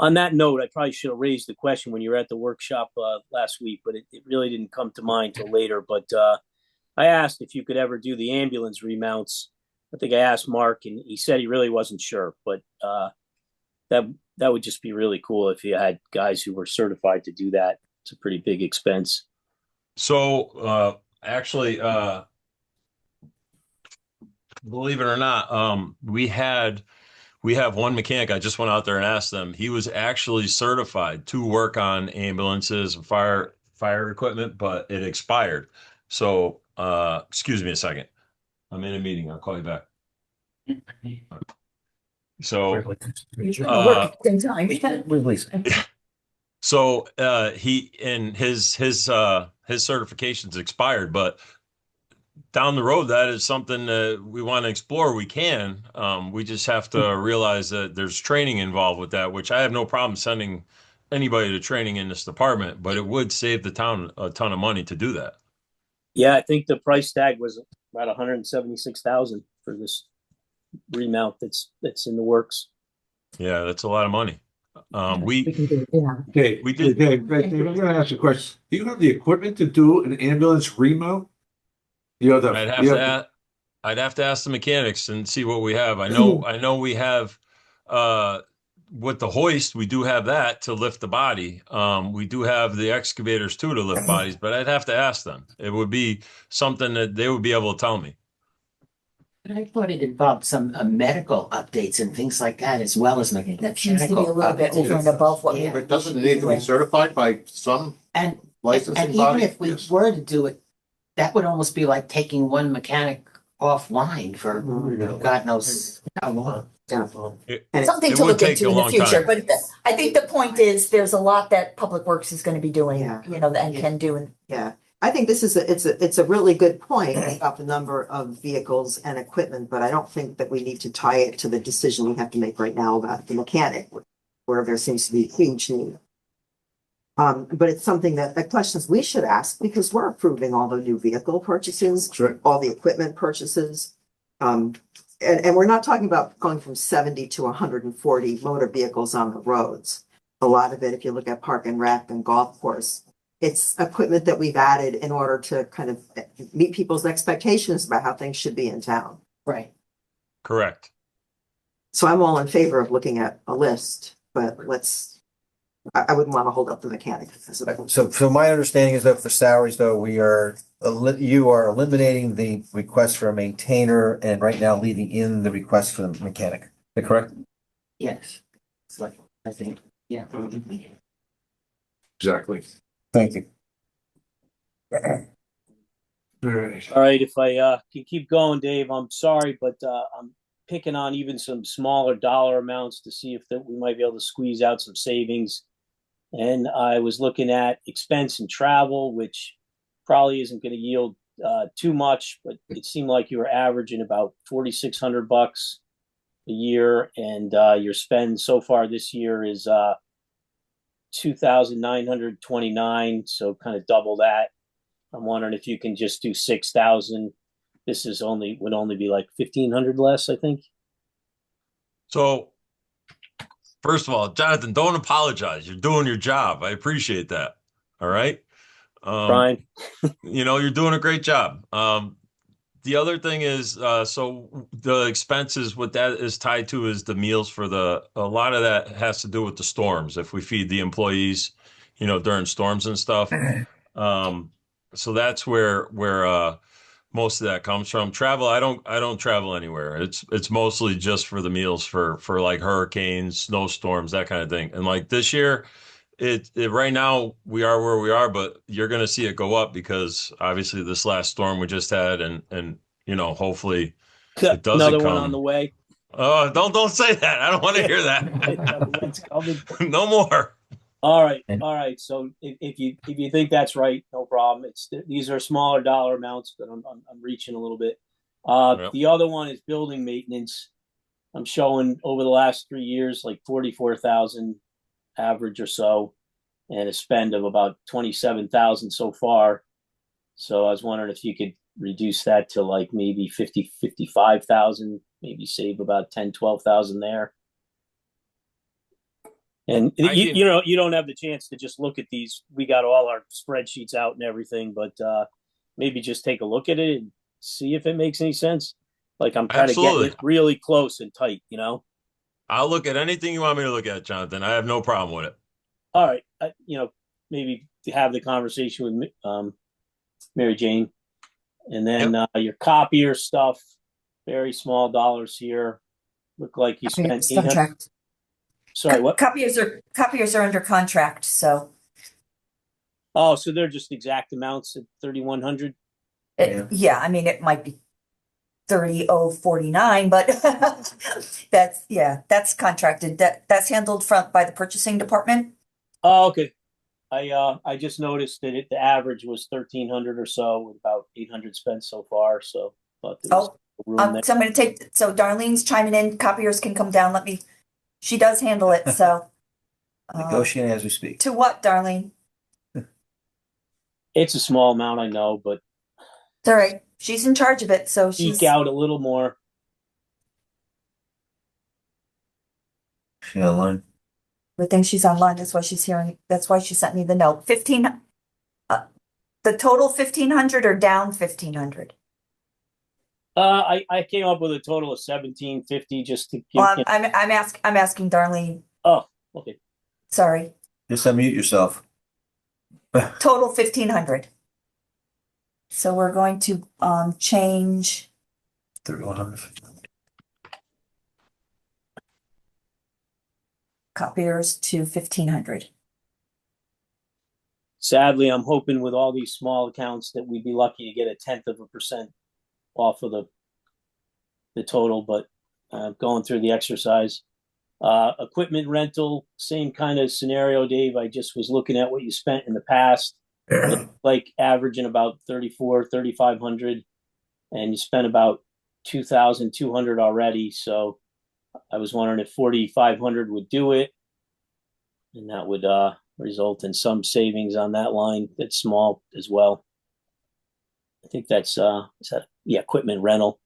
On that note, I probably should have raised the question when you were at the workshop last week, but it really didn't come to mind till later. But I asked if you could ever do the ambulance remounts. I think I asked Mark, and he said he really wasn't sure, but that that would just be really cool if you had guys who were certified to do that. It's a pretty big expense. So, actually, believe it or not, we have one mechanic. I just went out there and asked them. He was actually certified to work on ambulances and fire equipment, but it expired. So, excuse me a second. I'm in a meeting. I'll call you back. So, You're gonna uh, work at the same time. so he and his certification's expired, but down the road, that is something that we want to explore. We can. We just have to realize that there's training involved with that, which I have no problem sending anybody to training in this department, but it would save the town a ton of money to do that. Yeah, I think the price tag was about 176,000 for this remount that's in the works. Yeah, that's a lot of money. We can do it, yeah. Okay, We did- Dave, I'm gonna ask you a question. Do you have the equipment to do an ambulance remount? You have the, I'd have you to have, ask, I'd have to ask the mechanics and see what we have. I know we have with the hoist, we do have that to lift the body. We do have the excavators too to lift bodies, but I'd have to ask them. It would be something that they would be able to tell me. But I thought it involved some medical updates and things like that as well as mechanical. That seems to be a little bit over and above what we. Yeah. But doesn't it need to be certified by some And licensing even body? if we Yes. were to do it, that would almost be like taking one mechanic offline for God knows how long. Something It to would look take into a in the long future, time. but I think the point is, there's a lot that Public Works is gonna be doing, Yeah. and can do, and Yeah, I think this is it's a really good point about the number of vehicles and equipment, but I don't think that we need to tie it to the decision we have to make right now about the mechanic, where there seems to be a huge need. But it's something that questions we should ask because we're approving all the new vehicle purchases, Sure. all the equipment purchases. And we're not talking about going from 70 to 140 motor vehicles on the roads. A lot of it, if you look at park and rec and golf course, it's equipment that we've added in order to kind of meet people's expectations about how things should be in town. Right. Correct. So I'm all in favor of looking at a list, but I wouldn't want to hold up the mechanic. So my understanding is that for salaries though, you are eliminating the request for a maintainer and right now leaving in the request for the mechanic. Is that correct? Yes. It's like, I think, yeah. exactly. Thank you. All right. All right, if I can keep going, Dave, I'm sorry, but I'm picking on even some smaller dollar amounts to see if that we might be able to squeeze out some savings. And I was looking at expense and travel, which probably isn't going to yield too much, but it seemed like you were averaging about $4,600 a year, and your spend so far this year is 2,929, so kind of double that. I'm wondering if you can just do 6,000. This would only be like 1,500 less, I think. So, first of all, Jonathan, don't apologize. You're doing your job. I appreciate that. All right. Brian, You're doing a great job. The other thing is, so the expenses, what that is tied to is the meals a lot of that has to do with the storms. If we feed the employees, during storms and stuff. So that's where most of that comes from. Travel, I don't travel anywhere. It's mostly just for the meals for like hurricanes, snowstorms, that kind of thing. And like this year, it right now we are where we are, but you're going to see it go up because obviously this last storm we just had, and hopefully it doesn't another come. one on the way. Oh, don't say that. I don't want to hear that. It's coming. No more. All right. So if you think that's right, no problem. These are smaller dollar amounts, but I'm reaching a little bit. Yep. The other one is building maintenance. I'm showing over the last 3 years like 44,000 average or so, and a spend of about 27,000 so far. So I was wondering if you could reduce that to like maybe 55,000, maybe save about 10-12,000 there. And you don't have the chance to just look at these. We got all our spreadsheets out and everything, but maybe just take a look at it and see if it makes any sense. Like I'm kind of getting Absolutely. it really close and tight, you know? I'll look at anything you want me to look at, Jonathan. I have no problem with it. All right. Maybe to have the conversation with Mary Jane. And then your copier stuff, very small dollars here. Look like you spent It's 800. contract. Sorry, what? Copiers are under contract, so Oh, so they're just exact amounts at 3,100. yeah, I mean, it might be 30,049, but that's contracted. That's handled by the purchasing department. Oh, okay. I just noticed that the average was 1,300 or so, with about 800 spent so far. So thought there was room there. So I'm going to so Darlene's chiming in. Copiers can come down. She does handle it. So Negotiating as we speak. to what, Darlene? It's a small amount, I know, but It's all right. She's in charge of it, so she's eke out a little more. She online. the thing she's online. That's why she's hearing. That's why she sent me the note. 15. The total 1,500 or down 1,500. I came up with a total of 1,750 just to give. Well, I'm asking Darlene. Oh, okay. Sorry. Just unmute yourself. Total 1,500. So we're going to change 3,100. copiers to 1,500. Sadly, I'm hoping with all these small accounts that we'd be lucky to get 0.1% off of the total, but going through the exercise. Equipment rental, same kind of scenario, Dave. I just was looking at what you spent in the past, like averaging about 3,500, and you spent about 2,200 already. So I was wondering if 4,500 would do it, and that would result in some savings on that line. That's small as well. I think that's equipment rental.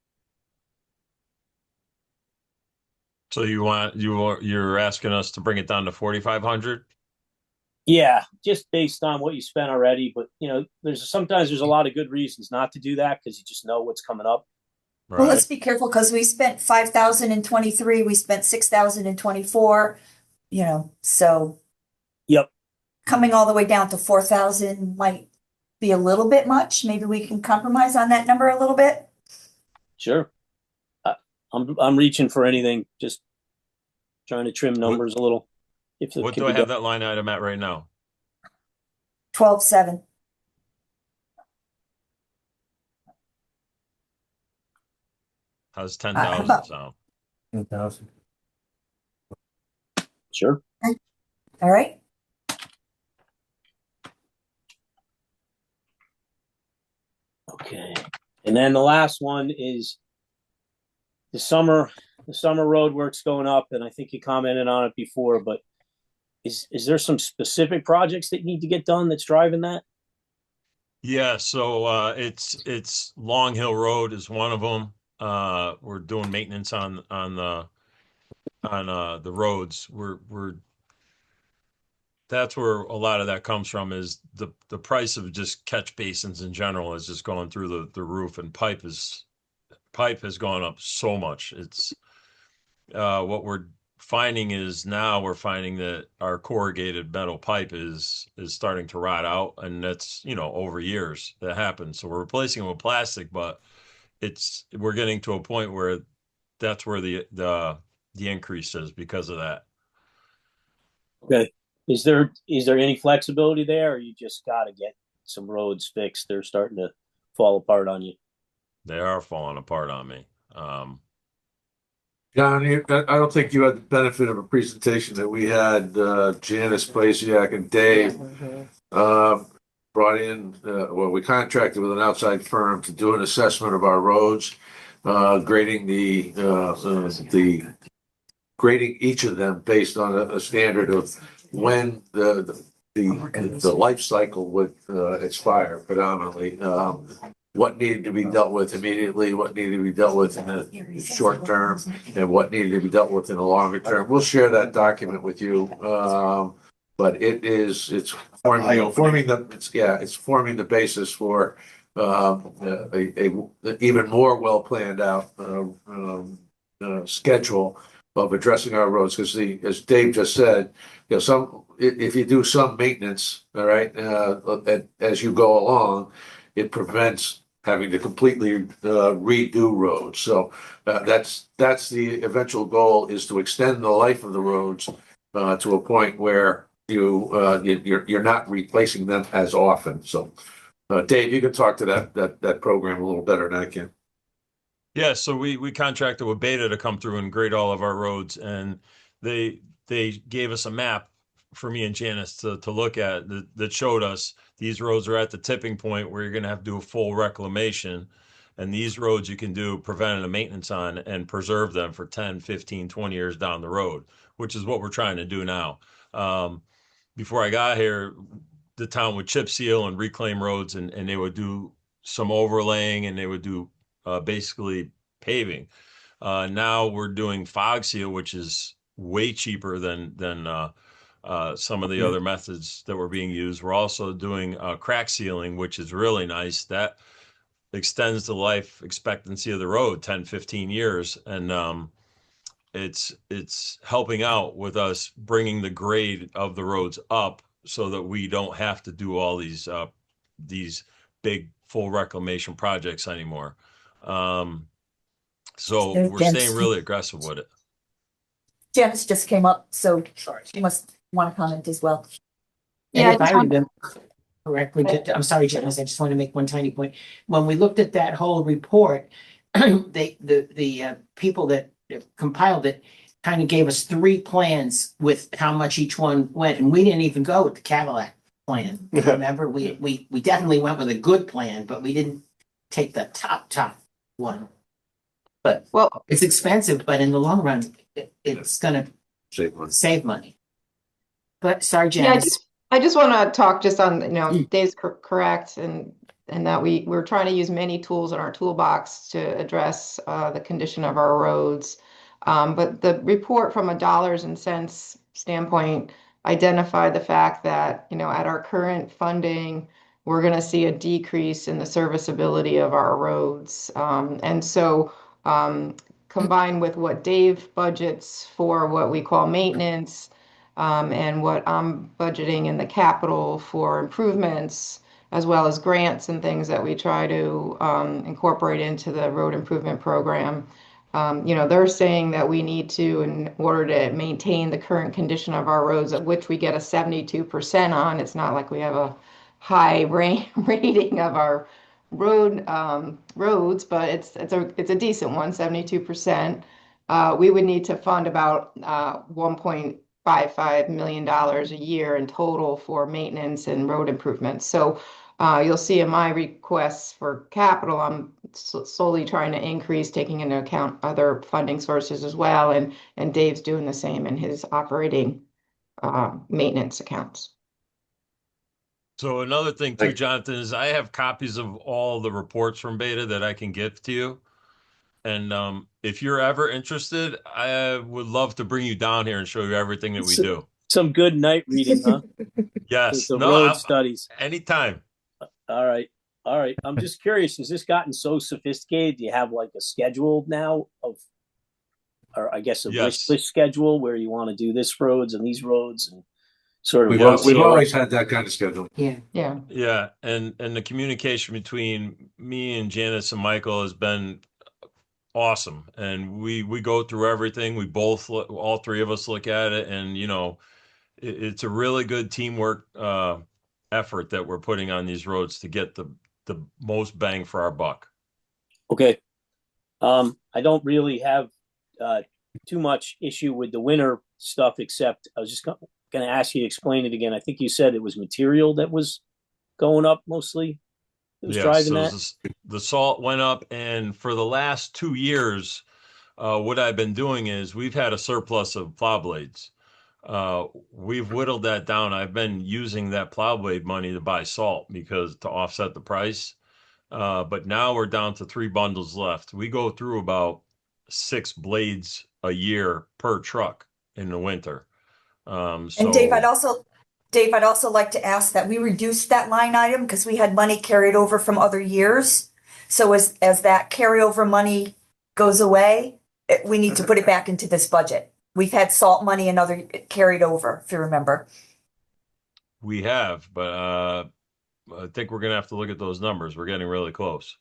So you're asking us to bring it down to 4,500? Yeah, just based on what you spent already. But sometimes there's a lot of good reasons not to do that because you just know what's coming up. Right. Well, let's be careful because we spent 5,000 in 23. We spent 6,000 in 24. So Yep. Coming all the way down to 4,000 might be a little bit much. Maybe we can compromise on that number a little bit. Sure. I'm reaching for anything, just trying to trim numbers a little. What do I have that line item at right now? 12,700. How's 10,000 sound? 10,000. Sure. All right. Okay. And then the last one is the summer road work's going up, and I think you commented on it before, but is there some specific projects that need to get done that's driving that? Yeah, so it's Long Hill Road is one of them. We're doing maintenance on the roads. That's where a lot of that comes from, is the price of just catch basins in general is just going through the roof, and pipe has gone up so much. It's what we're finding is now we're finding that our corrugated metal pipe is starting to rot out, and that's over years that happens. So we're replacing it with plastic, but we're getting to a point where that's where the increase is because of that. Okay. Is there any flexibility there, or you just got to get some roads fixed? They're starting to fall apart on you. They are falling apart on me. John, I don't think you had the benefit of a presentation that we had. Janice Plasiak and Dave brought in. We contracted with an outside firm to do an assessment of our roads, grading grading each of them based on a standard of when the life cycle would expire, predominantly. What needed to be dealt with immediately, what needed to be dealt with in the short term, and what needed to be dealt with in the longer term. We'll share that document with you. But it's forming the basis for even more well planned out schedule of addressing our roads, because as Dave just said, if you do some maintenance, all right, as you go along, it prevents having to completely redo roads. So that's the eventual goal, is to extend the life of the roads to a point where you're not replacing them as often. So Dave, you can talk to that program a little better than I can. Yeah, so we contracted with Beta to come through and grade all of our roads, and they gave us a map for me and Janice to look at that showed us these roads are at the tipping point where you're going to have to do a full reclamation, and these roads you can do preventative maintenance on and preserve them for 10, 15, 20 years down the road, which is what we're trying to do now. Before I got here, the town would chip seal and reclaim roads, and they would do some overlaying, and they would do basically paving. Now we're doing fog seal, which is way cheaper than some of the other methods that were being used. We're also doing crack sealing, which is really nice. That extends the life expectancy of the road 10, 15 years. And it's helping out with us bringing the grade of the roads up so that we don't have to do all these big full reclamation projects anymore. So we're staying really aggressive with it. Janice just came up, so she must want to comment as well. And if I remember correctly, I'm sorry, Janice, I just want to make one tiny point. When we looked at that whole report, the people that compiled it kind of gave us 3 plans with how much each one went, and we didn't even go with the Cadillac plan. Remember, we definitely went with a good plan, but we didn't take the top one. But Well, it's expensive, but in the long run, it's gonna save money. But sorry, yeah, Janice. I just want to talk just on, Dave's correct, and that we're trying to use many tools in our toolbox to address the condition of our roads. But the report from a dollars and cents standpoint identified the fact that, at our current funding, we're going to see a decrease in the serviceability of our roads. And so combined with what Dave budgets for what we call maintenance, and what I'm budgeting in the capital for improvements, as well as grants and things that we try to incorporate into the road improvement program. They're saying that we need to, in order to maintain the current condition of our roads, of which we get a 72% on. It's not like we have a high rating of our roads, but it's a decent one, 72%. We would need to fund about $1.55 million a year in total for maintenance and road improvements. So you'll see in my requests for capital, I'm solely trying to increase, taking into account other funding sources as well. And Dave's doing the same in his operating maintenance accounts. So another thing too, Jonathan, is I have copies of all the reports from Beta that I can give to you. And if you're ever interested, I would love to bring you down here and show you everything that we do. Some good night reading, huh? Yes. The No, road studies. anytime. All right. I'm just curious, has this gotten so sophisticated? Do you have like a schedule now or I guess a wish list schedule where you want to do this roads and these roads and sort of We've always had that kind of schedule. Yeah. And the communication between me and Janice and Michael has been awesome. And we go through everything. We both all 3 of us look at it, and it's a really good teamwork effort that we're putting on these roads to get the most bang for our buck. Okay. I don't really have too much issue with the winter stuff, except I was just going to ask you to explain it again. I think you said it was material that was going up mostly. It was driving that. The salt went up, and for the last 2 years, what I've been doing is we've had a surplus of plow blades. We've whittled that down. I've been using that plow blade money to buy salt to offset the price. But now we're down to 3 bundles left. We go through about 6 blades a year per truck in the winter. And Dave, Dave, I'd also like to ask that we reduce that line item because we had money carried over from other years. So as that carryover money goes away, we need to put it back into this budget. We've had salt money and other carried over, if you remember. We have, but I think we're gonna have to look at those numbers. We're getting really close.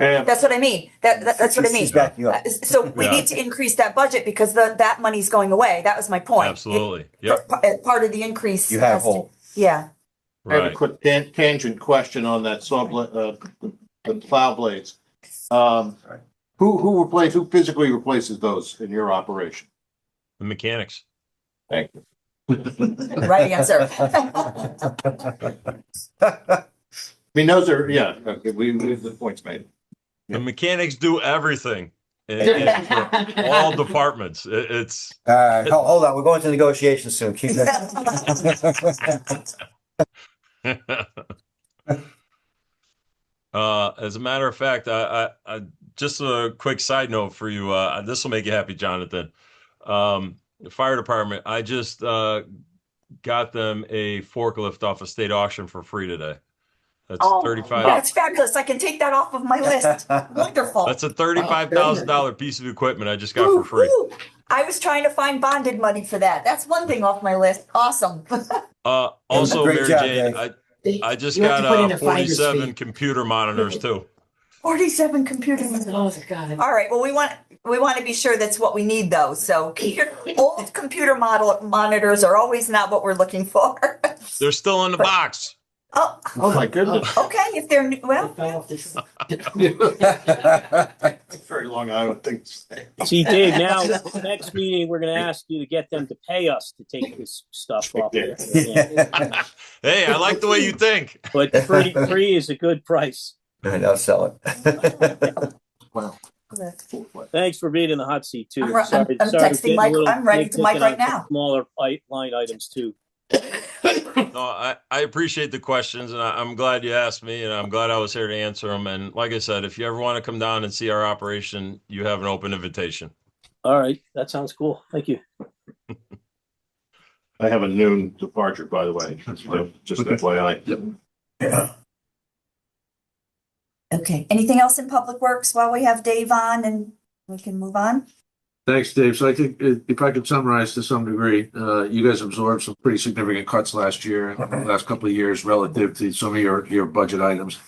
And That's what I mean. That's what I mean. She's backing up. So we Yeah. need to increase that budget because that money's going away. That was my point. Absolutely. Yep. Part of the increase. You have has to- whole. Yeah. I have a Right. quick tangent question on that the plow blades. Who physically replaces those in your operation? The mechanics. Thank you. Right answer. I mean, those are, yeah, okay, the point's made. The mechanics do everything for all departments. It's Hold on, we're going to negotiations soon. Keep that. As a matter of fact, I just a quick side note for you. This will make you happy, Jonathan. The fire department, I just got them a forklift off a state auction for free today. That's Oh, 35. that's fabulous. I can take that off of my list. Wonderful. That's a $35,000 piece of equipment I just got for free. Woo, woo. I was trying to find bonded money for that. That's one thing off my list. Awesome. Also, Great Mary job, Jane, Dave. I just You have to got put in a finder's 47 fee. computer monitors too. 47 computers. Oh, God. All right. Well, we want to be sure that's what we need though. So old computer monitors are always not what we're looking for. They're still in the box. Oh, Oh, my goodness. okay. If they're new, well, Fell off the truck. Very long Island thing to say. See, Dave, now, next meeting, we're gonna ask you to get them to pay us to take this stuff off. There. Yeah. Hey, I like the way you think. But free is a good price. I'll sell it. Wow. Thanks for being in the hot seat too. I'm Sorry texting for getting a Mike. little I'm ready to nitpicking Mike right on now. Smaller line items too. No, I appreciate the questions, and I'm glad you asked me, and I'm glad I was here to answer them. And like I said, if you ever want to come down and see our operation, you have an open invitation. All right, that sounds cool. Thank you. I have a noon departure, by the way. Just FYI. Okay. Anything else in Public Works while we have Dave on and we can move on? Thanks, Dave. So I think if I could summarize to some degree, you guys absorbed some pretty significant cuts last year, and the last couple of years relative to some of your budget items.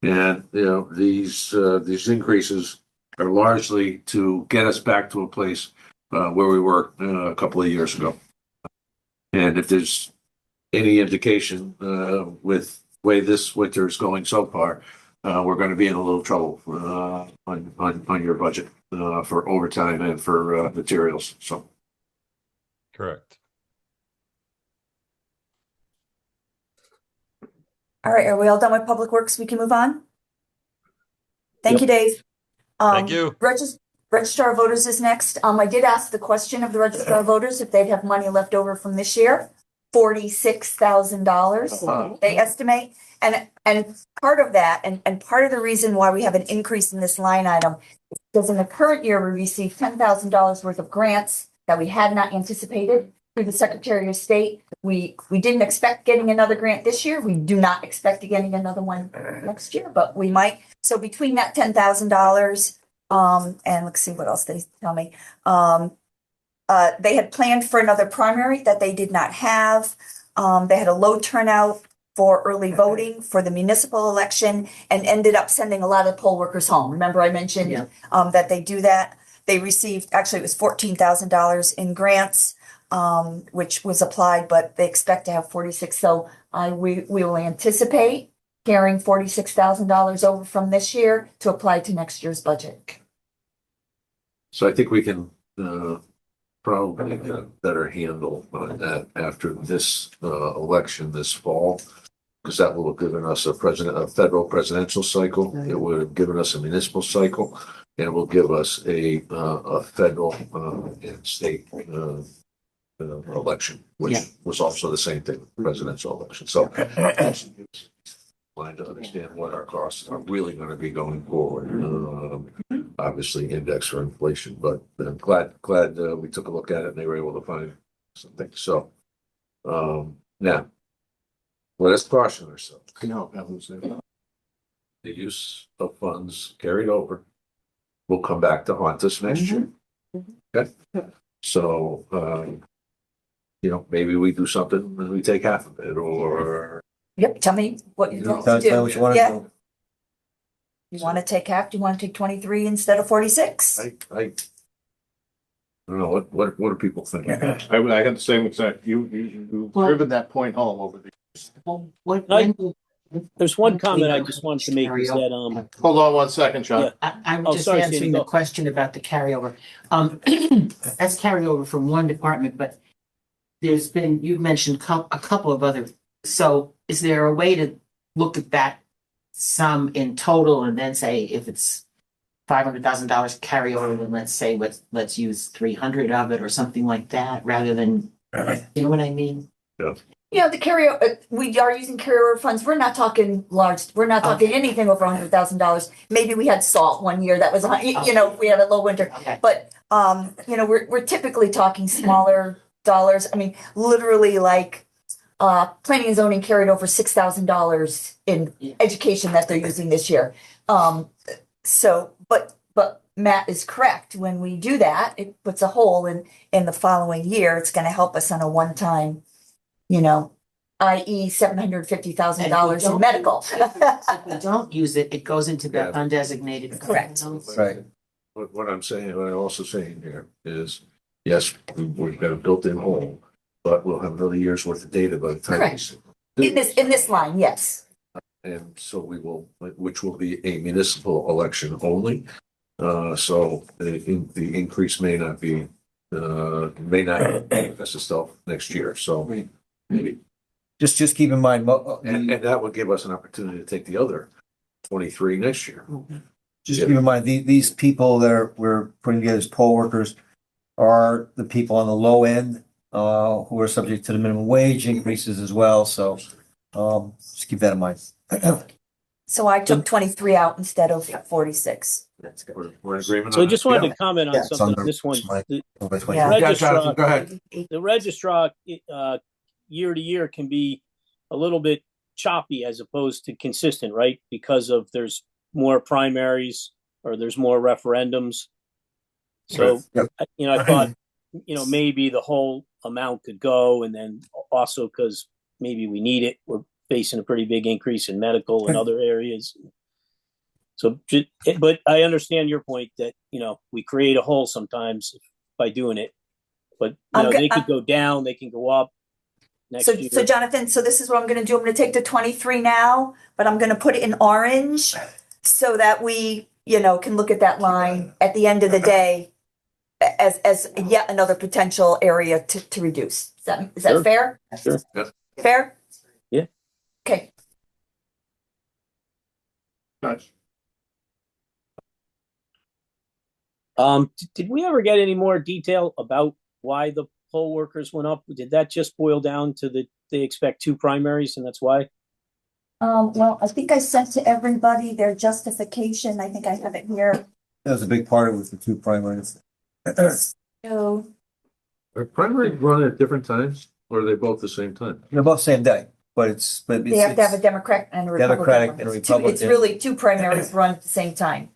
And, you know, these increases are largely to get us back to a place where we were a couple of years ago. And if there's any indication with the way this winter is going so far, we're going to be in a little trouble on your budget for overtime and for materials. So, Correct. All right. Are we all done with Public Works? We can move on? Thank you, Dave. Thank you. Registrar of Voters is next. I did ask the question of the Registrar of Voters if they'd have money left over from this year. $46,000 they estimate. And part of that, and part of the reason why we have an increase in this line item is because in the current year, we received $10,000 worth of grants that we had not anticipated through the Secretary of State. We didn't expect getting another grant this year. We do not expect getting another one next year, but we might. So between that $10,000, and let's see what else they tell me. They had planned for another primary that they did not have. They had a low turnout for early voting for the municipal election and ended up sending a lot of poll workers home. Remember I mentioned that they do that. They received, actually it was $14,000 in grants, which was applied, but they expect to have 46. So we will anticipate carrying $46,000 over from this year to apply to next year's budget. I think we can probably get a better handle on that after this election this fall, because that will have given us a federal presidential cycle. It would have given us a municipal cycle, and it will give us a federal and state election, which was also the same thing, presidential election. So trying to understand what our costs are really going to be going forward. Obviously index for inflation, but I'm glad we took a look at it and they were able to find something. So Now, let us caution ourselves. No, I wouldn't say that. The use of funds carried over will come back to haunt us next year. Okay? So, maybe we do something and we take half of it, or Yep, tell me what you want to Tell me do. what you want to Yeah. do. You want to take half? Do you want to take 23 instead of 46? I don't know, what do people think? I had the same exact, you've Well- driven that point home over the years. Well, There's one comment I just wanted to make is that, Hold on one second, Sean. Yeah. I Oh, was just sorry, Sandy, answering go. the question about the carryover. That's carryover from one department, but you've mentioned a couple of other. So is there a way to look at that sum in total and then say if it's $500,000 carryover, then let's say let's use 300 of it or something like that, rather than, you know what I mean? Yeah, the carryover, we are using carryover funds. We're not talking large, we're not talking anything over $100,000. Maybe we had salt one year that was, we had a low winter. Okay. But, we're typically talking smaller dollars. I mean, literally like, planning and zoning carried over $6,000 in education that they're using this year. But Matt is correct. When we do that, it puts a hole in the following year. It's gonna help us on a one-time, i.e. $750,000 in medical. If we don't use it, it goes into the Yeah. undesignated. Correct. Right. What I'm saying, what I'm also saying here is, yes, we've got a built-in hole, but we'll have another year's worth of data by the time. Correct. In this line, yes. And so we will, which will be a municipal election only. So the increase may not manifest itself next year, so maybe. Just keep in mind, And that would give us an opportunity to take the other 23 next year. just keep in mind, these people that we're putting together as poll workers are the people on the low end, who are subject to the minimum wage increases as well, so, just keep that in mind. So I took 23 out instead of 46. That's good. We're in agreement so I on just that? wanted to comment on Yeah, it's on something. the- This one, my- the Over 20. Yeah. Yeah, Jonathan, go ahead. the registrar, year to year can be a little bit choppy as opposed to consistent, right? Because there's more primaries or there's more referendums. So, Yep. I thought, maybe the whole amount could go, and then also because maybe we need it. We're facing a pretty big increase in medical and other areas. So, but I understand your point that, we create a hole sometimes by doing it, but, they could go down, they can go up next year. So Jonathan, so this is what I'm gonna do. I'm gonna take the 23 now, but I'm gonna put it in orange so that we, can look at that line at the end of the day as yet another potential area to reduce. Is that Sure. fair? Sure. Yeah. Fair? Yeah. Okay. Nice. Did we ever get any more detail about why the poll workers went up? Did that just boil down to they expect 2 primaries and that's why? Well, I think I sent to everybody their justification. I think I have it here. That was a big part of it with the two primaries. So, Are primary run at different times, or are they both the same time? They're both same day, but it's. they have to have a Democrat and a Republican. Democratic and It's two- It's Republican. really 2 primaries run at the same time.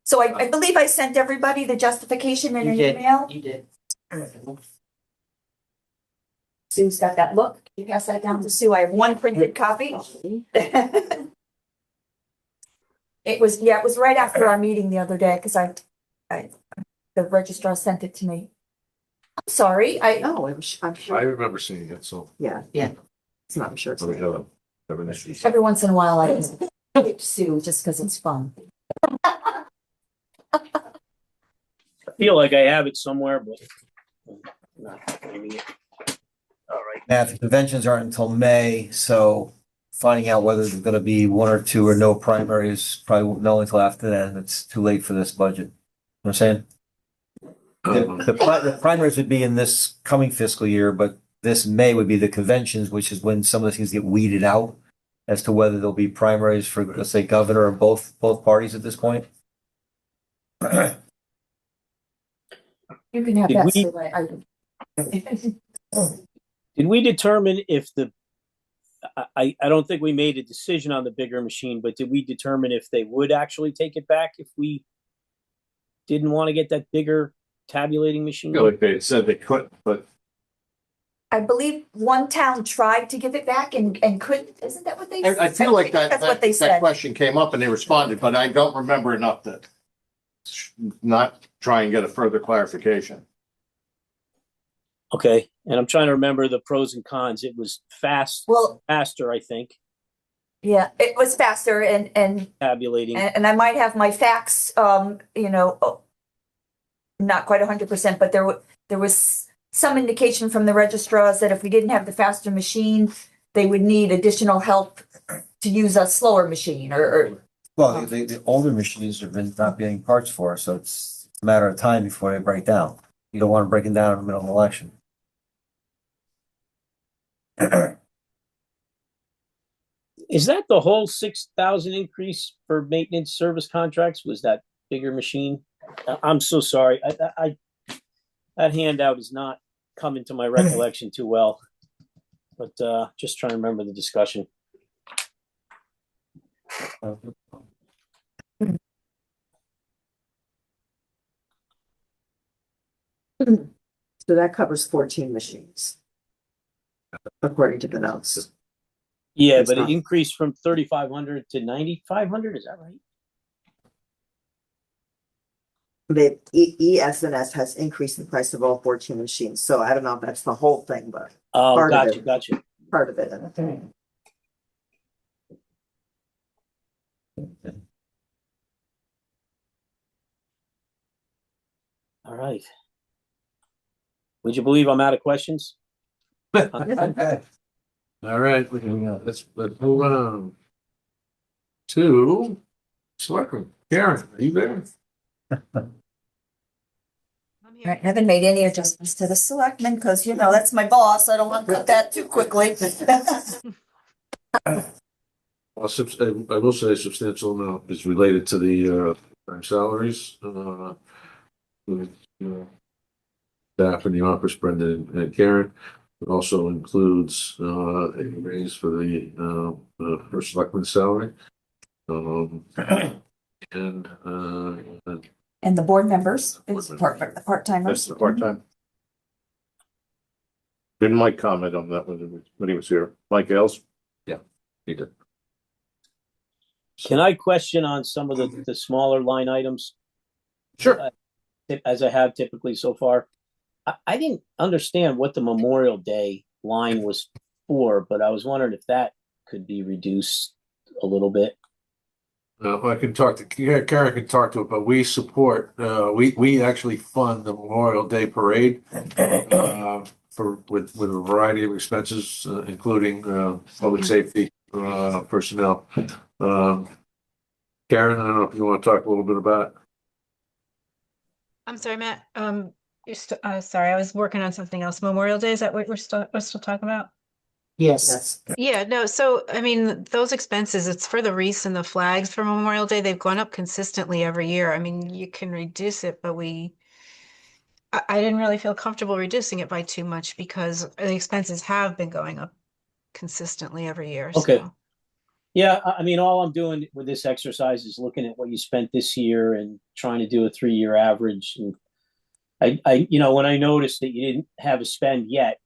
So I believe I sent everybody the justification in You an did. email. You did. Sue's got that look. You pass that down to Sue. I have one printed copy. It was right after our meeting the other day, because the registrar sent it to me. I'm sorry, No, I'm I sure, remember seeing it, so yeah. Yeah. It's not, I'm sure it's. we have an issue. every once in a while I just give it to Sue just because it's fun. I feel like I have it somewhere, but I'm not finding it. All right. Now, the conventions aren't until May, so finding out whether there's gonna be 1 or 2 or no primaries, probably won't know until after then. It's too late for this budget. You know what I'm saying? The primaries would be in this coming fiscal year, but this May would be the conventions, which is when some of the things get weeded out as to whether there'll be primaries for, let's say, governor or both parties at this point. You can have Did that, we- Sue. Did we determine if I don't think we made a decision on the bigger machine, but did we determine if they would actually take it back if we didn't want to get that bigger tabulating I machine? feel like they said they couldn't, but I believe one town tried to give it back and couldn't, isn't that what they? I feel like that, That's what they that said. question came up and they responded, but I don't remember enough to not try and get a further clarification. Okay, and I'm trying to remember the pros and cons. It was faster, I think, Yeah, it was faster and tabulating. I might have my facts, not quite 100%, but there was some indication from the registrars that if we didn't have the faster machine, they would need additional help to use a slower machine or Well, the older machines have been not getting parts for, so it's a matter of time before they break down. You don't want them breaking down in the middle of an election. Is that the whole 6,000 increase for maintenance service contracts? Was that bigger machine? I'm so sorry. I that handout is not coming to my recollection too well, but just trying to remember the discussion. So that covers 14 machines. According to the notes. Yeah, It's but not- it increased from 3,500 to 9,500. Is that right? The ES&S has increased the price of all 14 machines, so I don't know if that's the whole thing, but Oh, Part of gotcha, it. gotcha. part of it. All right. Would you believe I'm out of questions? All right, let's move on to Selectmen. Karen, are you there? I haven't made any adjustments to the selectmen because, that's my boss. I don't want to cut that too quickly. Well, I will say a substantial amount is related to the salaries. With, staff in the office, Brendan and Karen. It also includes a raise for the first selectman salary. And And the board members, Board it's members. the part-timers. That's the part-time. Didn't Mike comment on that when he was here? Mike Ailes? he did. Can I question on some of the smaller line items? Sure. As I have typically so far. I didn't understand what the Memorial Day line was for, but I was wondering if that could be reduced a little bit. I can talk to Karen can talk to it, but we support. We actually fund the Memorial Day parade with a variety of expenses, including public safety personnel. Karen, I don't know if you want to talk a little bit about it. I'm sorry, Matt. Sorry, I was working on something else. Memorial Day, is that what we're still talking about? Yes. That's Yeah, no, so I mean, those expenses, it's for the wreaths and the flags for Memorial Day. They've gone up consistently every year. I mean, you can reduce it, but I didn't really feel comfortable reducing it by too much because the expenses have been going up consistently every year. Okay. So. Yeah, I mean, all I'm doing with this exercise is looking at what you spent this year and trying to do a 3-year average. And when I noticed that you didn't have a spend yet,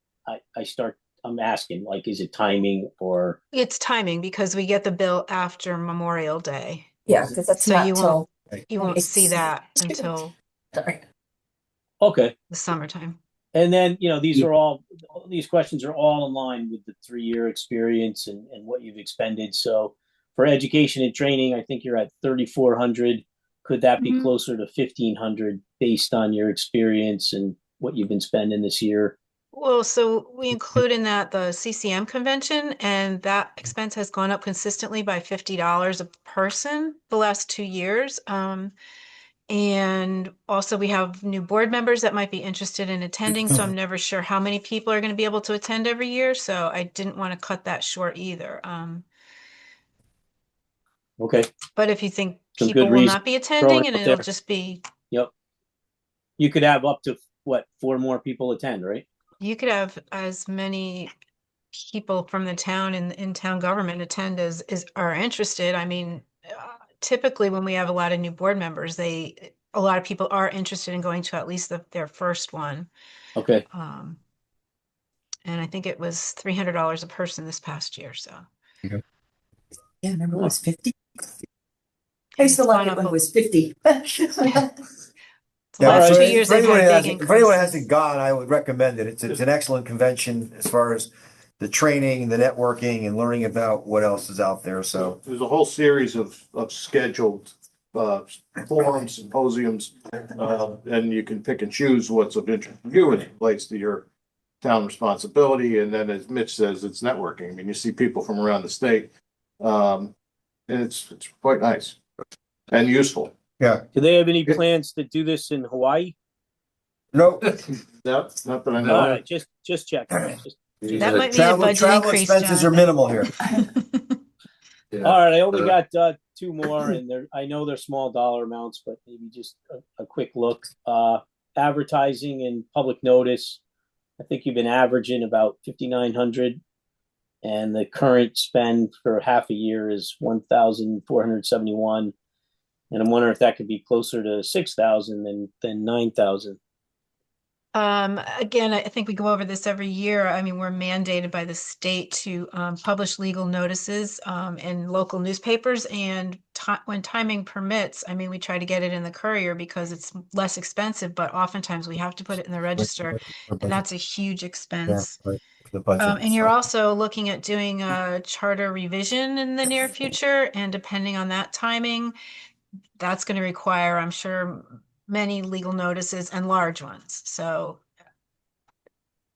I'm asking, like, is it timing or? It's timing because we get the bill after Memorial Day. Yeah, because that's So not you till. won't see that until Sorry. Okay. the summertime. And then, these questions are all in line with the 3-year experience and what you've expended. So for education and training, I think you're at 3,400. Could that be closer to 1,500 based on your experience and what you've been spending this year? Well, so we include in that the CCM convention, and that expense has gone up consistently by $50 a person the last 2 years. And also we have new board members that might be interested in attending, so I'm never sure how many people are going to be able to attend every year. So I didn't want to cut that short either. Okay. But if you think Some people good will reason not be throwing attending it and out it'll there. just be, Yep. You could have up to 4 more people attend, right? you could have as many people from the town and in town government attend as are interested. I mean, typically when we have a lot of new board members, a lot of people are interested in going to at least their first one. Okay. And I think it was $300 a person this past year, so. Yeah, remember it was 50. I used to It's like gone it up when it a- was 50. The last so 2 if- years for they've anyone had who big hasn't- For anyone who hasn't increases. gone, I would recommend it. It's an excellent convention as far as the training, the networking, and learning about what else is out there. So There's a whole series of scheduled forums, symposiums, and you can pick and choose what's of interest to you as it relates to your town responsibility. And then, as Mitch says, it's networking. I mean, you see people from around the state, and it's quite nice and useful. yeah, Do they have any plans to do this in Hawaii? no. No, not that I All know. right, just check. That might be a budget Travel increase, expenses are Jonathan. minimal here. All right, I only got two more, and I know they're small dollar amounts, but maybe just a quick look. Advertising and public notice. I think you've been averaging about 5,900, and the current spend for half a year is 1,471. And I'm wondering if that could be closer to 6,000 than 9,000. Again, I think we go over this every year. I mean, we're mandated by the state to publish legal notices in local newspapers, and when timing permits, I mean, we try to get it in the Courier because it's less expensive, but oftentimes we have to put it in the Register, and that's a huge expense. And you're also looking at doing a charter revision in the near future, and depending on that timing, that's going to require, I'm sure, many legal notices and large ones. So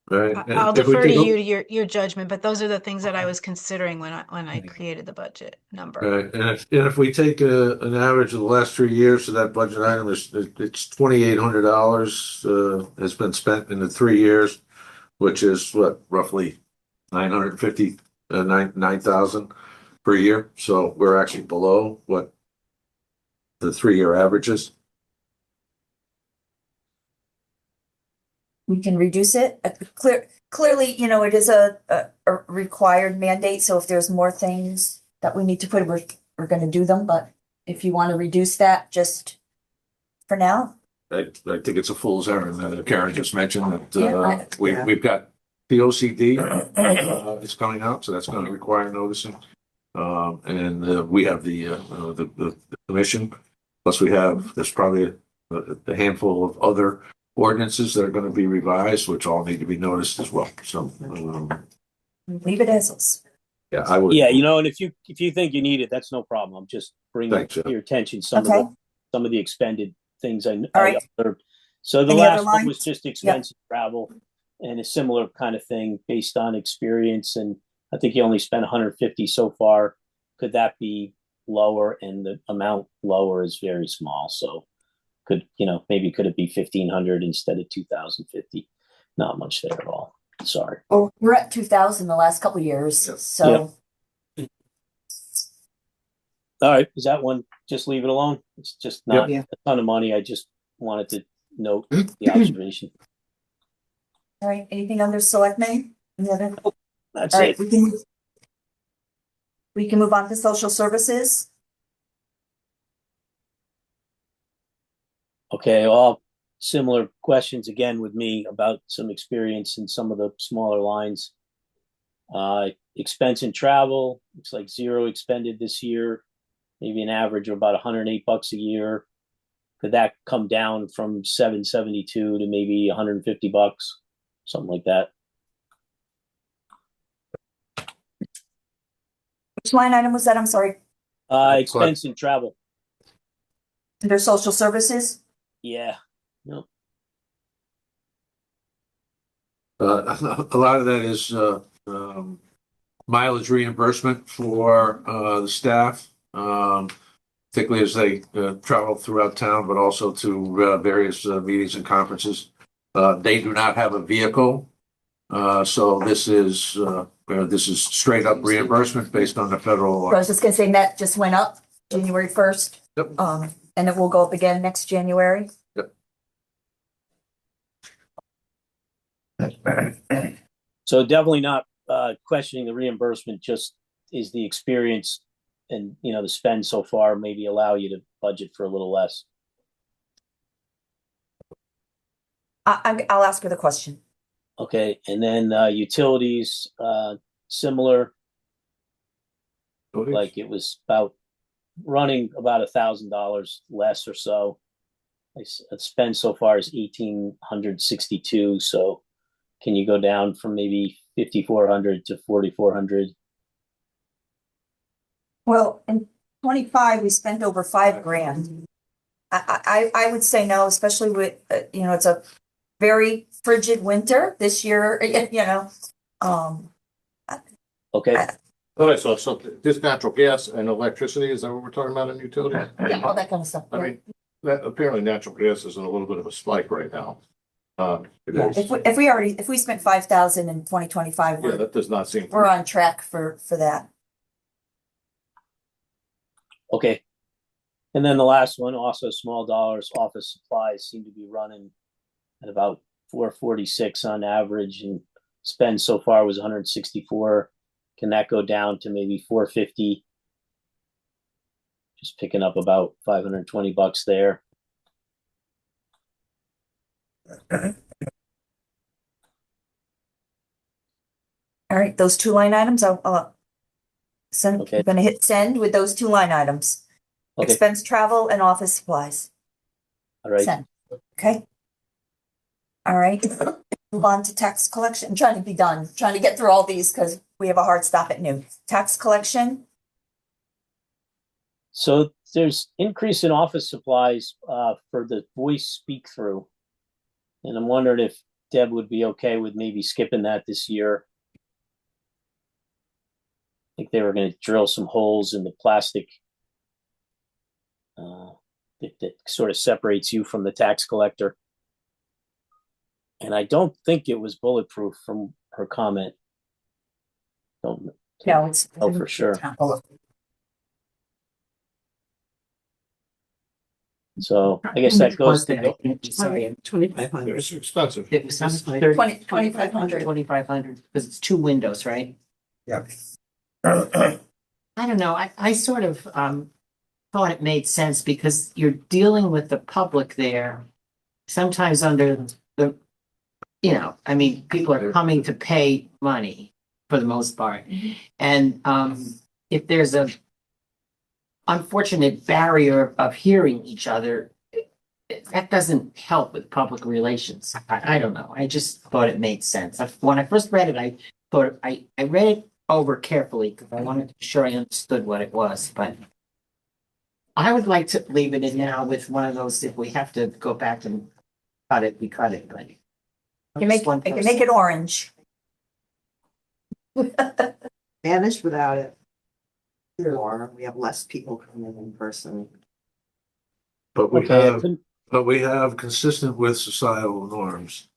Right. I'll And if we defer to take a- you to your judgment, but those are the things that I was considering when I created the budget number. Right, and if we take an average of the last 3 years, so that budget item it's $2,800 has been spent in the 3 years, which is what, roughly 950, 9,000 per year. So we're actually below what the 3 year average is. We can reduce it. Clearly, you know, it is a required mandate. So if there's more things that we need to put, we're going to do them. But if you want to reduce that, just for now. I think it's a fool's errand. Karen just mentioned that Yeah, we've got the OCD is coming out, so that's going to require noticing. And we have the commission. Plus, there's probably a handful of other ordinances that are going to be revised, which all need to be noticed as well. So, Leave it as is. yeah, I would. Yeah, you know, and if you think you need it, that's no problem. I'm just bringing Thanks, to Jeff. your attention Okay. some of the expended things I All right. observed. So the Any other last one lines? was just expensive travel and a similar kind of thing based on experience. And I think you only spent 150 so far. Could that be lower? And the amount lower is very small. So maybe could it be 1,500 instead of 2,050? Not much there at all. Sorry. Well, we're at 2,000 the last couple of years. Yep. So All right. Is that one? Just leave it alone. It's just not Yep. a ton of money. I just wanted to note the observation. all right. Anything under selectmen? Any other? That's All right. it. We can move on to social services. Okay. All similar questions again with me about some experience in some of the smaller lines. Expense and travel looks like zero expended this year. Maybe an average of about $108 a year. Could that come down from 772 to maybe $150, something like that? Which line item was that? I'm sorry. Expense and travel. Under social services? Yeah. No. A lot of that is mileage reimbursement for the staff, particularly as they travel throughout town, but also to various meetings and conferences. They do not have a vehicle, so this is straight up reimbursement based on the federal law. I was just gonna say that just went up January 1st. Yep. And it will go up again next January. Yep. So definitely not questioning the reimbursement, just is the experience and, the spend so far maybe allow you to budget for a little less. I'll ask her the question. Okay, and then utilities, similar, like it was about running about $1,000 less or so. Spend so far is 1,862. So can you go down from maybe 5,400 to 4,400? Well, in 25, we spent over $5,000. I would say no, especially with, it's a very frigid winter this year, Okay, All right, so this natural gas and electricity, is that what we're talking about in utilities? yeah, all that kind of stuff. I mean, that apparently natural gas is in a little bit of a spike right now. It Yeah, is. if we spent 5,000 in 2025, Yeah, that does not seem. we're on track for that. okay. And then the last one, also small dollars, office supplies seem to be running at about 446 on average, and spend so far was 164. Can that go down to maybe 450? Just picking up about $520 there. All right, those two line items, I'll send, Okay. I'm gonna hit send with those two line items. Okay, Expense travel and office supplies. all right. Send, okay? All right, move on to tax collection. I'm trying to be done, trying to get through all these because we have a hard stop at noon. Tax collection, So there's increase in office supplies for the voice speak through. And I'm wondering if Deb would be okay with maybe skipping that this year. I think they were going to drill some holes in the plastic that sort of separates you from the tax collector. And I don't think it was bulletproof from her comment. Don't no, it's. know for sure. So I guess that goes to Sorry, 2,500. It's expensive. It was 2,500. 2,500, because it's two windows, right? Yeah. I don't know, I sort of, thought it made sense because you're dealing with the public there. Sometimes under the, I mean, people are coming to pay money for the most part. And, if there's a unfortunate barrier of hearing each other, that doesn't help with public relations. I don't know. I just thought it made sense. When I first read it, I thought I read it over carefully because I wanted to be sure I understood what it was. But I would like to leave it in now with one of those. If we have to go back and cut it, we cut it. But I can make it orange. Managed without it. Or we have less people coming in person. But we okay. have, consistent with societal norms,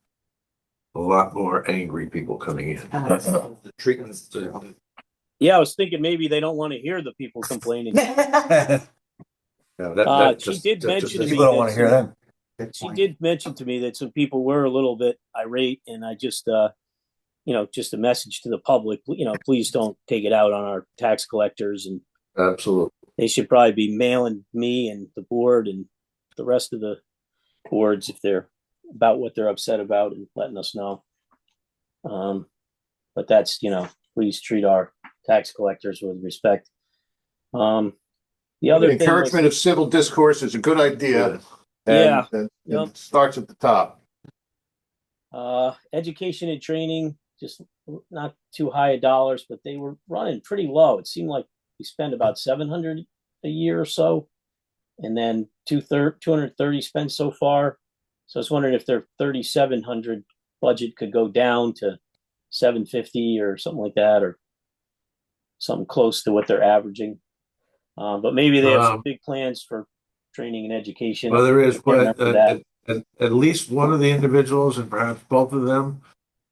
a lot more angry people coming in. The treatments. Yeah, I was thinking maybe they don't want to hear the people complaining. She did mention to me People don't want to hear them. She did mention to me that some people were a little bit irate, and I just, just a message to the public, please don't take it out on our tax collectors, and Absolutely. they should probably be mailing me and the board and the rest of the boards if they're about what they're upset about and letting us know. But that's, please treat our tax collectors with respect. The other thing Encouragement of civil discourse is a good idea. Yeah. And Yep. it starts at the top. Education and training, just not too high of dollars, but they were running pretty low. It seemed like we spend about 700 a year or so, and then 230 spent so far. So I was wondering if their 3,700 budget could go down to 750 or something like that, or something close to what they're averaging. But maybe they have some big plans for training and education. Well, there is, I can't remember that. at least one of the individuals, and perhaps both of them,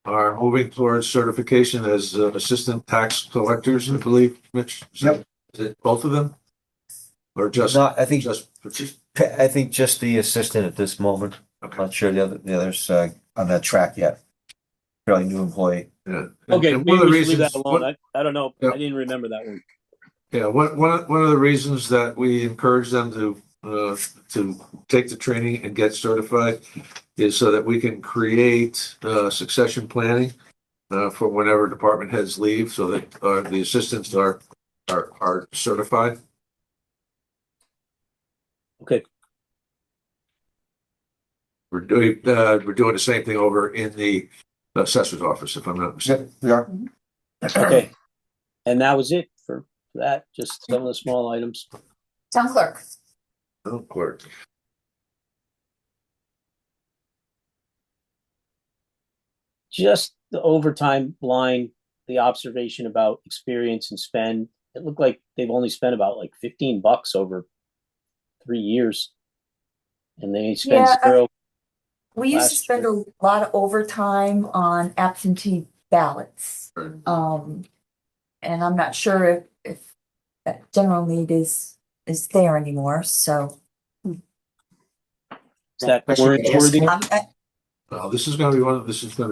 are moving towards certification as assistant tax collectors, I believe, Mitch. Yep. Is it both of them? Or just? Not, I think just just the assistant at this moment. I'm okay. not sure the others on that track yet. fairly new employee. Yeah. Okay, And one maybe of the we should leave that reasons, alone. I don't know. Yeah. I didn't remember that one. yeah, one of the reasons that we encourage them to take the training and get certified is so that we can create succession planning for whenever department heads leave, so that the assistants are certified. Okay. We're doing the same thing over in the assessor's office, if I'm not mistaken. We are. Okay. And that was it for that. Just some of the small items. Town clerk. Oh, clerk. Just the overtime line, the observation about experience and spend. It looked like they've only spent about like $15 over 3 years, and they spent Yeah, zero. We used to Last spend a lot of overtime on absentee ballots. Right. And I'm not sure if that general need is there anymore, so. Is that Question warrant yes. worthy? This is going to be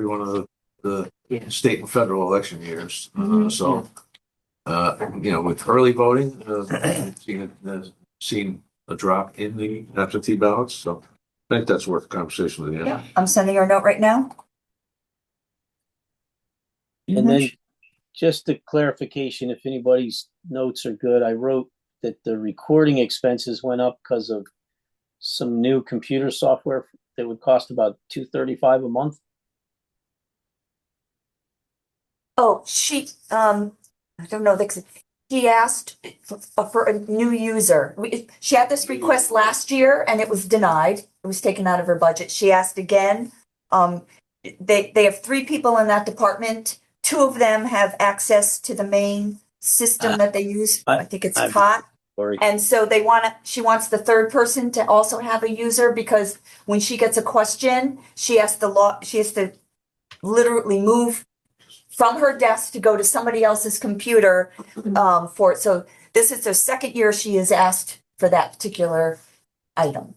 one of the Yeah. state and federal election years. Mhm. So, with early voting, seen a drop in the absentee ballots. So, I think that's worth a conversation with you. Yeah, I'm sending her a note right now. And then just a clarification, if anybody's notes are good, I wrote that the recording expenses went up because of some new computer software that would cost about $235 a month. Oh, I don't know, she asked for a new user. She had this request last year and it was denied. It was taken out of her budget. She asked again. They have 3 people in that department. 2 of them have access to the main system that they use. I think it's COT. Sorry. And so she wants the 3rd person to also have a user, because when she gets a question, she has to literally move from her desk to go to somebody else's computer for it. So this is the 2nd year she has asked for that particular item.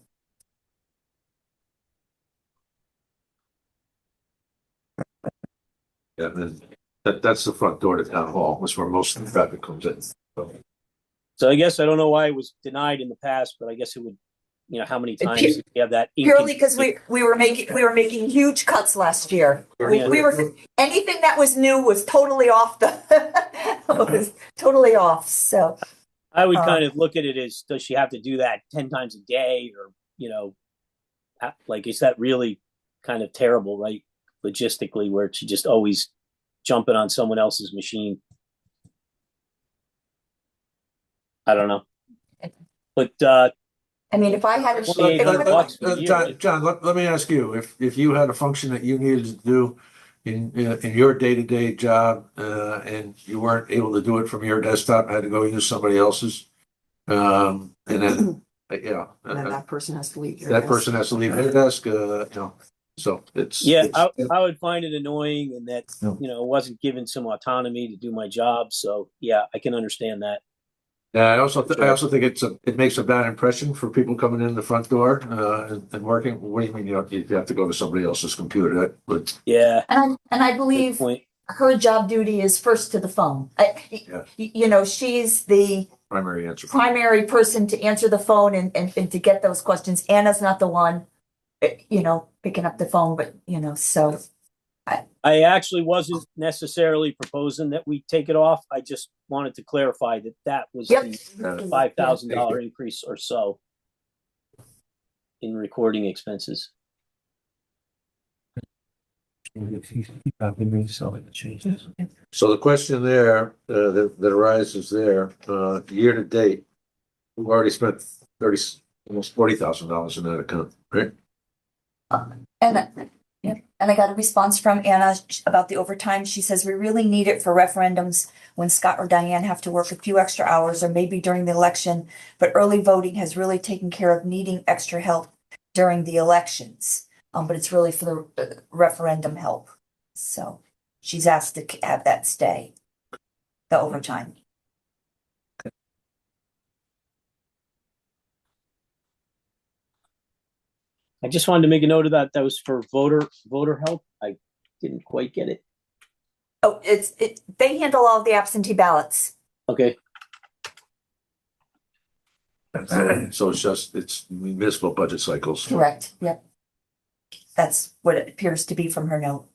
Yeah, and that's the front door to town hall. That's where most of the traffic comes in. So I guess I don't know why it was denied in the past, but I guess it would, how many times did you have that? Purely because we were making huge cuts last year. We were anything that was new was totally off was totally off. So I would kind of look at it as, does she have to do that 10 times a day, or, like, is that really kind of terrible, right? Logistically, where she just always jumping on someone else's machine. I don't know. But I mean, if I had John, let me ask you, if you had a function that you needed to do in your day-to-day job, and you weren't able to do it from your desktop, had to go use somebody else's, and then And then that person has to leave. that person has to leave their desk, so it's I would find it annoying, and that wasn't given some autonomy to do my job. So yeah, I can understand that. Yeah, I also think it makes a bad impression for people coming in the front door and working. What do you mean you have to go to somebody else's computer? Yeah, and I believe her job duty is first to the phone. She's the primary person to answer the phone and to get those questions. Anna's not the one, picking up the phone, but so. I actually wasn't necessarily proposing that we take it off. I just wanted to clarify that was the $5,000 increase or so in recording expenses. So the question there that arises there, year to date, we've already spent almost $40,000 in that account, right? And I got a response from Anna about the overtime. She says, we really need it for referendums when Scott or Diane have to work a few extra hours, or maybe during the election, but early voting has really taken care of needing extra help during the elections. But it's really for the referendum help. So she's asked to have that stay, the overtime. I just wanted to make a note of that. That was for voter help. I didn't quite get it. Oh, they handle all the absentee ballots. Okay, So it's municipal budget cycles. Correct, yep. That's what it appears to be from her note.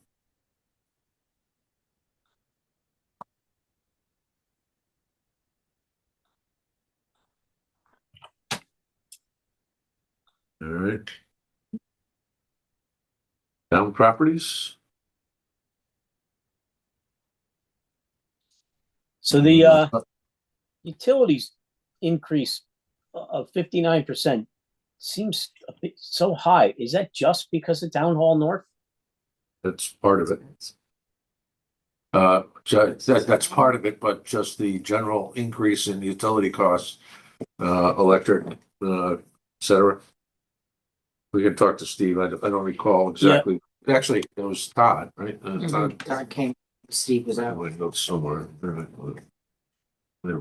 All right. Town properties? so the utilities increase of 59% seems a bit so high. Is that just because of Town Hall North? That's part of it. That's part of it, but just the general increase in utility costs, electric, et cetera. We can talk to Steve. I don't recall exactly. Actually, it was Todd, right? Todd. Todd came, Steve was I out. have my notes somewhere. Never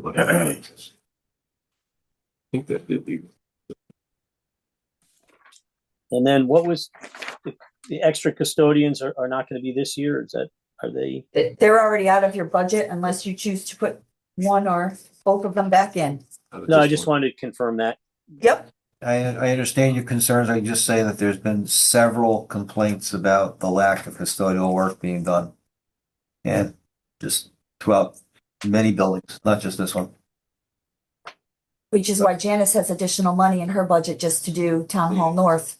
mind. I think that did leave. And then what was the extra custodians are not going to be this year? Are they? They're already out of your budget unless you choose to put one or both of them back in. No, I just wanted to confirm that. Yep. I understand your concerns. I just say that there's been several complaints about the lack of custodial work being done. And just throughout many buildings, not just this one. Which is why Janice has additional money in her budget just to do Town Hall North.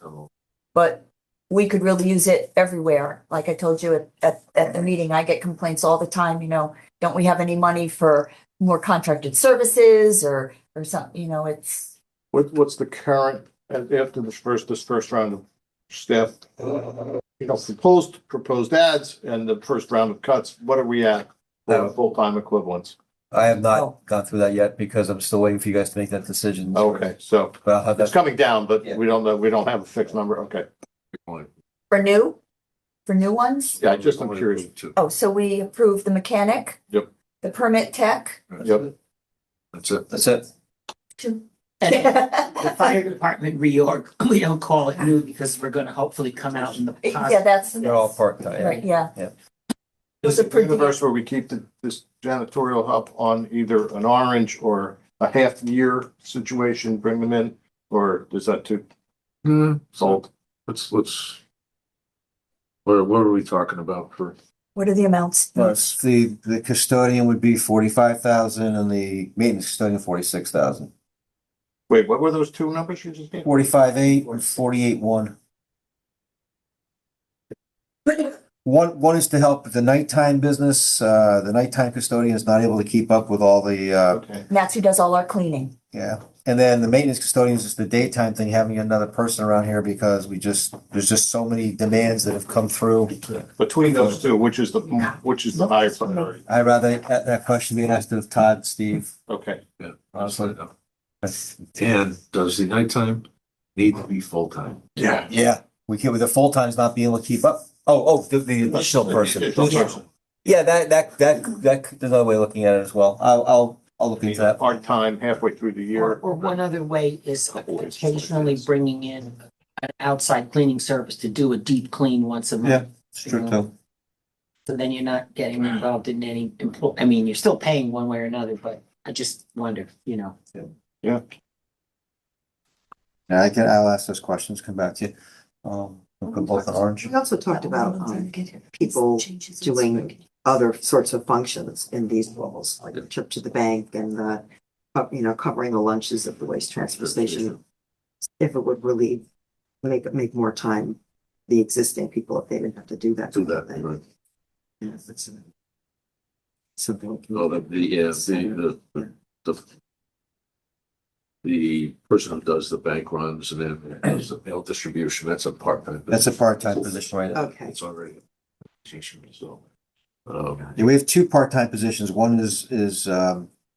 But we could really use it everywhere. Like I told you at the meeting, I get complaints all the time, don't we have any money for more contracted services or something, it's. What's the current, after this first round of staff, proposed ads and the first round of cuts, what are we at for full-time equivalents? I have not gone through that yet because I'm still waiting for you guys to make that decision. Okay, so But I'll have it's that. coming down, but Yeah. we don't know, we don't have a fixed number. Okay. For new ones? Yeah, I'm curious. Oh, so we approved the mechanic? Yep. The permit tech? Yep. That's it. That's it. Two. The fire department reorg, we don't call it new because we're gonna hopefully come out in the. Yeah, that's. They're all part-time. Right, yeah. Yeah. Is it the universe where we keep this janitorial up on either an orange or a half-year situation, bring them in, or is that too sold? Let's, what are we talking about for? What are the amounts? Plus, the custodian would be 45,000 and the maintenance custodian 46,000. Wait, what were those two numbers you just gave? 45,800 and 48,100. One is to help with the nighttime business. The nighttime custodian is not able to keep up with all the, Okay. And that's who does all our cleaning. yeah. And then the maintenance custodian is just the daytime thing, having another person around here because there's just so many demands that have come through. Between those two, which is the higher priority? I'd rather that question be asked of Todd, Steve. Okay. Yeah. Honestly. And does the nighttime need to be full-time? Yeah, we can with the full time's not being able to keep up. The additional person. Yeah, that there's another way of looking at it as well. I'll look into that. Part-time, halfway through the year. Or one other way is occasionally bringing in an outside cleaning service to do a deep clean once a month. Yeah, it's true too. So then you're not getting involved in any, you're still paying one way or another, but I just wonder, Yeah. Yeah, I'll ask those questions, come back to you. We'll put both in orange. We also talked about people doing other sorts of functions in these roles, like a trip to the bank and covering the lunches at the waste transfer station. If it would relieve, make more time, the existing people, if they didn't have to do that. Do that, right? Yeah, it's something. Oh, the person who does the bank runs and then does the mail distribution, that's a part-time. That's a part-time position, right? Okay. It's already. So. Yeah, we have two part-time positions. One is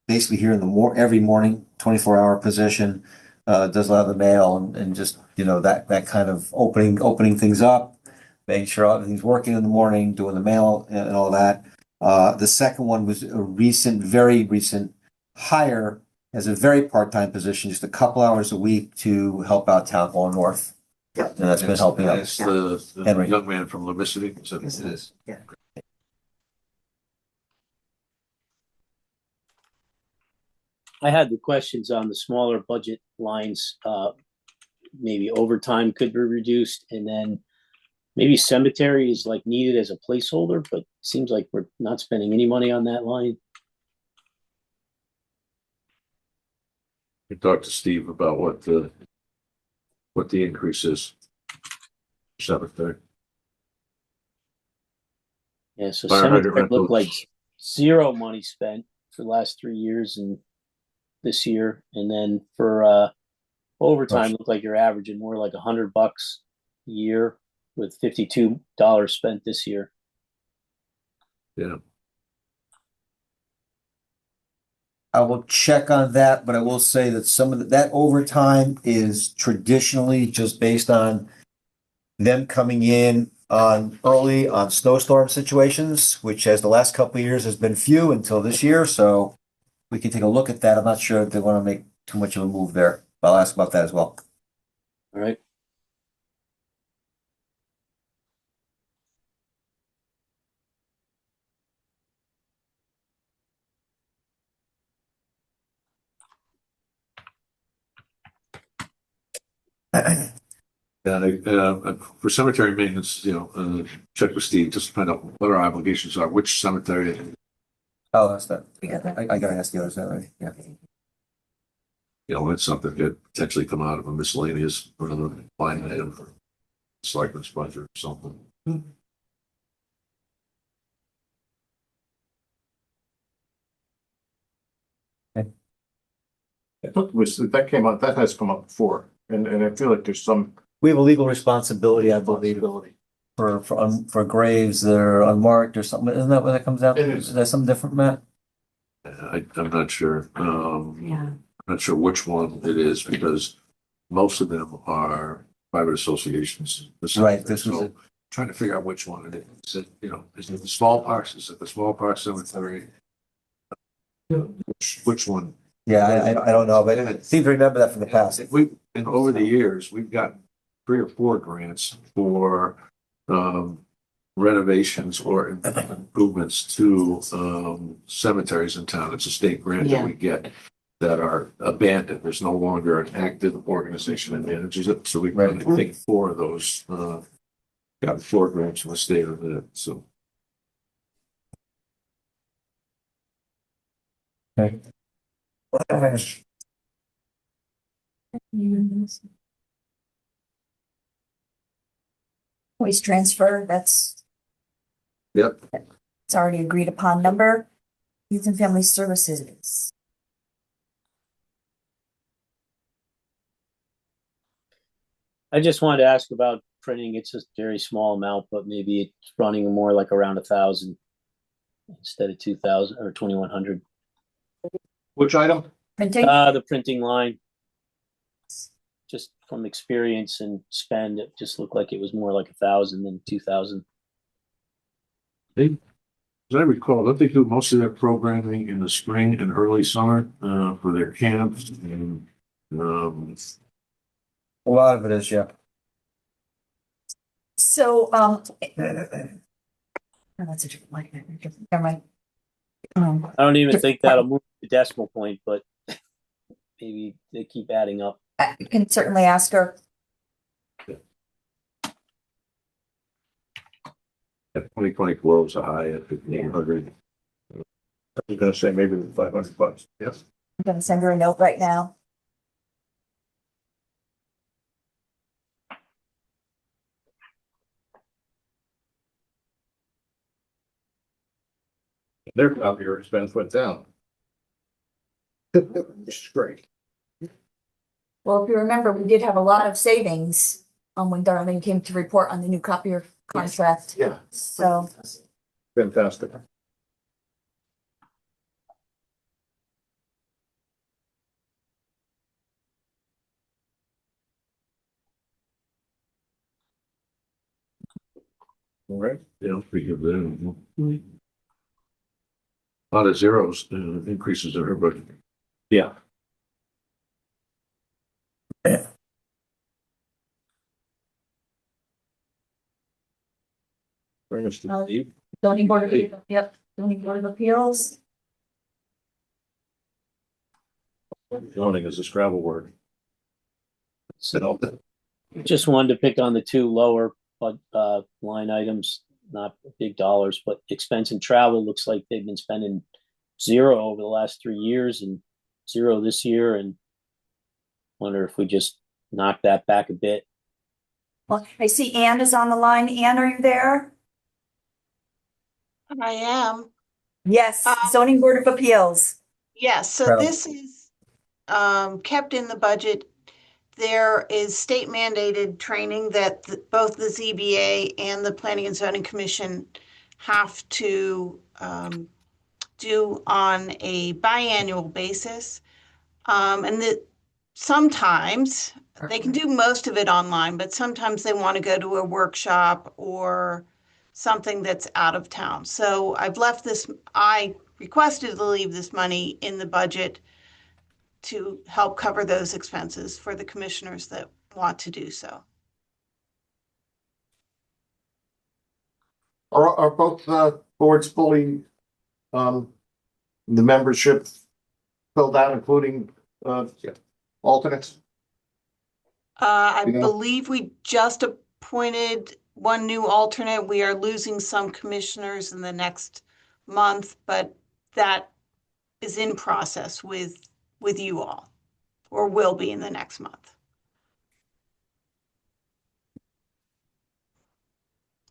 basically here in the every morning, 24-hour position, does a lot of the mail and just, that kind of opening things up, making sure everything's working in the morning, doing the mail and all that. The second one was a very recent hire as a very part-time position, just a couple hours a week to help out Town Hall North. And that's been helping out. That's the Henry. young man from Lumicity. So Yes, it is. Yeah. I had the questions on the smaller budget lines. Maybe overtime could be reduced, and then maybe cemetery is like needed as a placeholder, but it seems like we're not spending any money on that line. you talk to Steve about what the increase is. Cemetery. Yeah, so Fire hydrant cemetery rentals. looked like zero money spent for the last 3 years and this year, and then for overtime looked like you're averaging more like $100 a year with $52 spent this year. Yeah. I will check on that, but I will say that some of that overtime is traditionally just based on them coming in on early on snowstorm situations, which as the last couple of years has been few until this year. So we can take a look at that. I'm not sure if they want to make too much of a move there. I'll ask about that as well. All right. For cemetery maintenance, check with Steve, just to find out what our obligations are, which cemetery. Oh, that's that. I gotta ask the other side, right? Yeah. It's something that potentially come out of a miscellaneous or another line item for selectmen's budget or something. That came up, that has come up before, and I feel like there's some We have a legal responsibility, I believe, responsibility. for graves that are unmarked or something. Isn't that what that comes out? It is. Is that something different, Matt? I'm not sure. Yeah. I'm not sure which one it is because most of them are private associations. Right, this was So it. trying to figure out which one it is. Is it, is it the small parks? Is it the small park cemetery? Which one? Yeah, I don't know, but I seem to remember that from the past. And over the years, we've got 3 or 4 grants for renovations or improvements to cemeteries in town. It's a state grant that we get that are abandoned. There's no longer an active organization that manages it. So we've got, I think, 4 of those. Got 4 grants from the state of it. So. Okay. Waste transfer, that's, Yep. it's already agreed upon number. Youth and Family Services. I just wanted to ask about printing. It's a very small amount, but maybe it's running more like around 1,000 instead of 2,000 or 2,100. Which item? Printing? The printing line. Just from experience and spend, it just looked like it was more like 1,000 than 2,000. As I recall, don't they do most of their programming in the spring and early summer for their camps and A lot of it is, yeah. So, oh, that's a different line. Never mind. I don't even think that'll move the decimal point, but maybe they keep adding up. I can certainly ask her. 2024 was a high at 1,500. I was gonna say maybe $500. Yes. I'm gonna send her a note right now. Their copier expense went down. Which is great. Well, if you remember, we did have a lot of savings when Darlene came to report on the new copier contract. Yeah. So, Fantastic. All right. Yeah, pretty good there. A lot of zeros, increases in her budget. Yeah. Bring us to Steve. Zoning Board of, yep, Zoning Board of Appeals. Zoning is a Scrabble word. So, Just wanted to pick on the two lower, but, line items, not big dollars, but expense and travel looks like they've been spending zero over the last 3 years and zero this year, and wonder if we just knock that back a bit. Well, I see Ann is on the line. Ann, are you there? I am. Yes, Um, Zoning Board of Appeals. Yes, so Travel. this is kept in the budget. There is state mandated training that both the ZBA and the Planning and Zoning Commission have to do on a biannual basis. And that sometimes they can do most of it online, but sometimes they want to go to a workshop or something that's out of town. So I requested to leave this money in the budget to help cover those expenses for the commissioners that want to do so. are both boards fully, the membership filled out, including, alternates? I Yeah. believe we just appointed one new alternate. We are losing some commissioners in the next month, but that is in process with you all, or will be in the next month.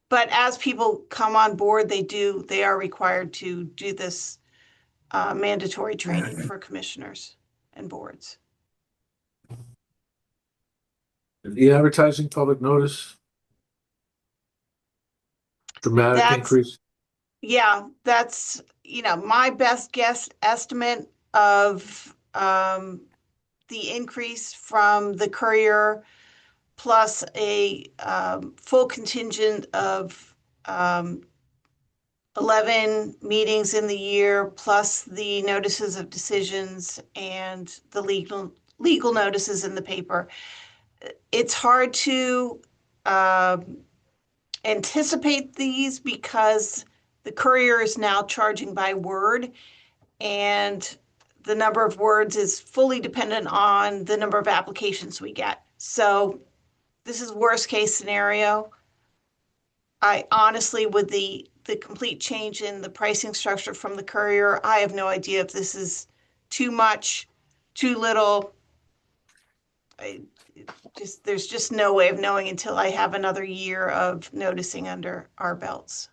But as people come on board, they are required to do this mandatory training for commissioners and boards. The advertising public notice? Dramatic That's- increase? Yeah, that's, my best guess estimate of the increase from the Courier plus a full contingent of 11 meetings in the year, plus the notices of decisions and the legal notices in the paper. It's hard to anticipate these because the Courier is now charging by word, and the number of words is fully dependent on the number of applications we get. So this is worst case scenario. I honestly, with the complete change in the pricing structure from the Courier, I have no idea if this is too much, too little. There's just no way of knowing until I have another year of noticing under our belts.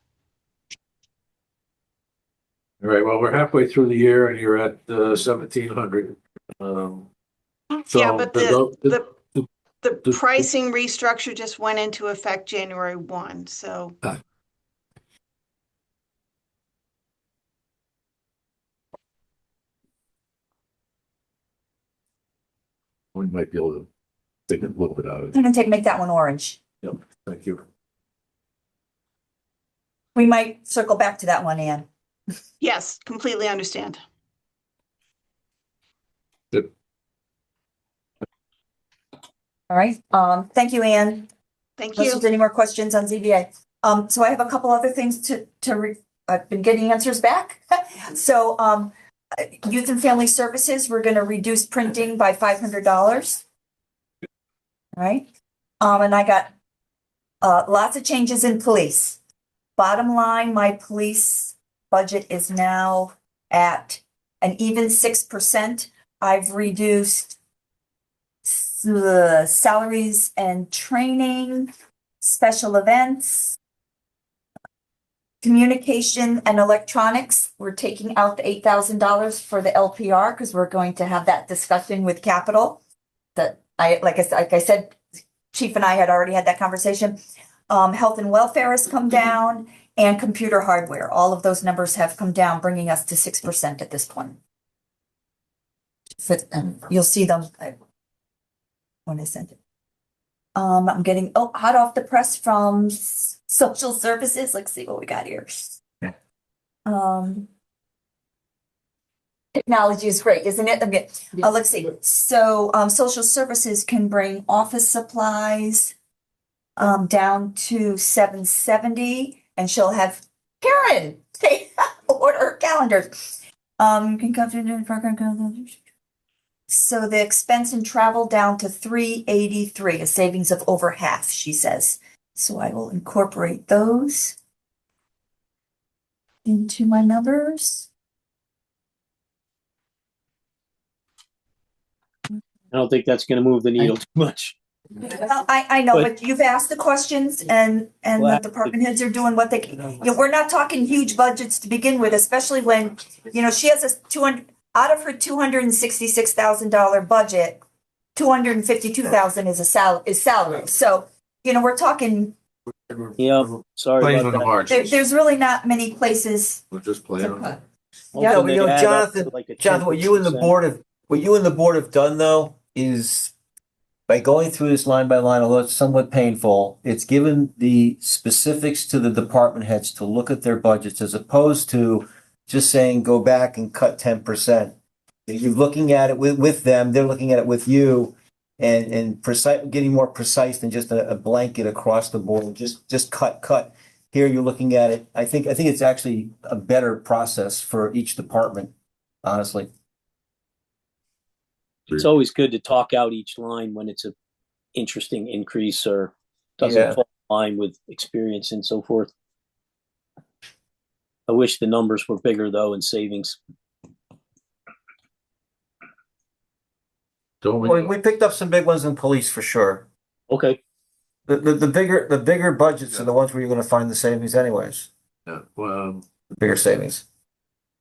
All right, well, we're halfway through the year and you're at 1,700. Yeah, but the the- pricing restructure just went into effect January 1, so. We might be able to take a little bit out of I'm it. gonna make that one orange. Yep, thank you. We might circle back to that one, Ann. Yes, completely understand. Good. All right, thank you, Ann. Thank Unless you. there's any more questions on ZBA. So I have a couple other things I've been getting answers back. So, Youth and Family Services, we're gonna reduce printing by $500. All right, and I got lots of changes in police. Bottom line, my police budget is now at an even 6%. I've reduced salaries and training, special events, communication and electronics. We're taking out the $8,000 for the LPR because we're going to have that discussion with capital. Like I said, Chief and I had already had that conversation. Health and welfare has come down, and computer hardware. All of those numbers have come down, bringing us to 6% at this point. You'll see them when I send it. I'm getting hot off the press from social services. Let's see what we got here. Technology is great, isn't it? Let's see. So, social services can bring office supplies down to $770. and she'll have Karen take order her calendars. Can come to the program. So the expense and travel down to 383, a savings of over half, she says. So I will incorporate those into my numbers. I don't think that's gonna move the needle too much. Well, I know, But- but you've asked the questions and Well, the department heads are doing what they can. You know, we're not talking huge budgets to begin with, especially when, you know, she has a 200, out of her $266,000 budget, 252,000 is salary. So, you know, we're talking, Yeah, sorry Playing about on the that. margins. there's really not many places We're just playing to on. cut. Yeah, Hoping but you they know, add up to Jonathan, like a Jonathan, what you and the 10%. board have done though is by going through this line by line, although it's somewhat painful, it's given the specifics to the department heads to look at their budgets as opposed to just saying, go back and cut 10%. You're looking at it with them, they're looking at it with you and precise, getting more precise than just a blanket across the board, just cut. Here you're looking at it. I think it's actually a better process for each department, honestly. It's always good to talk out each line when it's a interesting increase or Yeah. doesn't fall in line with experience and so forth. I wish the numbers were bigger though in savings. Don't We picked up some big ones in police for sure. Okay, The bigger budgets are the ones where you're gonna find the savings anyways, Yeah, well, the bigger savings.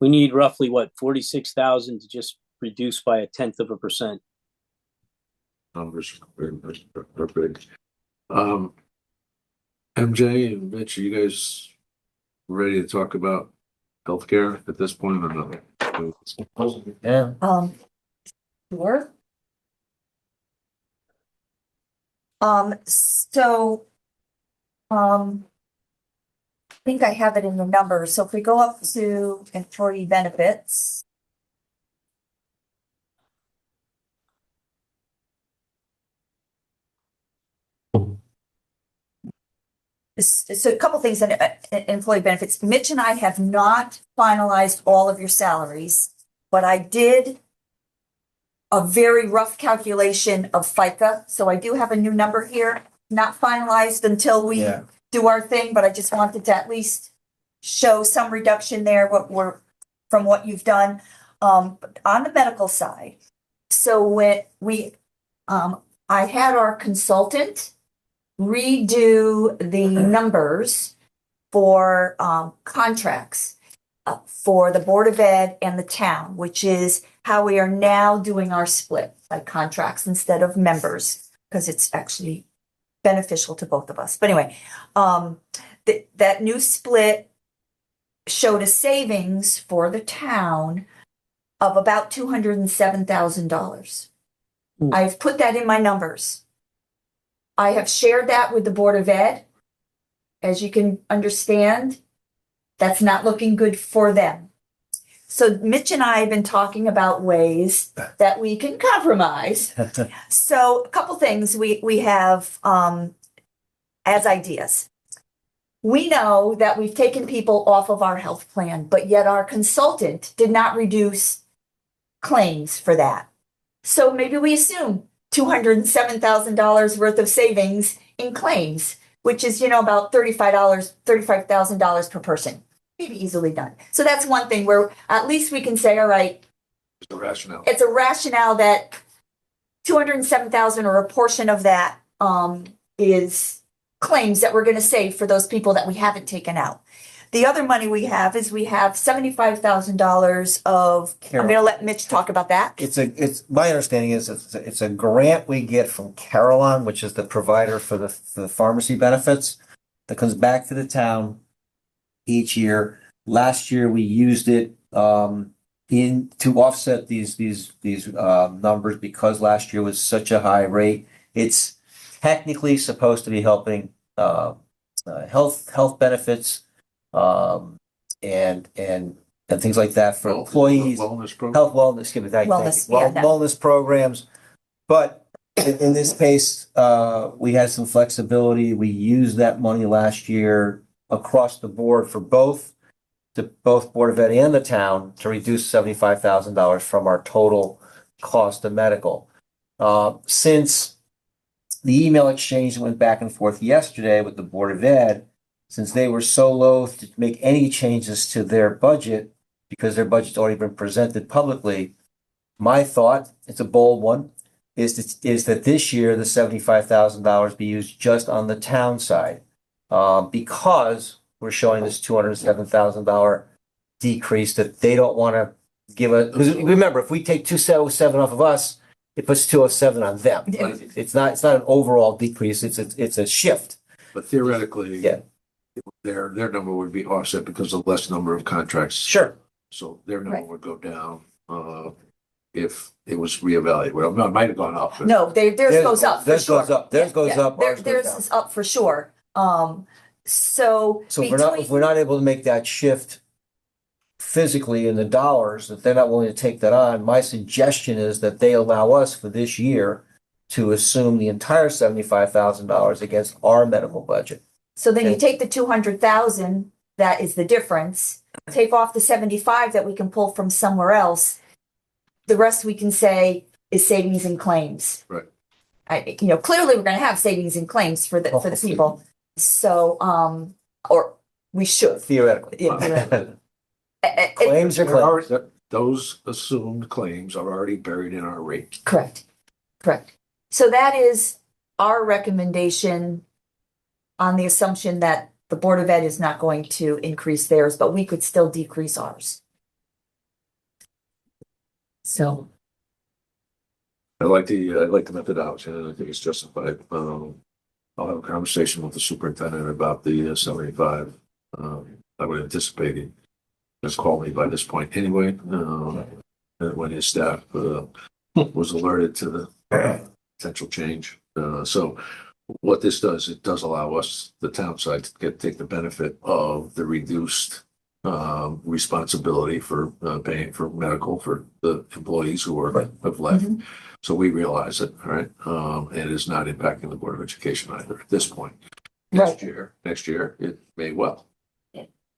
we need roughly what, 46,000 to just reduce by 1/10%. numbers are big. MJ and Mitch, are you guys ready to talk about healthcare at this point or not? Yeah. Sure. So, I think I have it in the numbers. So if we go up to employee benefits. So a couple things in employee benefits. Mitch and I have not finalized all of your salaries, but I did a very rough calculation of FICA. So I do have a new number here, not finalized until we Yeah. do our thing, but I just wanted to at least show some reduction there, from what you've done. But on the medical side, so when I had our consultant redo the numbers for contracts for the Board of Ed and the town, which is how we are now doing our split by contracts instead of members, because it's actually beneficial to both of us. But anyway, that new split showed a savings for the town of about $207,000. I've put that in my numbers. I have shared that with the Board of Ed. As you can understand, that's not looking good for them. So Mitch and I have been talking about ways that we can compromise. So a couple things we have as ideas. We know that we've taken people off of our health plan, but yet our consultant did not reduce claims for that. So maybe we assume $207,000 worth of savings in claims, which is, about $35,000 per person. Maybe easily done. So that's one thing where at least we can say, all right, It's a rationale. it's a rationale that 207,000 or a portion of that is claims that we're going to save for those people that we haven't taken out. The other money we have is we have $75,000 of, I'm going to let Mitch talk about that. It's my understanding is it's a grant we get from Carillon, which is the provider for the pharmacy benefits that comes back to the town each year. Last year we used it to offset these numbers because last year was such a high rate. It's technically supposed to be helping health benefits and things like that for employees. Wellness program. Health wellness, excuse me, thank you. Wellness, yeah, that- Wellness programs. But in this case, we had some flexibility. We used that money last year across the board for both Board of Ed and the town to reduce $75,000 from our total cost of medical. Since the email exchange that went back and forth yesterday with the Board of Ed, since they were so loath to make any changes to their budget, because their budget's already been presented publicly, my thought, it's a bold one, is that this year, the $75,000 be used just on the town side. Because we're showing this $207,000 decrease that they don't want to give a, because remember, if we take 207 off of us, it puts 207 on them. It's not an overall decrease, it's a shift. But theoretically, Yeah. their number would be offset because of less number of contracts. Sure. So their number Right. would go down, if it was reevaluated. Well, no, it might have gone up. but- No, theirs goes up for Theirs sure. goes up, theirs goes Yeah, up, ours goes Theirs down. is up for sure. So So if we're not able to make that shift physically in the dollars, if they're not willing to take that on, my suggestion is that they allow us for this year to assume the entire $75,000 against our medical budget. So then you Okay. take the 200,000, that is the difference. Take off the 75 that we can pull from somewhere else. The rest we can say is savings and claims. Right. Clearly we're gonna have savings and claims for the people. So, or we should. Theoretically. Yeah, Claims are They're already- claims. Those assumed claims are already buried in our rate. Correct. So that is our recommendation on the assumption that the Board of Ed is not going to increase theirs, but we could still decrease ours. So, I like the methodology, and I think it's justified. I'll have a conversation with the superintendent about the 75. I would anticipate he has called me by this point anyway, and when his staff was alerted to the potential change. So what this does, it does allow us, the town side, to take the benefit of the reduced responsibility for paying for medical for the employees who have left. Mhm. So we realize it, all right? And it is not impacting the Board of Education either at this point. Next year, it may well.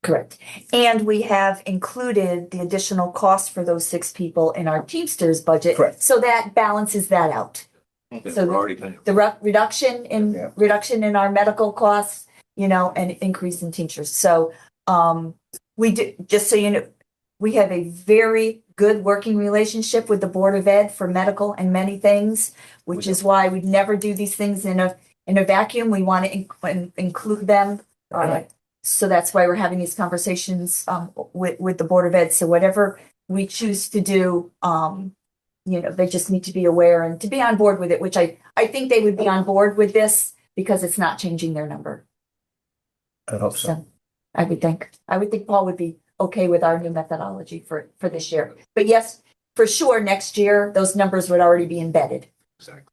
correct. And we have included the additional cost for those 6 people in our Teamsters budget. Correct. So that balances that out. And So we're already paying. The reduction in our medical costs, and increase in teachers. So, we do, just so you know, we have a very good working relationship with the Board of Ed for medical and many things, which is why we never do these things in a vacuum. We want to include them. So that's why we're having these conversations, with the Board of Ed. So whatever we choose to do, they just need to be aware and to be on board with it, which I think they would be on board with this because it's not changing their number. I hope so. So I would think Paul would be okay with our new methodology for this year. But yes, for sure, next year, those numbers would already be embedded. Exactly.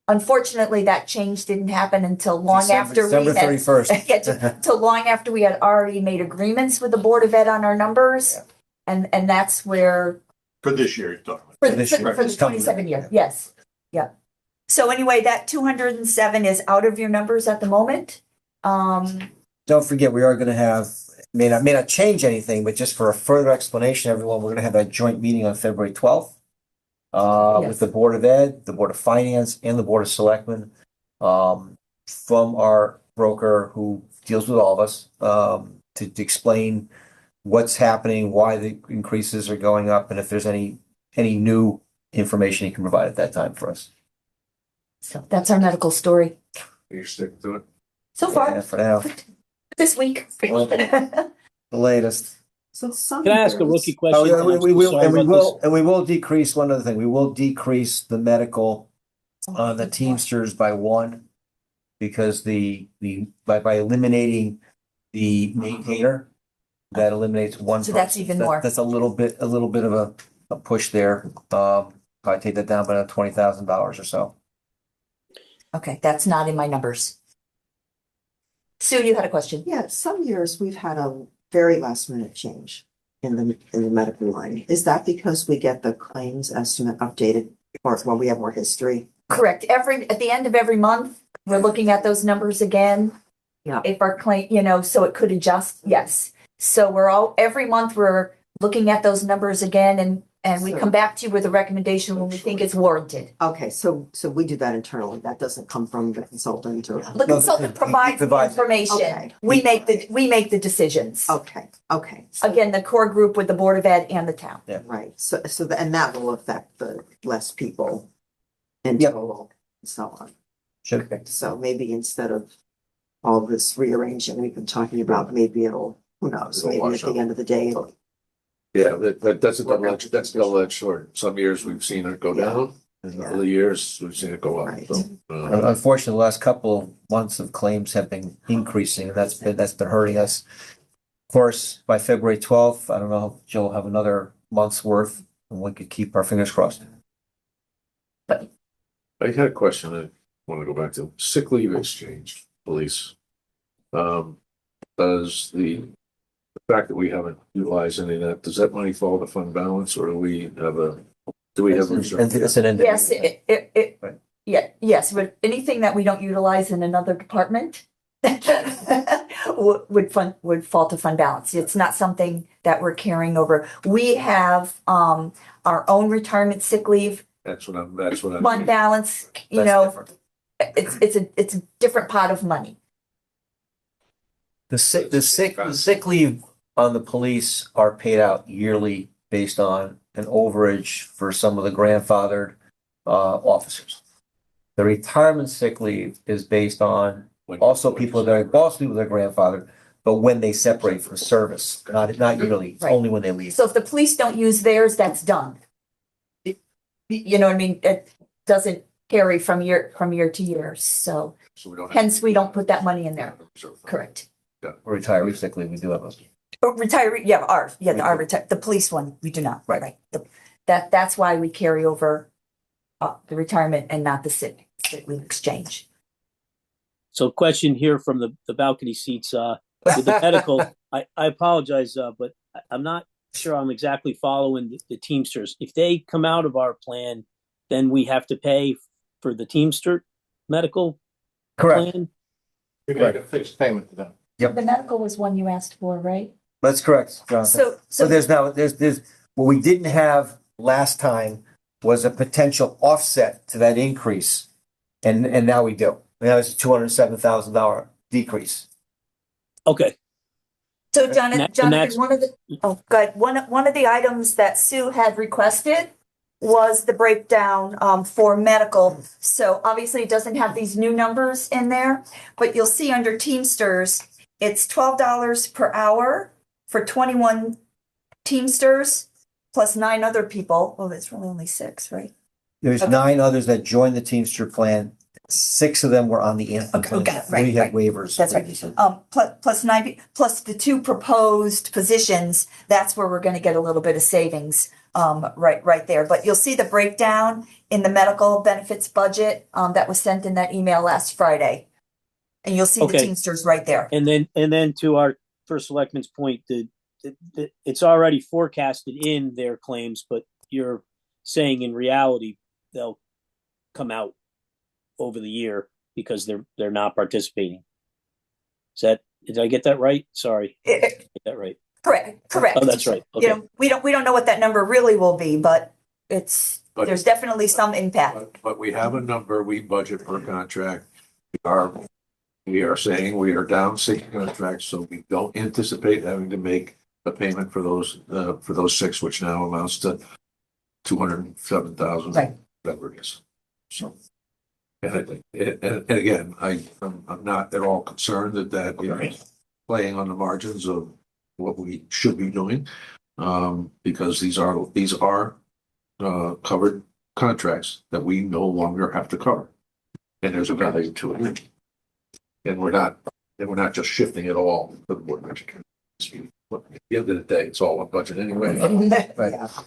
Unfortunately, that change didn't happen until long after we December had 31st. till long after we had already made agreements with the Board of Ed on our numbers. And that's where For this year, you're talking about. for this year, the it's coming. 27 year, yes, yeah. So anyway, that 207 is out of your numbers at the moment. Don't forget, we are going to have, may not change anything, but just for a further explanation, everyone, we're going to have that joint meeting on February 12th. Yes. With the Board of Ed, the Board of Finance, and the Board of Selectmen, from our broker who deals with all of us, to explain what's happening, why the increases are going up, and if there's any new information he can provide at that time for us. So that's our medical story You stick to it. so far Yeah, for now, this week. the latest. So some Can I ask a years- rookie question? Oh, yeah, And I'm we so will, sorry and we about will, this. and we will decrease, one other thing, we will decrease the medical on the Teamsters by 1. Because by eliminating the maintainer, that eliminates 1. So that's person. even more. That's a little bit of a push there. I take that down by $20,000 or so. Okay, that's not in my numbers. Sue, you had a question? Yeah, some years we've had a very last minute change in the medical line. Is that because we get the claims estimate updated or well, we have more history? Correct. At the end of every month, we're looking at those numbers again. Yeah. If our claim, you know, so it could adjust, yes. So every month we're looking at those numbers again and we come back to you with a recommendation when we think it's warranted. Okay, so we do that internally. That doesn't come from the consultant or? The consultant provides the information. Okay. We make the decisions. Okay, okay. So- Again, the core group with the Board of Ed and the town. Right, and that will affect the less people in Yep. total and so on. Sure. So maybe instead of all this rearranging we've been talking about, maybe who knows, It'll maybe wash at the out. end of the day, it'll. Yeah, that's a double-edged sword. Some years we've seen it go down, and other years we've seen it go up. Right. So, Unfortunately, the last couple of months of claims have been increasing, and that's been hurting us. Of course, by February 12th, I don't know, Joe will have another month's worth, and we could keep our fingers crossed. I had a question I want to go back to. Sick leave exchange, police. Does the fact that we haven't utilized any of that, does that money fall to fund balance, or do we have reserve? And it's an end. Yes, Right. yes, but anything that we don't utilize in another department would fall to fund balance. It's not something that we're carrying over. We have our own retirement sick leave That's what I'm. fund balance, you That's know, different. it's a different pot of money. The sick leave on the police are paid out yearly based on an overage for some of the grandfathered officers. The retirement sick leave is based on also people that are grandfathered, but when they separate from service, not yearly, it's Right. only when they leave. So if the police don't use theirs, that's done. You know what I mean? It doesn't carry from year to year, so hence we don't put that money in there. Correct. Retiree sick leave, we do have those. Retiree, the police one, we do not, right? That's why we carry over the retirement and not the sick leave exchange. So question here from the balcony seats, with the medical, I apologize, but I'm not sure I'm exactly following the Teamsters. If they come out of our plan, then we have to pay for the Teamster medical Correct. plan? We make a fixed payment to them. Yep. The medical was one you asked for, right? That's correct, Jonathan. So there's what we didn't have last time was a potential offset to that increase. And now we do. Now it's a $207,000 decrease. Okay. So Jonathan, that's- one of the items that Sue had requested was the breakdown for medical. So obviously it doesn't have these new numbers in there, but you'll see under Teamsters, it's $12 per hour for 21 Teamsters plus 9 other people. Well, it's really only 6, right? There's Okay. 9 others that joined the Teamster plan. 6 of them were on the Anthem Okay, plan. got it. Right, 3 had right. waivers. That's right. Plus 9, plus the 2 proposed positions, that's where we're gonna get a little bit of savings, right there. But you'll see the breakdown in the medical benefits budget, that was sent in that email last Friday. And you'll see the Okay. Teamsters right there. And then to our first selectman's point, it's already forecasted in their claims, but you're saying in reality, they'll come out over the year because they're not participating. Did I get that right? Sorry. Get that right. Correct. Oh, that's right. You Okay. know, we don't know what that number really will be, but there's definitely some impact. But we have a number, we budget per contract. We are saying we are down 6 contracts, so we don't anticipate having to make a payment for those 6, which now amounts to 207,000. Right. Whatever it is. So, and again, I'm not at all concerned that is playing on the margins of what we should be doing, because these are covered contracts that we no longer have to cover, and there's a value to it. And we're not just shifting it all to the Board of Education. At the end of the day, it's all on budget anyway. Right. At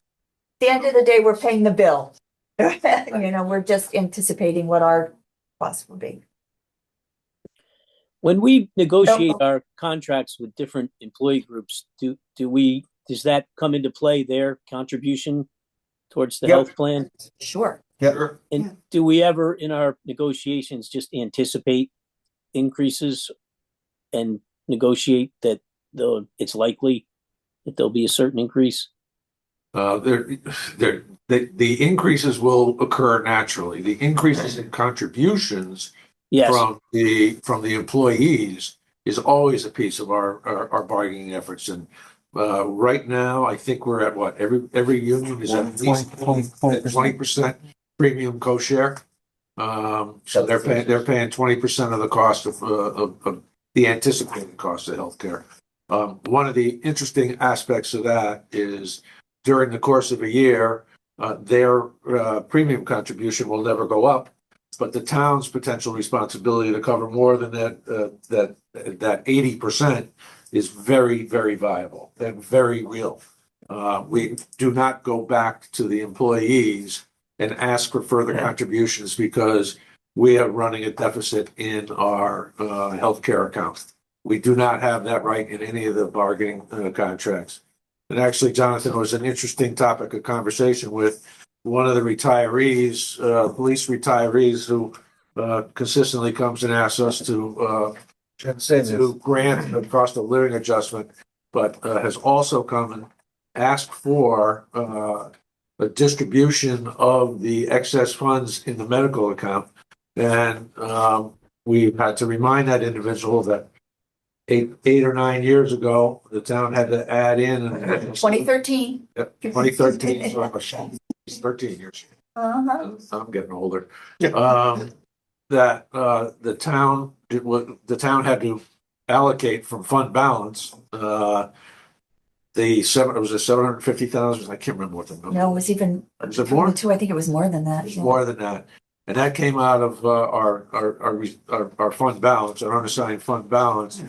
the end of the day, we're paying the bill. You know, we're just anticipating what our cost will be. When we negotiate our contracts with different employee groups, does that come into play, their contribution towards the Yep. health plan? Sure. Yep. And do we ever in our negotiations just anticipate increases and negotiate that it's likely that there'll be a certain increase? The increases will occur naturally. The increases in contributions Yes. from the employees is always a piece of our bargaining efforts. And right now, I think we're at what every union is at least 20% premium co-share. So they're paying 20% of the cost of the anticipated cost of healthcare. One of the interesting aspects of that is during the course of a year, their premium contribution will never go up, but the town's potential responsibility to cover more than that 80% is very, very viable and very real. We do not go back to the employees and ask for further contributions because we are running a deficit in our healthcare account. We do not have that right in any of the bargaining contracts. And actually, Jonathan, was an interesting topic of conversation with one of the retirees, police retirees, who consistently comes and asks us to grant a cost of living adjustment, but has also come and asked for a distribution of the excess funds in the medical account. And we've had to remind that individual that eight or 9 years ago, the town had to add in 2013. 2013, so it's 13 years. Uh-huh. I'm getting older. That the town had to allocate from fund balance it was a 750,000. I can't remember what the number. No, it was even. Was it more? I think it was more than that. It was more than that, and that came out of our fund balance, our unassigned fund balance,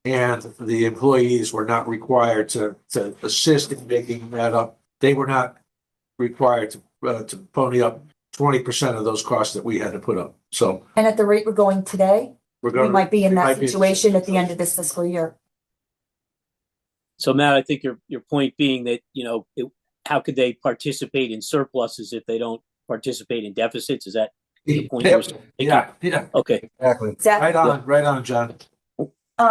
and the employees were not required to assist in making that up. They were not required to pony up 20% of those costs that we had to put up. So, and at the rate we're going today, we might be in that situation at the end of this fiscal year. So, Matt, I think your point being that, how could they participate in surpluses if they don't participate in deficits? Is that the point? Yeah. Okay. Exactly. Right on, John.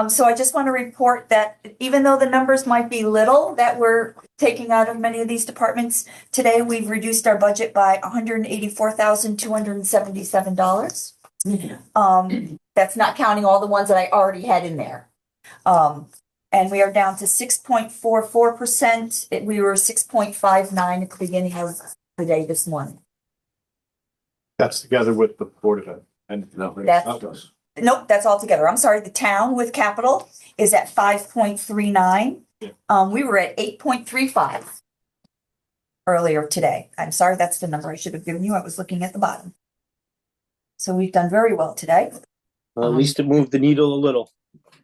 So I just want to report that even though the numbers might be little that we're taking out of many of these departments, today we've reduced our budget by $184,277. That's not counting all the ones that I already had in there. And we are down to 6.44%. We were 6.59 at the beginning of the day this morning. That's together with the Board of Ed. And no, That's- not us. Nope, that's all together. I'm sorry. The town with capital is at 5.39. We were at 8.35 earlier today. I'm sorry, that's the number I should have given you. I was looking at the bottom. So we've done very well today. Well, at least it moved the needle a little.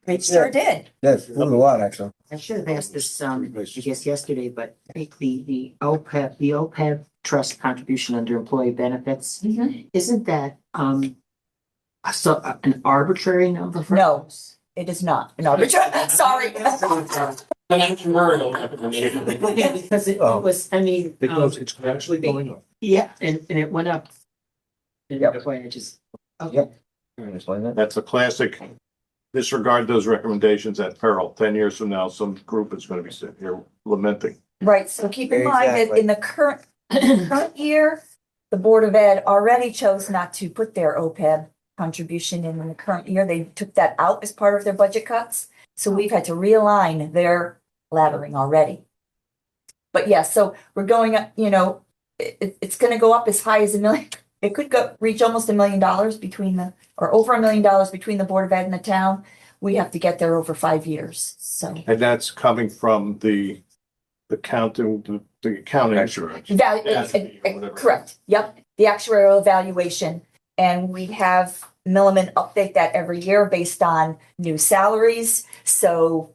It sure did. Yes, moved a lot, actually. I should have asked this, I guess yesterday, but the OPEB trust contribution under employee benefits, isn't that, so an arbitrary number for? No, it is not an arbitrary. Sorry. Because it was, I mean. Because it's actually going up. Yeah, and it went up. And that's why I just. Okay. That's a classic. Disregard those recommendations at peril. 10 years from now, some group is going to be sitting here lamenting. Right. So keep in mind that Exactly. in the current year, the Board of Ed already chose not to put their OPEB contribution in the current year. They took that out as part of their budget cuts. So we've had to realign their laddering already. But yes, so we're going up, it's going to go up as high as $1 million. It could reach almost $1 million or over $1 million between the Board of Ed and the town. We have to get there over 5 years. So. And that's coming from the accounting insurance. Correct. Yep. The actuarial evaluation. And we have Milliman update that every year based on new salaries. So,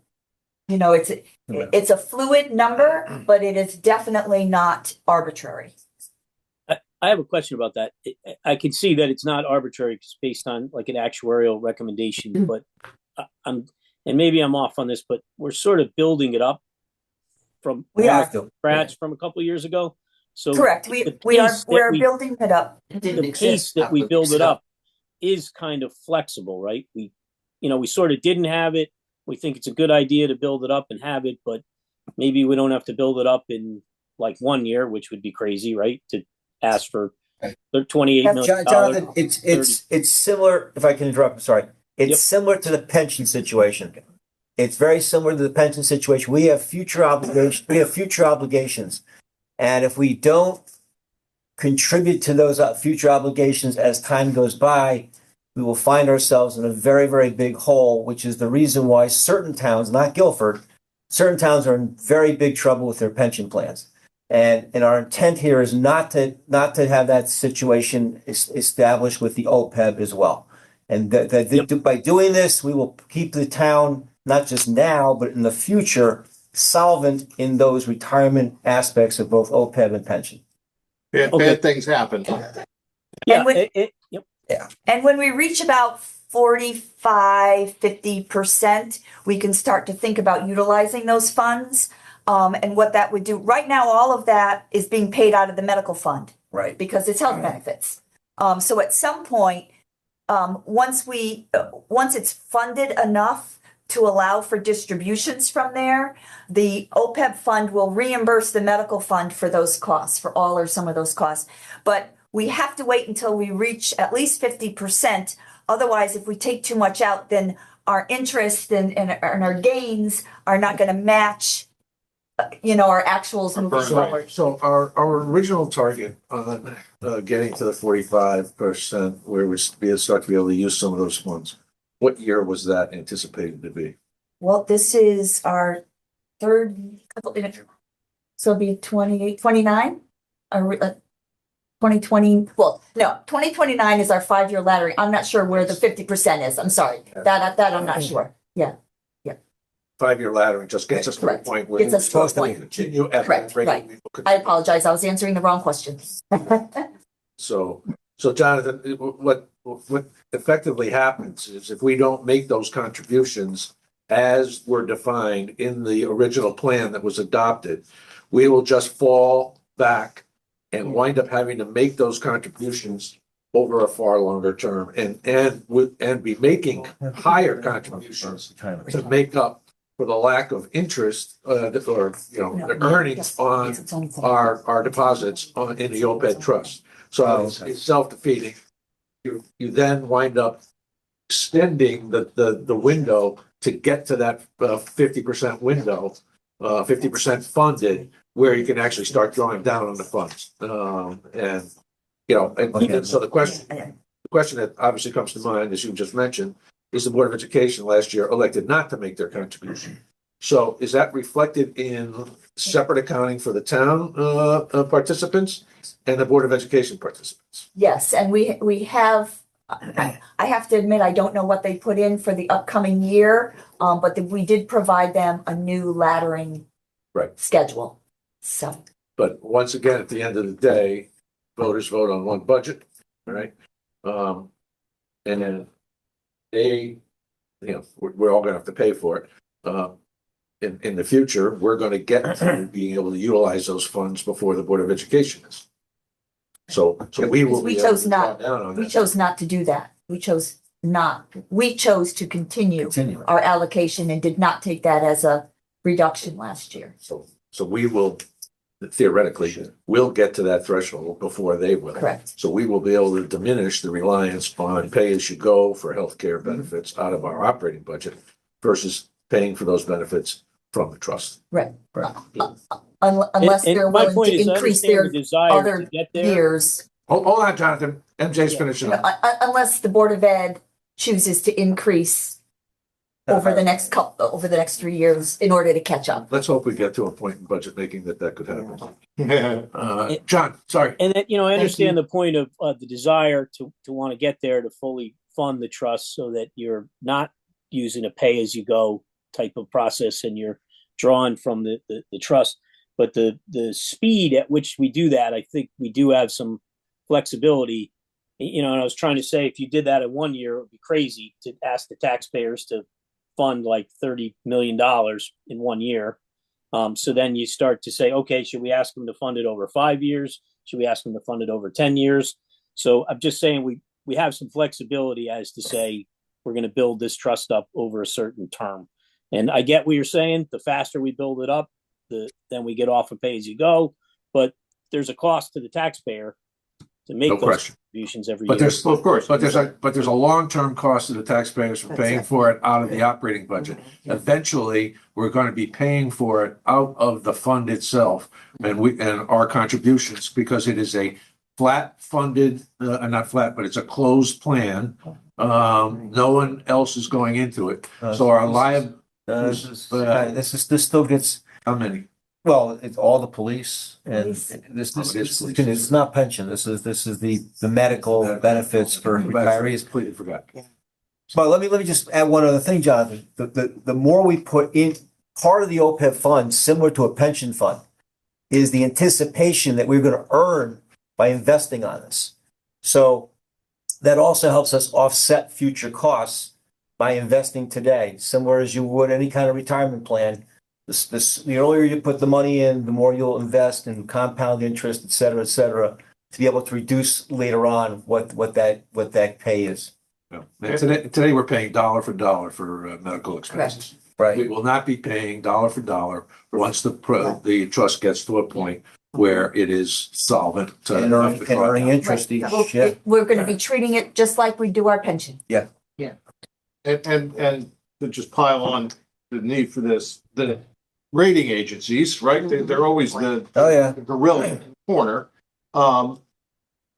it's a fluid number, but it is definitely not arbitrary. I have a question about that. I can see that it's not arbitrary because based on like an actuarial recommendation, but and maybe I'm off on this, but we're sort of building it up from scratch from a couple of years ago. So correct. We're building it up. The pace that we build it up is kind of flexible, right? We we sort of didn't have it. We think it's a good idea to build it up and have it, but maybe we don't have to build it up in like 1 year, which would be crazy, right? To ask for $28 million. Jonathan, it's similar, if I can interrupt, I'm sorry. It's Yep. similar to the pension situation. It's very similar to the pension situation. We have future obligations. And if we don't contribute to those future obligations as time goes by, we will find ourselves in a very, very big hole, which is the reason why certain towns, not Guilford, certain towns are in very big trouble with their pension plans. And our intent here is not to have that situation established with the OPEB as well. And by doing this, we will keep the town, not just now, but in the future, solvent in those retirement aspects of both OPEB and pension. Bad, Okay. bad things happen. Yeah. Yep. And when we reach about 45-50%, we can start to think about utilizing those funds. And what that would do. Right now, all of that is being paid out of the medical fund. Right. Because it's health benefits. So at some point, once it's funded enough to allow for distributions from there, the OPEB fund will reimburse the medical fund for those costs, for all or some of those costs. But we have to wait until we reach at least 50%. Otherwise, if we take too much out, then our interest and our gains are not going to match our actuals moving forward. So our original target on getting to the 45% where we start to be able to use some of those funds, what year was that anticipated to be? Well, this is our third, so it'll be 28, 29? 2020, well, no, 2029 is our 5-year laddering. I'm not sure where the 50% is. I'm sorry. That I'm not sure. Yeah. 5-year laddering just gets us to the Correct. point where Gets we're us to a supposed to point. continue at Correct, that rate. right. I apologize. I was answering the wrong question. So Jonathan, what effectively happens is if we don't make those contributions as were defined in the original plan that was adopted, we will just fall back and wind up having to make those contributions over a far longer term and be making higher contributions to make up for the lack of interest the earnings on our deposits in the OPEB trust. So it's self-defeating. You then wind up extending the window to get to that 50% window, 50% funded, where you can actually start drawing down on the funds. And so the question that obviously comes to mind, as you just mentioned, is the Board of Education last year elected not to make their contribution. So is that reflected in separate accounting for the town participants and the Board of Education participants? Yes, and we have, I have to admit, I don't know what they put in for the upcoming year, but we did provide them a new laddering schedule. So, but once again, at the end of the day, voters vote on one budget, right? And then we're all going to have to pay for it. In the future, we're going to get to being able to utilize those funds before the Board of Education is. So we will. We chose not to do that. We chose to continue our allocation and did not take that as a reduction last year. So we will theoretically will get to that threshold before they will. Correct. So we will be able to diminish the reliance on pay as you go for healthcare benefits out of our operating budget versus paying for those benefits from the trust. Right. Unless they're willing to increase their other years. Hold on, Jonathan. MJ's finishing up. Unless the Board of Ed chooses to increase over the next 3 years in order to catch up. Let's hope we get to a point in budget making that could happen. John, sorry. And I understand the point of the desire to want to get there to fully fund the trust so that you're not using a pay as you go type of process and you're drawn from the trust. But the speed at which we do that, I think we do have some flexibility. And I was trying to say, if you did that in 1 year, it would be crazy to ask the taxpayers to fund like $30 million in 1 year. So then you start to say, okay, should we ask them to fund it over 5 years? Should we ask them to fund it over 10 years? So I'm just saying we have some flexibility as to say, we're going to build this trust up over a certain term. And I get what you're saying. The faster we build it up, then we get off of pay as you go. But there's a cost to the taxpayer to make No those question. contributions every But year. there's, Well, of course. but there's a long-term cost to the taxpayers for That's paying it. for it out of the operating budget. Eventually, we're going to be paying for it out of the fund itself and our contributions, because it is a flat funded, not flat, but it's a closed plan. No one else is going into it. So our This still gets, how many? well, it's all the police and Police. it's not pension. This is the medical benefits for retirees. Completely forgot. But let me just add one other thing, Jonathan. The more we put in, part of the OPEB fund, similar to a pension fund, is the anticipation that we're going to earn by investing on this. So that also helps us offset future costs by investing today, similar as you would any kind of retirement plan. The earlier you put the money in, the more you'll invest in compound interest, et cetera, to be able to reduce later on what that pay is. Yeah. Today we're paying dollar for dollar for medical expenses. We Right. will not be paying dollar for dollar once the trust gets to a point where it is solvent. And earning interest Right. each, yeah. We're gonna be treating it just like we do our pension. And to just pile on the need for this, the rating agencies, right? They're always the Oh, yeah. the gorilla in the corner.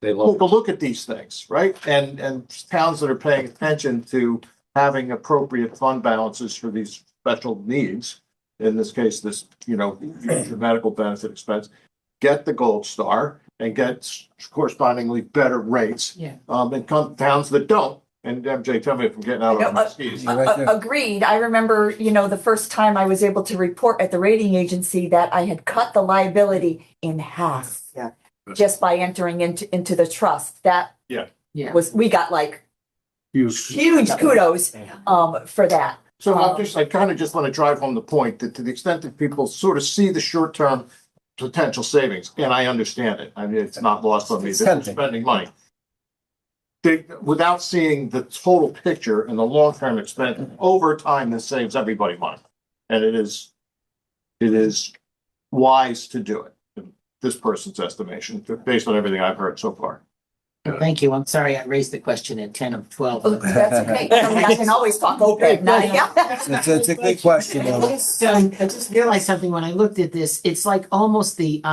They Take love a look at these things, right? And towns that are paying attention to having appropriate fund balances for these special needs, in this case, this, future medical benefit expense, get the gold star and get correspondingly better rates. Yeah. And towns that don't. And MJ, tell me if I'm getting out on my skis. You're right there. Agreed. I remember, the first time I was able to report at the rating agency that I had cut the liability in half. Yeah. Just by entering into the trust. That Yeah. Yeah. we got like huge. huge kudos, for that. So I kind of just want to drive home the point that to the extent that people sort of see the short-term potential savings, and I understand it. I mean, it's not lost on me that we're spending money. Without seeing the total picture and the long-term expense, over time, this saves everybody money. And it is wise to do it, in this person's estimation, based on everything I've heard so far. Thank you. I'm sorry I raised the question at 10 of 12. Oh, that's okay. I can always talk OPEB now. Yeah. It's a good question, though. I just realized something when I looked at this. It's like almost the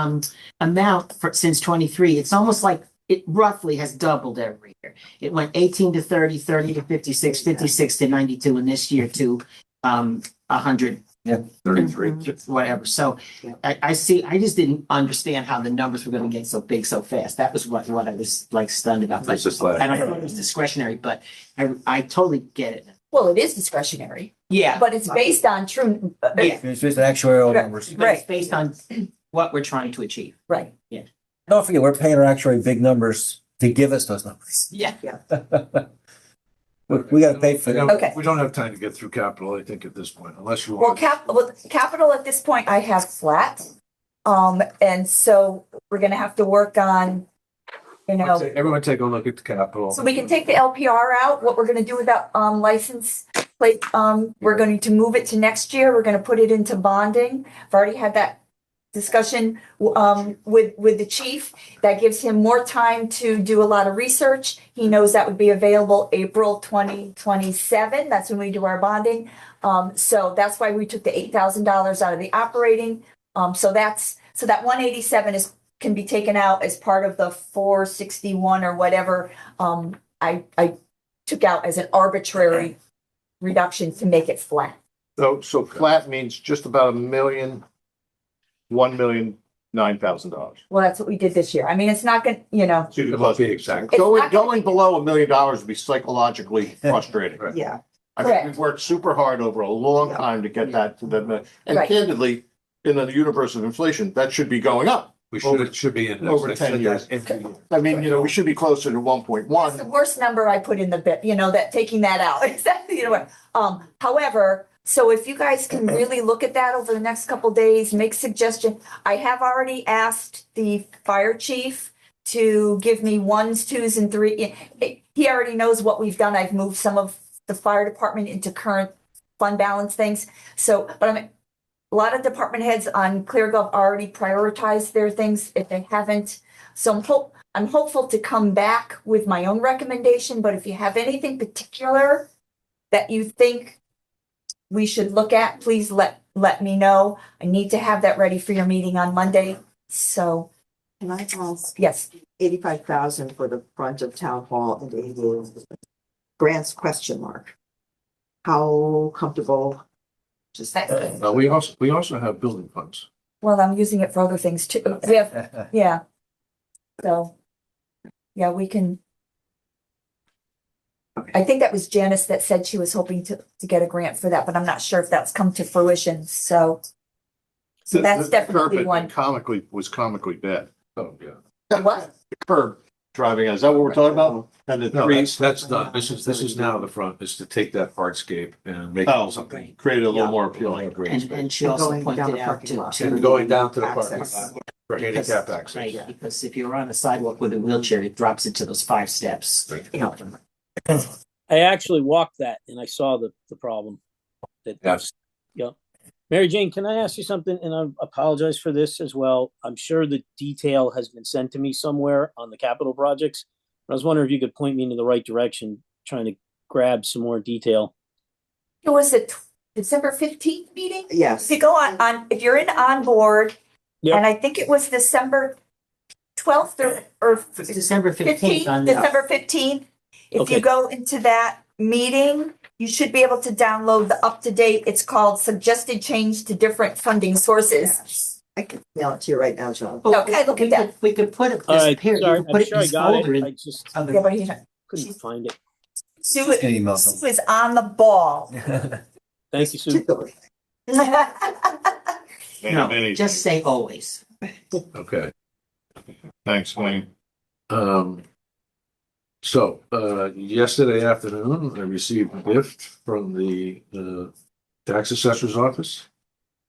amount since 23. It's almost like it roughly has doubled every year. It went 18 to 30, 30 to 56, 56 to 92, and this year to 100. Yeah, 33. Whatever. So I see. I just didn't understand how the numbers were going to get so big so fast. That was what I was like stunned about. It's just like- And I thought it was discretionary, but I totally get it. Well, it is discretionary, Yeah. but it's based on true. Yeah. It's just actuarial numbers. But it's based on what we're trying to achieve. Right. Don't forget, we're paying our actuary big numbers to give us those numbers. Yeah. We got to pay for them. Okay. We don't have time to get through capital, I think, at this point, unless you Well, want. capital at this point I have flat. And so we're gonna have to work on, Everyone take a look at the capital. so we can take the LPR out. What we're gonna do with that license plate, we're going to move it to next year. We're gonna put it into bonding. I've already had that discussion with the chief. That gives him more time to do a lot of research. He knows that would be available April 2027. That's when we do our bonding. So that's why we took the $8,000 out of the operating. So that 187 can be taken out as part of the 461 or whatever. I took out as an arbitrary reduction to make it flat. So flat means just about $1,009,000. Well, that's what we did this year. I mean, it's not gonna, It must be exact. It's Going not gonna going below $1 million would be psychologically frustrating. Yeah. I think Correct. we've worked super hard over a long time to get that to them. And Right. candidly, in the universe of inflation, that should be going up. It should be in. Over 10 years. I mean, we should be closer to That's the 1.1. worst number I put in the bit, that taking that out. Exactly. However, so if you guys can really look at that over the next couple days, make suggestion. I have already asked the fire chief to give me 1s, 2s, and 3. He already knows what we've done. I've moved some of the fire department into current fund balance things. So, but a lot of department heads on ClearGov already prioritized their things if they haven't. So I'm hopeful to come back with my own recommendation, but if you have anything particular that you think we should look at, please let me know. I need to have that ready for your meeting on Monday. So, Can I ask, yes, 85,000 for the front of town hall and grants question mark. How comfortable? Just We also have building funds. well, I'm using it for other things too. We have, yeah. So, yeah, we can. I think that was Janice that said she was hoping to get a grant for that, but I'm not sure if that's come to fruition. So that's definitely curb one. was comically bad. Oh, yeah. What? The curb driving, is that what we're talking about? And the No, trees, that's done. This is now the front, is to take that hardscape and make oh, it something. created a little Yeah. more appealing. And she also Going down pointed the out parking lot. to. And going down to the parking Access. lot for handicap access. Right, because if you're on a sidewalk with a wheelchair, it drops into those 5 steps. You know, I actually walked that and I saw the problem. Yes. Yep. Mary Jane, can I ask you something? And I apologize for this as well. I'm sure the detail has been sent to me somewhere on the capital projects. But I was wondering if you could point me in the right direction, trying to grab some more detail. It was the December 15th meeting? Yes. If you go on, if you're in on board, Yep. and I think it was December 12th or December 15th 15th, on the. December 15th. If Okay. you go into that meeting, you should be able to download the up-to-date, it's called Suggested Change to Different Funding Sources. I can mail it to you right now, John. Okay, look at that. We could put it, All right, here, you sorry, could put I'm it in sure I this got folder. it. I just Yeah, but he- couldn't find it. Sue email them. Sue is on the ball. Thank you, Sue. Particularly. No, just say always. Okay. Thanks, Wayne. So, yesterday afternoon, I received a gift from the tax assessor's office.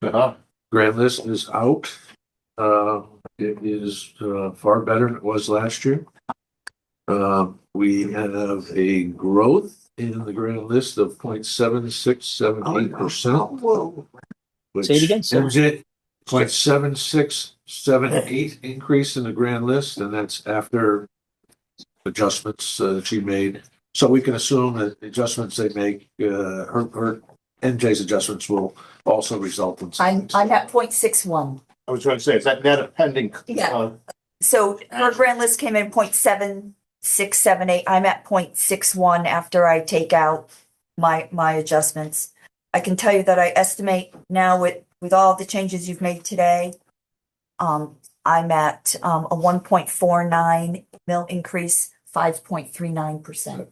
Uh-huh. Grand list is out. It is far better than it was last year. We have a growth in the grand list of 0.7678%. Whoa. Say it again, sir. 0.7678 increase in the grand list, and that's after adjustments that she made. So we can assume that the adjustments they make, her NJ's adjustments will also result in. I'm at 0.61. I was going to say, is that net of pending? Yeah. So her grand list came in 0.7678. I'm at 0.61 after I take out my adjustments. I can tell you that I estimate now with all the changes you've made today, I'm at a 1.49 mil increase, 5.39%.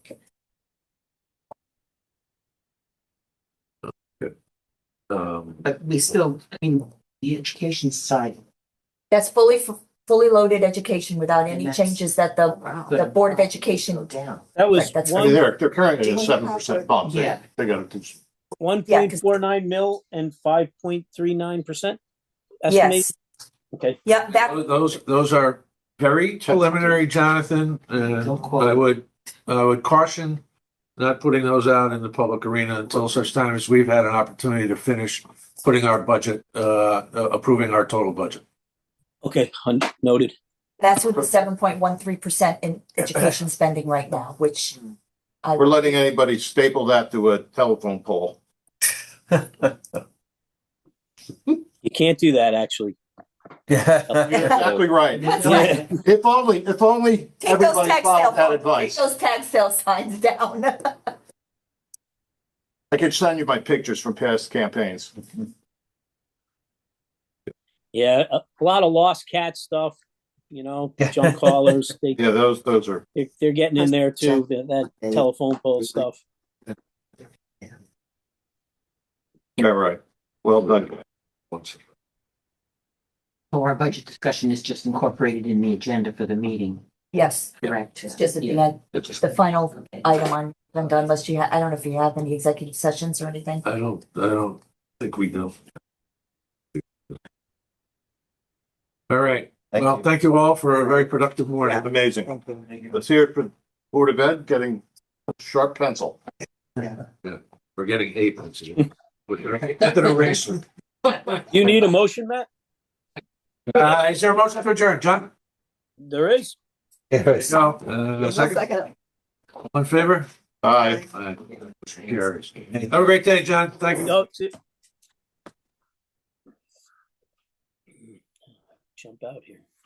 But we still, I mean, the education side. That's fully loaded education without any And that's- changes that the Board of Education. Go down. That was Right, that's- I mean, one they're currently at 7% bump. Yeah. They got to. 1.49 mil and 5.39% estimate. Yes, Okay. yeah, that, Those are very preliminary, Jonathan, and Don't quote. I would caution not putting those out in the public arena until such time as we've had an opportunity to finish putting our budget, approving our total budget. Okay, noted. that's with the 7.13% in education spending right now, which We're letting anybody staple that to a telephone pole. You can't do that, actually. Exactly right. Yeah. If only take those everybody tax followed that sale, take advice. those tax sale signs down. I can send you my pictures from past campaigns. Yeah, a lot of lost cat stuff, junk callers. Yeah, those are. They're getting in there too, that telephone pole stuff. Yeah, right. Well done. So our budget discussion is just incorporated in the agenda for the meeting, Yes, correct? it's just at the Yeah. end, the final item on agenda, unless I don't know if you have any executive sessions or anything. I don't think we do. All right. Well, thank you all for a very productive morning. Amazing. Let's hear it for Board of Ed getting sharp pencil. We're getting aprons. At the eraser. You need a motion, Matt? Is there a motion to adjourn, John? There is. No. One Second, second. all in favor? Aye. Aye. Carries. Have a great day, John. Thank you. No, it's it. Jump out here.